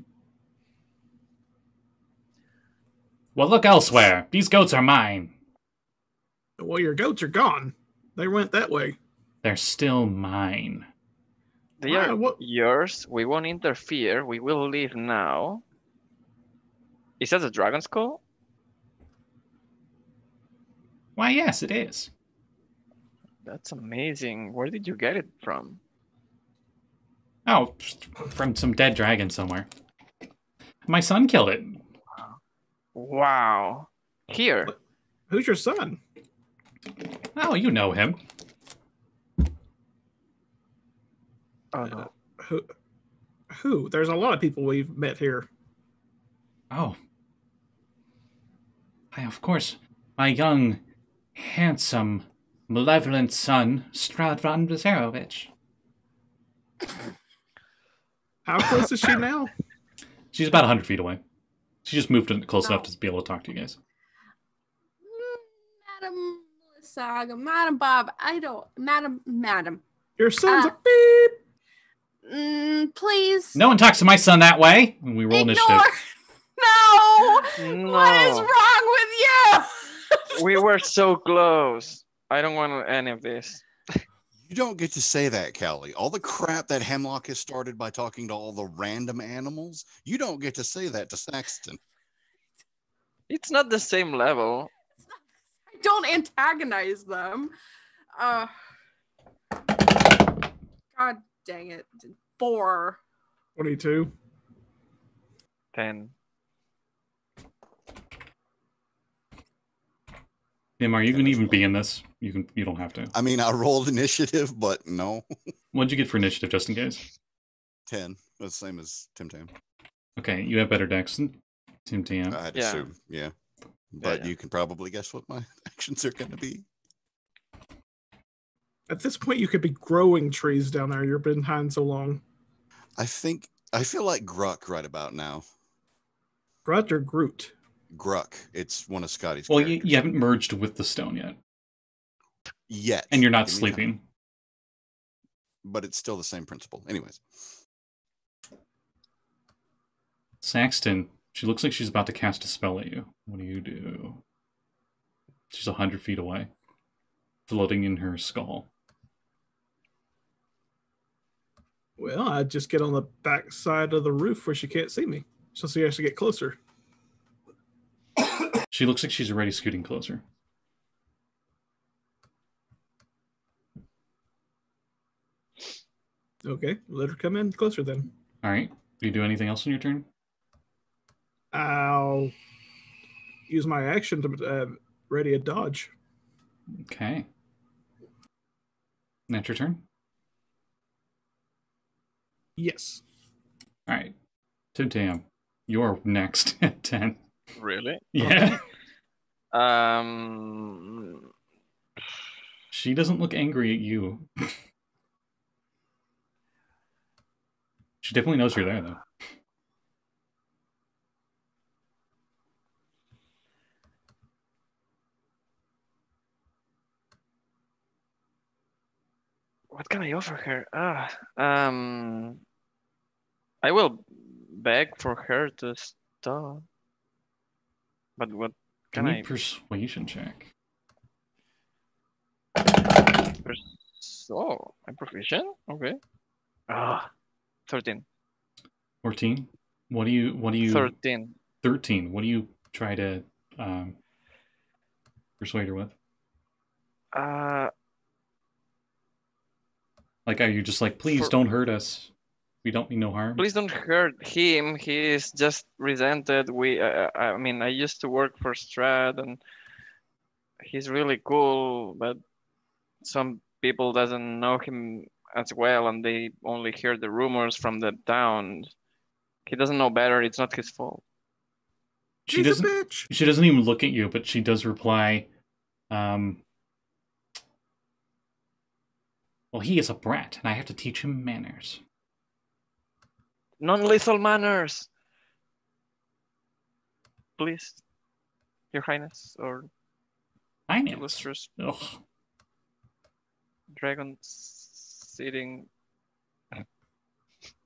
[SPEAKER 1] Well, look elsewhere. These goats are mine.
[SPEAKER 4] Well, your goats are gone. They went that way.
[SPEAKER 1] They're still mine.
[SPEAKER 3] They are yours. We won't interfere. We will leave now. Is that a dragon skull?
[SPEAKER 1] Why, yes, it is.
[SPEAKER 3] That's amazing. Where did you get it from?
[SPEAKER 1] Oh, from some dead dragon somewhere. My son killed it.
[SPEAKER 3] Wow. Here.
[SPEAKER 4] Who's your son?
[SPEAKER 1] Oh, you know him.
[SPEAKER 3] Oh, no.
[SPEAKER 4] Who? There's a lot of people we've met here.
[SPEAKER 1] Oh. Why, of course, my young, handsome, malevolent son, Strahd von Blazerovich.
[SPEAKER 4] How close is she now?
[SPEAKER 1] She's about 100 feet away. She just moved close enough to be able to talk to you guys.
[SPEAKER 6] Madam Saga, Madam Bob, Madam.
[SPEAKER 4] Your son's a beep.
[SPEAKER 6] Please.
[SPEAKER 1] No one talks to my son that way. We roll initiative.
[SPEAKER 6] No. What is wrong with you?
[SPEAKER 3] We were so close. I don't want any of this.
[SPEAKER 2] You don't get to say that, Callie. All the crap that Hemlock has started by talking to all the random animals, you don't get to say that to Saxton.
[SPEAKER 3] It's not the same level.
[SPEAKER 6] I don't antagonize them. God dang it. 4.
[SPEAKER 4] 22.
[SPEAKER 3] 10.
[SPEAKER 1] Tim, are you going to even be in this? You don't have to.
[SPEAKER 2] I mean, I rolled initiative, but no.
[SPEAKER 1] What'd you get for initiative, just in case?
[SPEAKER 2] 10. That's the same as Tim-Tam.
[SPEAKER 1] Okay, you have better decks than Tim-Tam.
[SPEAKER 2] I'd assume, yeah. But you can probably guess what my actions are going to be.
[SPEAKER 4] At this point, you could be growing trees down there. You've been behind so long.
[SPEAKER 2] I feel like Gruck right about now.
[SPEAKER 4] Grut or Groot?
[SPEAKER 2] Gruck. It's one of Scotty's
[SPEAKER 1] Well,
[SPEAKER 2] characters.
[SPEAKER 1] you haven't merged with the stone yet.
[SPEAKER 2] Yet.
[SPEAKER 1] And you're not
[SPEAKER 2] Give me
[SPEAKER 1] sleeping.
[SPEAKER 2] time. But it's still the same principle. Anyways.
[SPEAKER 1] Saxton, she looks like she's about to cast a spell at you. What do you do? She's 100 feet away, floating in her skull.
[SPEAKER 4] Well, I just get on the back side of the roof where she can't see me. So she has to get closer.
[SPEAKER 1] She looks like she's already scooting closer.
[SPEAKER 4] Okay, let her come in closer then.
[SPEAKER 1] All right. Do you do anything else on your turn?
[SPEAKER 4] I'll use my action to ready a dodge.
[SPEAKER 1] Okay. That's your turn?
[SPEAKER 4] Yes.
[SPEAKER 1] All right. Tim-Tam, you're next at 10.
[SPEAKER 3] Really?
[SPEAKER 1] Yeah.
[SPEAKER 3] Okay.
[SPEAKER 1] She doesn't look angry at you. She definitely knows you're there, though.
[SPEAKER 3] What can I offer her? I will beg for her to stop. But what
[SPEAKER 1] Give
[SPEAKER 3] can
[SPEAKER 1] me
[SPEAKER 3] I?
[SPEAKER 1] persuasion check.
[SPEAKER 3] Oh, I'm proficient. Okay. 13.
[SPEAKER 1] 14. What do you
[SPEAKER 3] 13.
[SPEAKER 1] 13. What do you try to persuade her with? Like, are you just like, please don't hurt us? We don't mean no harm.
[SPEAKER 3] Please don't hurt him. He is just resented. I mean, I used to work for Strahd, and he's really cool, but some people doesn't know him as well, and they only hear the rumors from the town. He doesn't know better. It's not his fault.
[SPEAKER 1] She doesn't even look at you, but she does reply, well, he is a brat, and I have to teach him manners.
[SPEAKER 3] Non-lethal manners. Please, Your Highness, or
[SPEAKER 1] Highness.
[SPEAKER 3] illustrious
[SPEAKER 1] Ugh.
[SPEAKER 3] dragon sitting.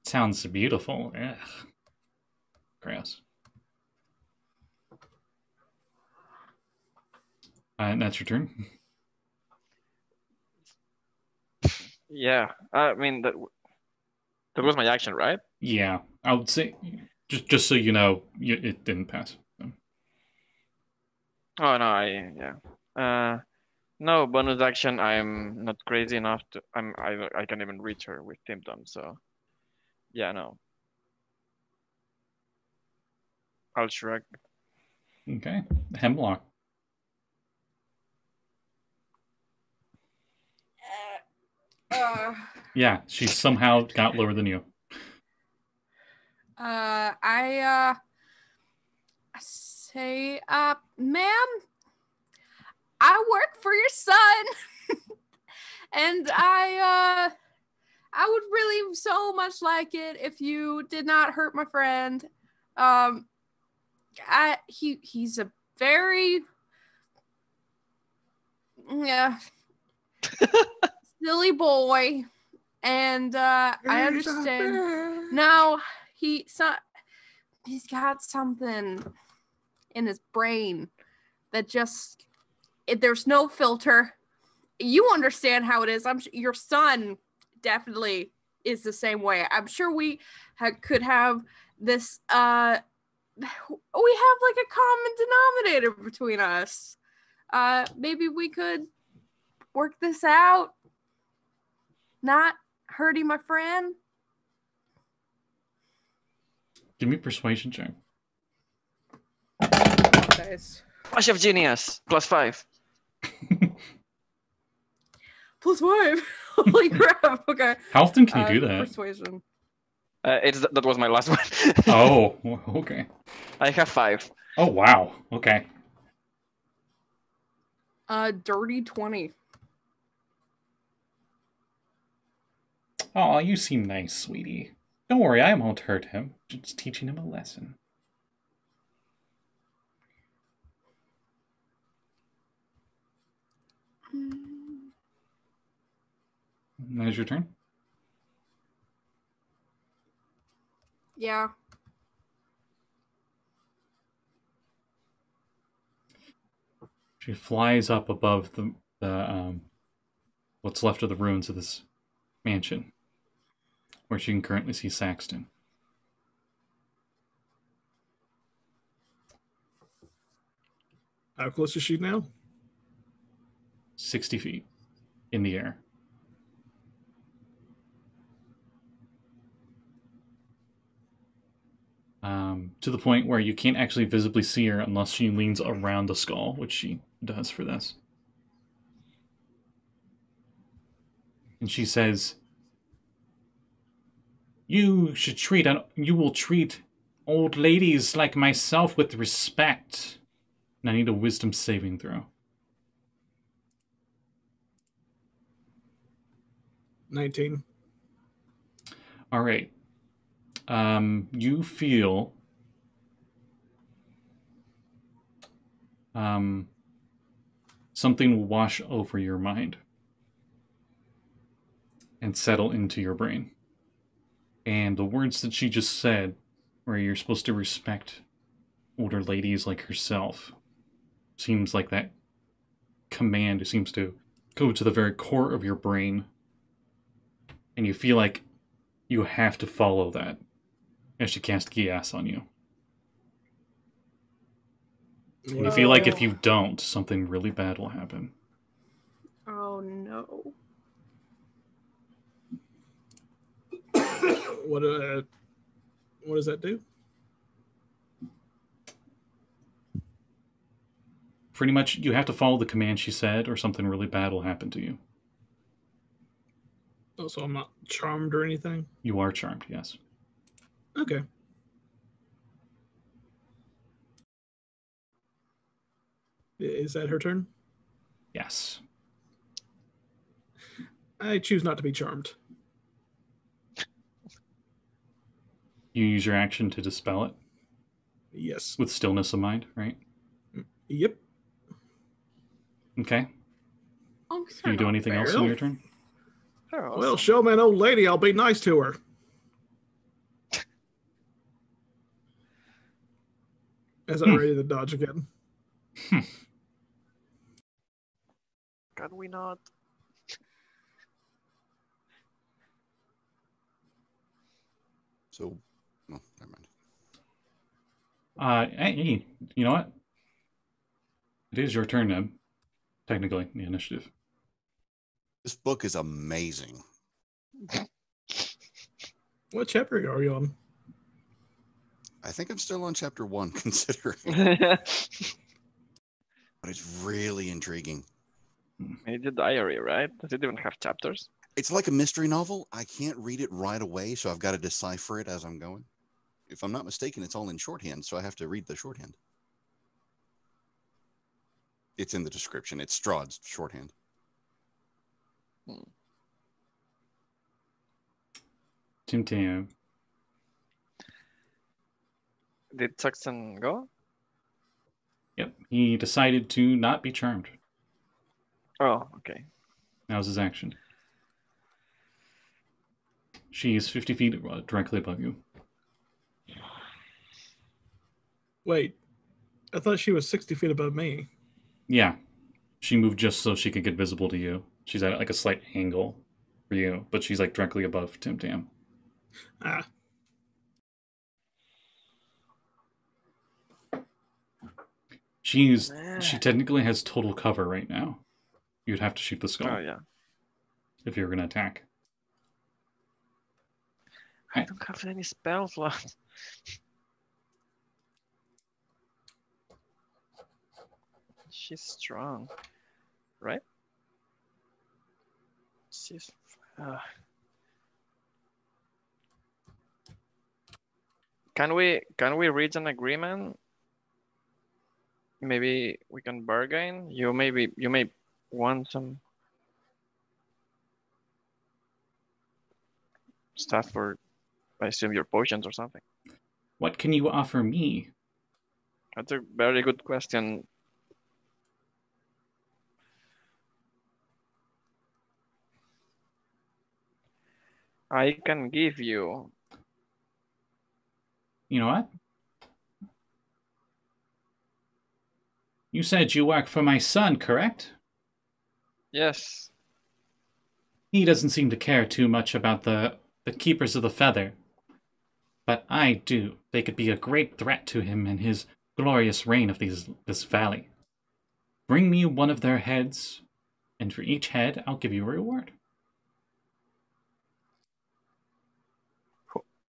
[SPEAKER 1] Sounds beautiful. Ugh. Gross. And that's your turn.
[SPEAKER 3] Yeah, I mean that was my action, right?
[SPEAKER 1] Yeah, I would say, just so you know, it didn't pass. So.
[SPEAKER 3] Oh no, no bonus action. I'm not crazy enough to. I can't even reach her with Tim-Tam. So, yeah, no. I'll shrug.
[SPEAKER 1] Okay, Hemlock. Yeah, she somehow got lower than you.
[SPEAKER 6] I say, ma'am, I work for your son, and I would really so much like it if you did not hurt my friend. He's a very, silly boy, and I understand. No, he's got something in his brain that just there's no filter. You understand how it is. I'm sure your son definitely is the same way. I'm sure we could have this. We have like a common denominator between us. Maybe we could work this out. Not hurting my friend.
[SPEAKER 1] Give me persuasion check.
[SPEAKER 6] Nice.
[SPEAKER 3] Flash of Genius, +5.
[SPEAKER 6] +5. Holy crap. Okay.
[SPEAKER 1] How often can you do that?
[SPEAKER 6] Persuasion.
[SPEAKER 3] That was my last one.
[SPEAKER 1] Oh, okay.
[SPEAKER 3] I have 5.
[SPEAKER 1] Oh, wow. Okay.
[SPEAKER 6] Dirty 20.
[SPEAKER 1] Oh, you seem nice, sweetie. Don't worry, I won't hurt him. Just teaching him a lesson. That is your turn?
[SPEAKER 6] Yeah.
[SPEAKER 1] She flies up above the what's left of the ruins of this mansion, where she can currently see Saxton.
[SPEAKER 4] How close is she now?
[SPEAKER 1] 60 feet in the air. To the point where you can't actually visibly see her unless she leans around the skull, which she does for this. And she says, you will treat old ladies like myself with respect. And I need a wisdom saving throw.
[SPEAKER 4] 19.
[SPEAKER 1] All right. You feel something wash over your mind and settle into your brain. And the words that she just said, where you're supposed to respect older ladies like herself, seems like that command seems to go to the very core of your brain. And you feel like you have to follow that as she casts Gias on you. And you feel like if you don't, something really bad will happen.
[SPEAKER 6] Oh no.
[SPEAKER 4] What does that do?
[SPEAKER 1] Pretty much, you have to follow the command she said, or something really bad will happen to you.
[SPEAKER 4] Oh, so I'm not charmed or anything?
[SPEAKER 1] You are charmed, yes.
[SPEAKER 4] Okay. Is that her turn?
[SPEAKER 1] Yes.
[SPEAKER 4] I choose not to be charmed.
[SPEAKER 1] You use your action to dispel it?
[SPEAKER 4] Yes.
[SPEAKER 1] With stillness of mind, right?
[SPEAKER 4] Yep.
[SPEAKER 1] Okay. Do you do anything else in your turn?
[SPEAKER 3] Awesome.
[SPEAKER 4] Well, show me an old lady, I'll be nice to her. As I'm ready to dodge again.
[SPEAKER 3] Can we not?
[SPEAKER 2] So, no, never mind.
[SPEAKER 1] Hey, you know what? It is your turn, Nyhm. Technically, the initiative.
[SPEAKER 2] This book is amazing.
[SPEAKER 4] What chapter are you on?
[SPEAKER 2] I think I'm still on chapter 1, considering. But it's really intriguing.
[SPEAKER 3] It's a diary, right? Does it even have chapters?
[SPEAKER 2] It's like a mystery novel. I can't read it right away, so I've got to decipher it as I'm going. If I'm not mistaken, it's all in shorthand, so I have to read the shorthand. It's in the description. It's Strahd's shorthand.
[SPEAKER 1] Tim-Tam.
[SPEAKER 3] Did Saxton go?
[SPEAKER 1] Yep. He decided to not be charmed.
[SPEAKER 3] Oh, okay.
[SPEAKER 1] That was his action. She is 50 feet directly above you.
[SPEAKER 4] Wait, I thought she was 60 feet above me.
[SPEAKER 1] Yeah. She moved just so she could get visible to you. She's at like a slight angle for you, but she's like directly above Tim-Tam.
[SPEAKER 4] Ah.
[SPEAKER 1] She technically has total cover right now. You'd have to shoot the skull.
[SPEAKER 3] Oh, yeah.
[SPEAKER 1] If you were going to attack.
[SPEAKER 3] I don't have any spells left. She's strong, right? She's... Can we reach an agreement? Maybe we can bargain. You may want some stuff for, I assume, your potions or something.
[SPEAKER 1] What can you offer me?
[SPEAKER 3] That's a very good question. I can give you.
[SPEAKER 1] You know what? You said you work for my son, correct?
[SPEAKER 3] Yes.
[SPEAKER 1] He doesn't seem to care too much about the Keepers of the Feather. But I do. They could be a great threat to him in his glorious reign of this valley. Bring me one of their heads, and for each head, I'll give you a reward.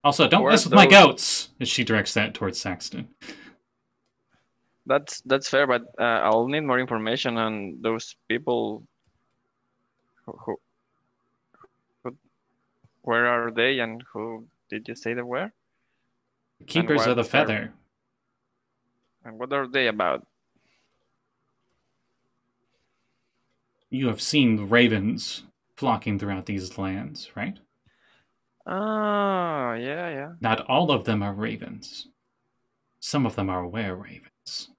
[SPEAKER 1] Also, don't mess with my goats! As she directs that towards Saxton.
[SPEAKER 3] That's fair, but I'll need more information on those people. Who where are they, and who did you say they were?
[SPEAKER 1] Keepers of the Feather.
[SPEAKER 3] And what are they about?
[SPEAKER 1] You have seen the ravens flocking throughout these lands, right?
[SPEAKER 3] Oh, yeah.
[SPEAKER 1] Not all of them are ravens. Some of them are were-ravens.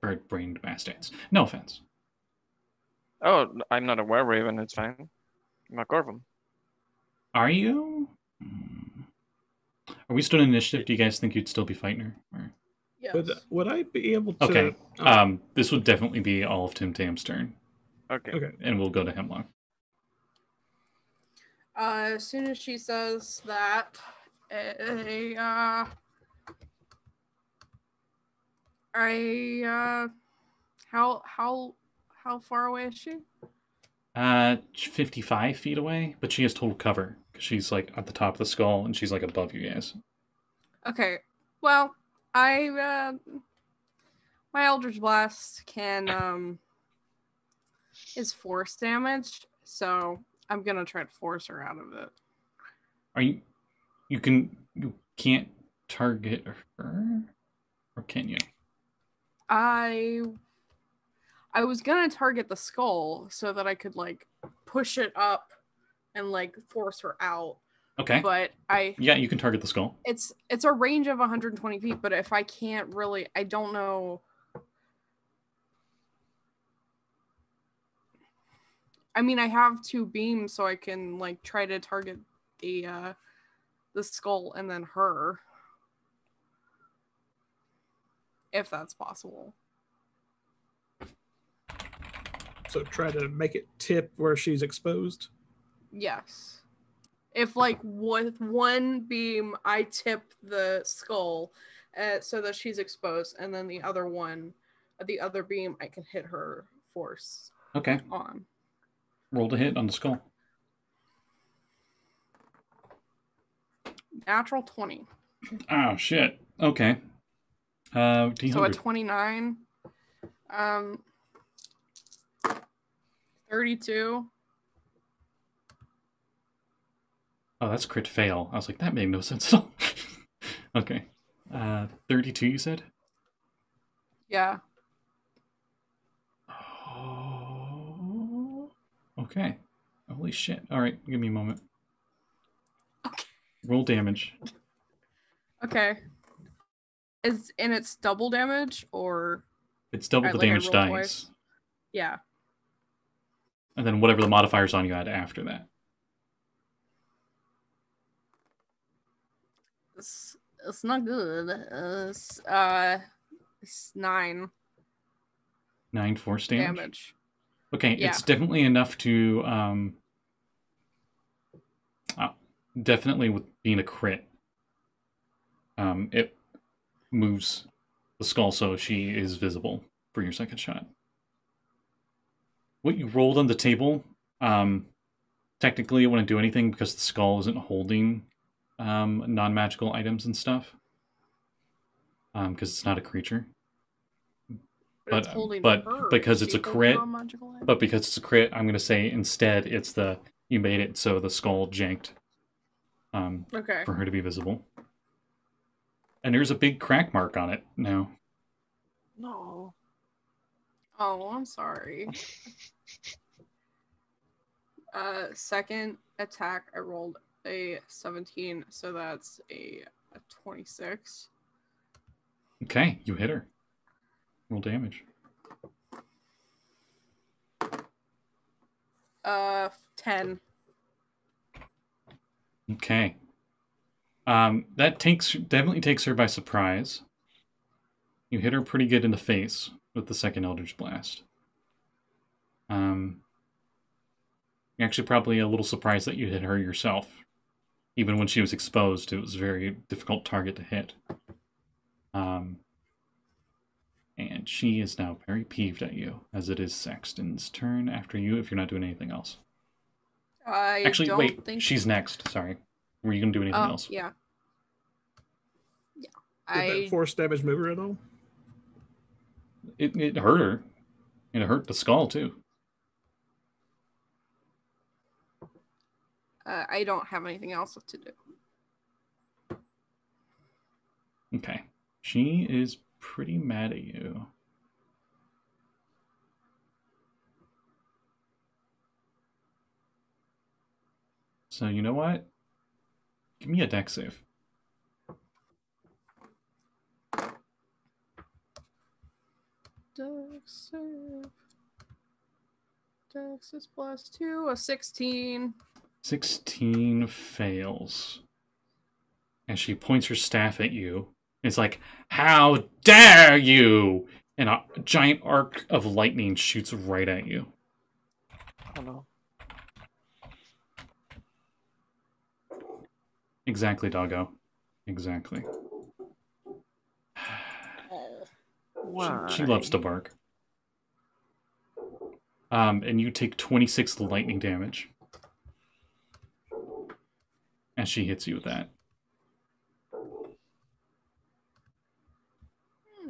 [SPEAKER 1] Bird-brained bastards. No offense.
[SPEAKER 3] Oh, I'm not a were-raven, it's fine. I'm a Corvum.
[SPEAKER 1] Are you? Are we still in initiative? Do you guys think you'd still be fighting her? Or...
[SPEAKER 5] Yes.
[SPEAKER 4] Would I be able to...
[SPEAKER 1] Okay. This would definitely be all of Tim-Tam's turn.
[SPEAKER 3] Okay.
[SPEAKER 1] And we'll go to Hemlock.
[SPEAKER 6] As soon as she says that, how far away is she?
[SPEAKER 1] 55 feet away, but she has total cover because she's like at the top of the skull and she's like above you guys.
[SPEAKER 6] Okay. Well, my Eldritch Blast can is force damage, so I'm gonna try to force her out of it.
[SPEAKER 1] You can't target her, or can you?
[SPEAKER 6] I was gonna target the skull so that I could like push it up and like force her out.
[SPEAKER 1] Okay.
[SPEAKER 6] But
[SPEAKER 1] yeah, you can target the skull.
[SPEAKER 6] It's a range of 120 feet, but if I can't really, I don't know. I mean, I have 2 beams, so I can like try to target the skull and then her, if that's possible.
[SPEAKER 4] So try to make it tip where she's exposed?
[SPEAKER 6] Yes. If like with one beam I tip the skull so that she's exposed, and then the other beam I can hit her force on.
[SPEAKER 1] Roll to hit on the skull.
[SPEAKER 6] Natural 20.
[SPEAKER 1] Oh shit. Okay.
[SPEAKER 6] So a 29. 32.
[SPEAKER 1] Oh, that's crit fail. I was like, that made no sense at all. Okay. 32, you said?
[SPEAKER 6] Yeah.
[SPEAKER 1] Oh. Okay. Holy shit. All right, give me a moment.
[SPEAKER 6] Okay.
[SPEAKER 1] Roll damage.
[SPEAKER 6] Okay. It's double damage, or
[SPEAKER 1] it's double the damage dice. Twice?
[SPEAKER 6] Yeah.
[SPEAKER 1] And then whatever the modifiers on you add after that.
[SPEAKER 6] It's not good. It's 9.
[SPEAKER 1] 9 force damage. Okay, yeah. It's definitely enough to definitely with being a crit. It moves the skull so she is visible for your second shot. What you rolled on the table, technically you wouldn't do anything because the skull isn't holding non-magical items and stuff. Because it's not a creature. But because it's a crit, I'm going to say instead it's you made it so the skull janked for her to be visible. And there's a big crack mark on it now.
[SPEAKER 3] No.
[SPEAKER 6] Oh, I'm sorry. Second attack, I rolled a 17, so that's a 26.
[SPEAKER 1] Okay, you hit her. Roll damage.
[SPEAKER 6] 10.
[SPEAKER 1] Okay. That definitely takes her by surprise. You hit her pretty good in the face with the second Eldritch Blast. You're actually probably a little surprised that you hit her yourself. Even when she was exposed, it was a very difficult target to hit. And she is now very peeved at you, as it is Saxton's turn after you if you're not doing anything else. Actually, wait, she's next. Sorry. Were you going to do anything else?
[SPEAKER 6] Yeah.
[SPEAKER 4] Did that force damage move her at all?
[SPEAKER 1] It hurt her. And it hurt the skull, too.
[SPEAKER 6] I don't have anything else to do.
[SPEAKER 1] Okay. She is pretty mad at you. So, you know what? Give me a dex save.
[SPEAKER 6] Dex save. Dex is +2, a 16.
[SPEAKER 1] 16 fails. And she points her staff at you. It's like, how dare you! And a giant arc of lightning shoots right at you.
[SPEAKER 3] Oh no.
[SPEAKER 1] Exactly, doggo. Exactly.
[SPEAKER 3] Why?
[SPEAKER 1] She loves to bark. And you take 26 lightning damage. And she hits you with that.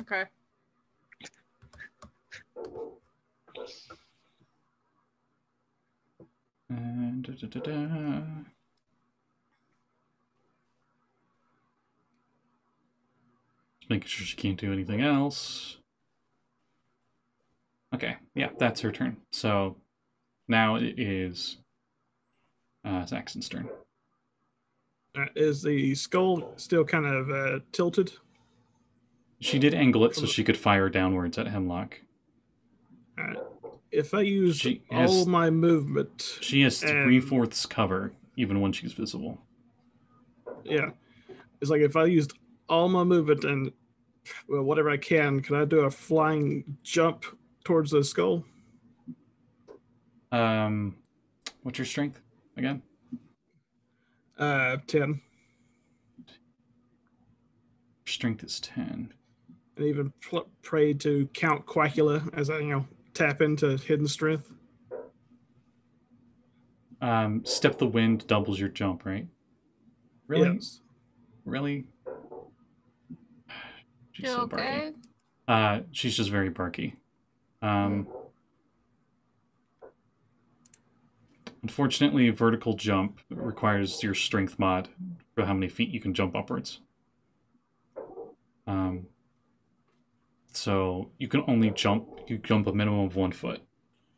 [SPEAKER 6] Okay.
[SPEAKER 1] And Just making sure she can't do anything else. Okay, yeah, that's her turn. So now it is Saxton's turn.
[SPEAKER 4] Is the skull still kind of tilted?
[SPEAKER 1] She did angle it so she could fire downwards at Hemlock.
[SPEAKER 4] If I use all my movement...
[SPEAKER 1] She has 3/4 cover, even when she's visible.
[SPEAKER 4] Yeah. It's like if I used all my movement and whatever I can I do a flying jump towards the skull?
[SPEAKER 1] What's your strength again?
[SPEAKER 4] 10.
[SPEAKER 1] Strength is 10.
[SPEAKER 4] And even pray to Count Quackula as I, tap into hidden strength.
[SPEAKER 1] Step the wind doubles your jump, right? Really?
[SPEAKER 4] Yes.
[SPEAKER 1] Really? She's
[SPEAKER 6] You
[SPEAKER 1] so
[SPEAKER 6] okay?
[SPEAKER 1] barky. She's just very barky. Unfortunately, vertical jump requires your strength mod for how many feet you can jump upwards. So you can only jump a minimum of 1 foot.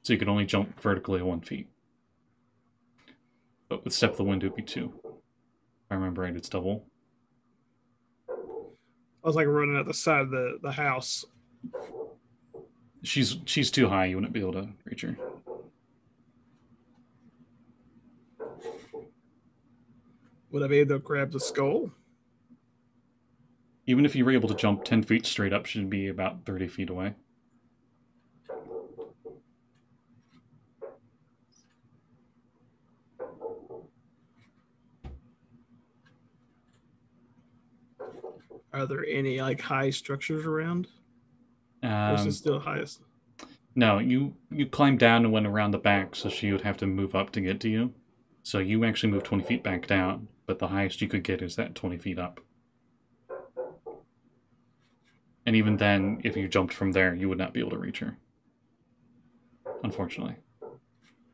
[SPEAKER 1] So you can only jump vertically 1 feet. But with Step the Wind, it would be 2. If I remember right, it's double.
[SPEAKER 4] I was like running at the side of the house.
[SPEAKER 1] She's too high, you wouldn't be able to reach her.
[SPEAKER 4] Would I be able to grab the skull?
[SPEAKER 1] Even if you were able to jump 10 feet straight up, she'd be about 30 feet away.
[SPEAKER 4] Are there any high structures around? Or is it still highest?
[SPEAKER 1] No, you climbed down and went around the back, so she would have to move up to get to you. So you actually moved 20 feet back down, but the highest you could get is that 20 feet up. And even then, if you jumped from there, you would not be able to reach her. Unfortunately.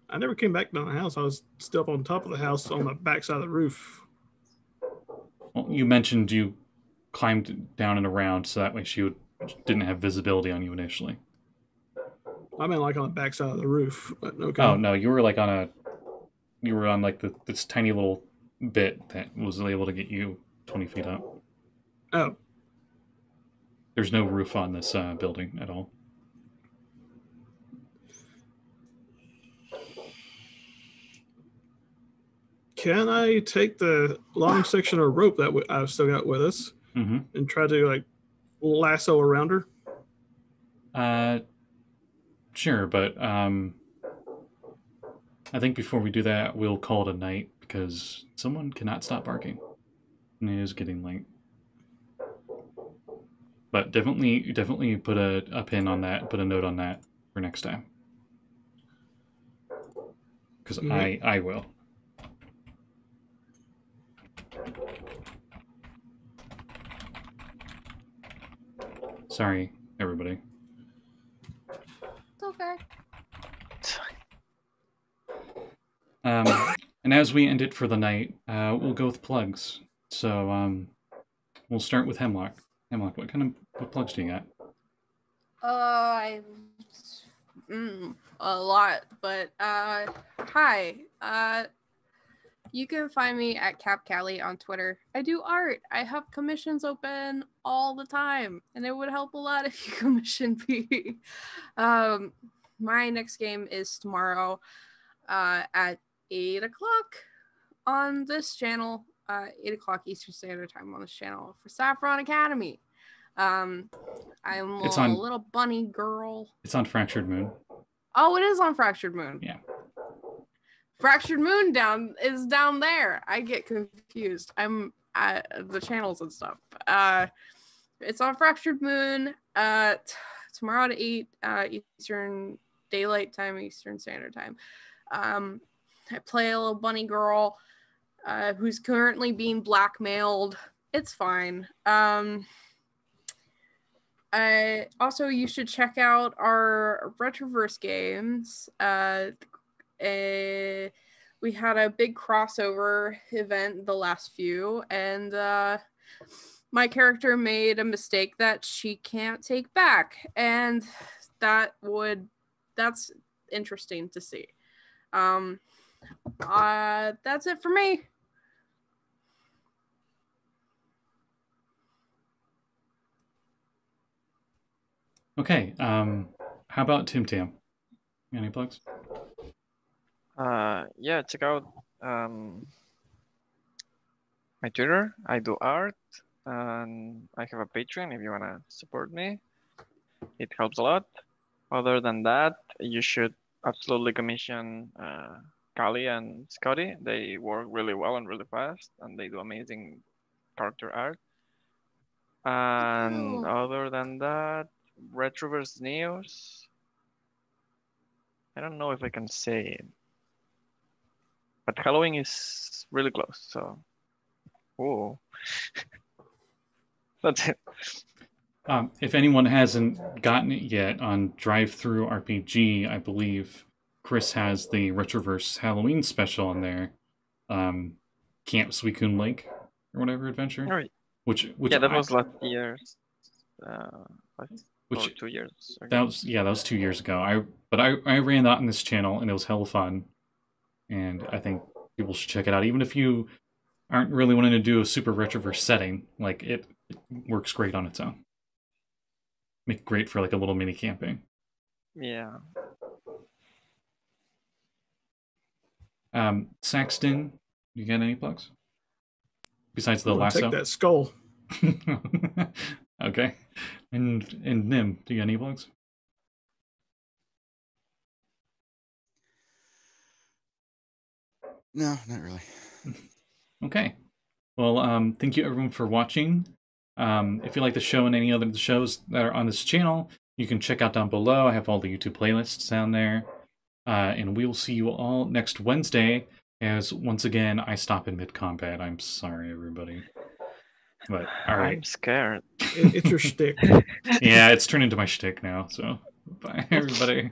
[SPEAKER 4] I never came back down the house. I was still up on top of the house on the back side of the roof.
[SPEAKER 1] Well, you mentioned you climbed down and around, so that way she didn't have visibility on you initially.
[SPEAKER 4] I mean, on the back side of the roof. But okay.
[SPEAKER 1] Oh, no, you were on this tiny little bit that was able to get you 20 feet up.
[SPEAKER 4] Oh.
[SPEAKER 1] There's no roof on this building at all.
[SPEAKER 4] can I take the long section of rope that I've still got with us and try to like lasso around her?
[SPEAKER 1] Sure, but I think before we do that, we'll call it a night because someone cannot stop barking. And it is getting late. But definitely put a pin on that, put a note on that for next time. Because I will. Sorry, everybody.
[SPEAKER 6] It's okay.
[SPEAKER 1] And as we end it for the night, we'll go with plugs. So we'll start with Hemlock. Hemlock, what plugs do you got?
[SPEAKER 6] A lot, but hi. You can find me at Callie on Twitter. I do art. I have commissions open all the time, and it would help a lot if you commission me. My next game is tomorrow at 8 o'clock on this channel, 8 o'clock Eastern Standard Time on this channel for Saffron Academy. I'm a little bunny girl.
[SPEAKER 1] It's on Fractured Moon.
[SPEAKER 6] Oh, it is on Fractured Moon.
[SPEAKER 1] Yeah.
[SPEAKER 6] Fractured Moon is down there. I get confused. I'm at the channels and stuff. It's on Fractured Moon tomorrow at 8 Eastern Daylight Time, Eastern Standard Time. I play a little bunny girl who's currently being blackmailed. It's fine. Also, you should check out our Retroverse games. We had a big crossover event the last few, and my character made a mistake that she can't take back, and that's interesting to see. That's it for me.
[SPEAKER 1] Okay, how about Tim-Tam? Any plugs?
[SPEAKER 3] Yeah, check out my Twitter. I do art, and I have a Patreon if you want to support me. It helps a lot. Other than that, you should absolutely commission Callie and Scotty. They work really well and really fast, and they do amazing character art. And other than that, Retroverse News. I don't know if I can say it, but Halloween is really close, so that's it.
[SPEAKER 1] If anyone hasn't gotten it yet, on Drive-Thru RPG, I believe Chris has the Retroverse Halloween special on there. Camp Suicune Lake or whatever adventure.
[SPEAKER 3] All right.
[SPEAKER 1] Which
[SPEAKER 3] yeah, that was last year. 2 years ago.
[SPEAKER 1] That was 2 years ago. I ran that on this channel and it was hella fun. And I think people should check it out. Even if you aren't really wanting to do a super Retroverse setting, like it works great on its own. Make it great for like a little mini camping.
[SPEAKER 3] Yeah.
[SPEAKER 1] Saxton, you got any plugs? Besides the lasso?
[SPEAKER 4] Take that skull.
[SPEAKER 1] Okay. And Nyhm, do you got any plugs?
[SPEAKER 2] No, not really.
[SPEAKER 1] Okay. Well, thank you everyone for watching. If you like the show and any other shows that are on this channel, you can check out down below. I have all the YouTube playlists down there. And we will see you all next Wednesday, as once again I stop in mid-combat. I'm sorry, everybody. But all right.
[SPEAKER 3] I'm scared.
[SPEAKER 4] It's your shtick.
[SPEAKER 1] Yeah, it's turned into my shtick now, so bye everybody.